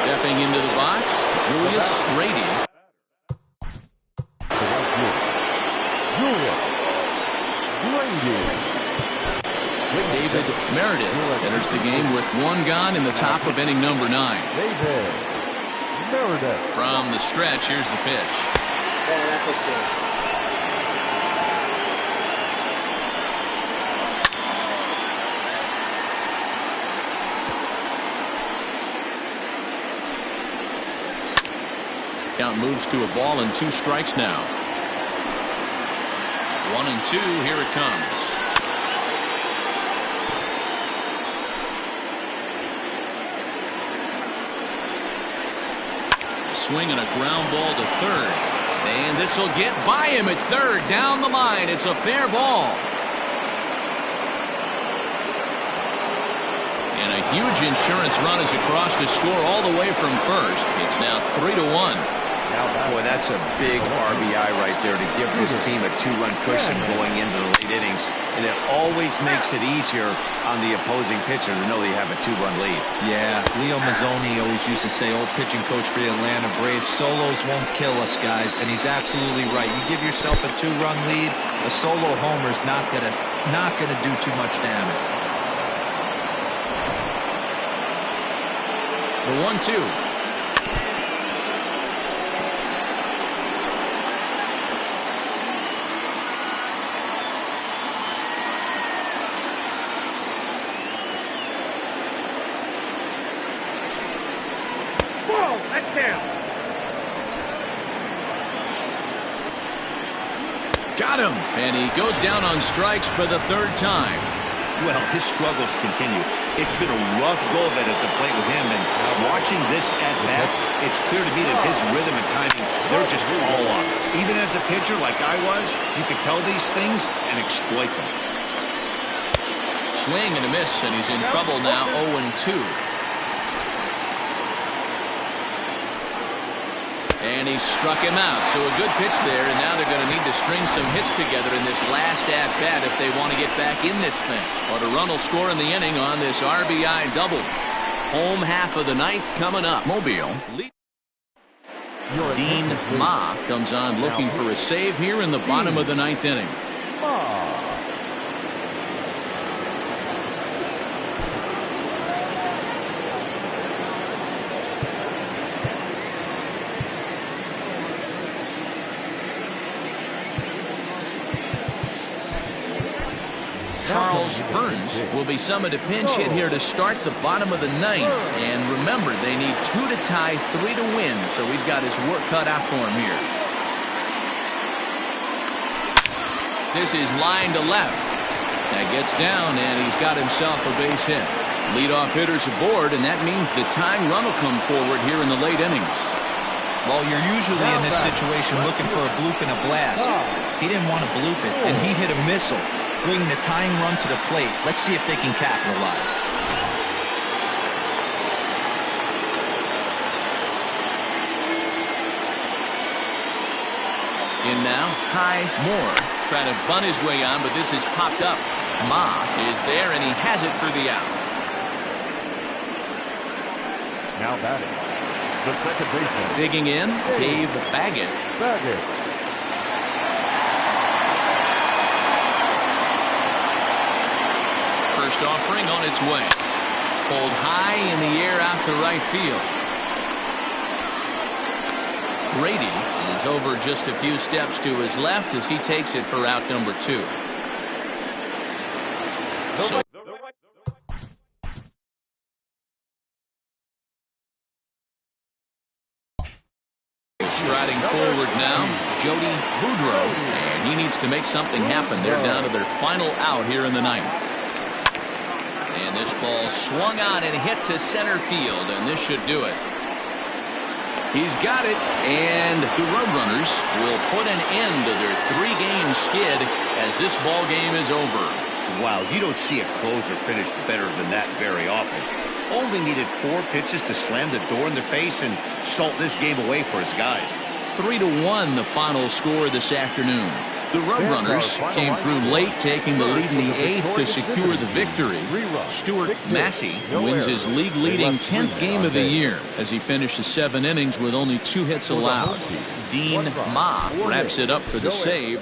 Stepping into the box, Julius Rady. David Meredith enters the game with 1 gone in the top of inning number 9. David Meredith. From the stretch, here's the pitch. Yeah, that's what's good. Count moves to a ball and 2 strikes now. 1-2, here it comes. Swing and a ground ball to third. And this will get by him at third. Down the line. It's a fair ball. And a huge insurance run is across to score all the way from first. It's now 3-1. Boy, that's a big RBI right there to give this team a 2-run cushion going into the late innings. And it always makes it easier on the opposing pitcher to know they have a 2-run lead. Yeah, Leo Mazzoni always used to say, old pitching coach for the Atlanta Braves, solos won't kill us, guys. And he's absolutely right. You give yourself a 2-run lead, a solo homer's not gonna do too much damage. The 1-2. Got him, and he goes down on strikes for the third time. Well, his struggles continue. It's been a rough go of it at the plate with him, and watching this at bat, it's clear to me that his rhythm and timing, they're just all off. Even as a pitcher like I was, you could tell these things and exploit them. Swing and a miss, and he's in trouble now, 0-2. And he struck him out. So a good pitch there, and now they're going to need to string some hits together in this last at-bat if they want to get back in this thing. But a run will score in the inning on this RBI double. Home half of the ninth coming up. Mobile. Dean Ma comes on looking for a save here in the bottom of the ninth inning. Charles Burns will be summoned to pinch hit here to start the bottom of the ninth. And remember, they need 2 to tie, 3 to win, so he's got his work cut out for him here. This is line to left. That gets down, and he's got himself a base hit. Leadoff hitters aboard, and that means the tying run will come forward here in the late innings. Well, you're usually in this situation looking for a bloop and a blast. He didn't want to bloop it, and he hit a missile, bringing the tying run to the plate. Let's see if they can capitalize. In now, Ty Moore. Trying to bunt his way on, but this is popped up. Ma is there, and he has it for the out. Now batting, the second baseman. Digging in, Dave Baggett. First offering on its way. Pulled high in the air out to right field. Brady is over just a few steps to his left as he takes it for out number 2. So striding forward now, Jody Boudreau, and he needs to make something happen. They're down to their final out here in the ninth. And this ball swung on and hit to center field, and this should do it. He's got it, and the Roadrunners will put an end to their 3-game skid as this ball game is over. Wow, you don't see a closer finish better than that very often. Only needed 4 pitches to slam the door in their face and salt this game away for his guys. 3-1 the final score this afternoon. The Roadrunners came through late, taking the lead in the 8th to secure the victory. Stuart Massey wins his league-leading 10th game of the year as he finishes 7 innings with only 2 hits allowed. Dean Ma wraps it up for the save.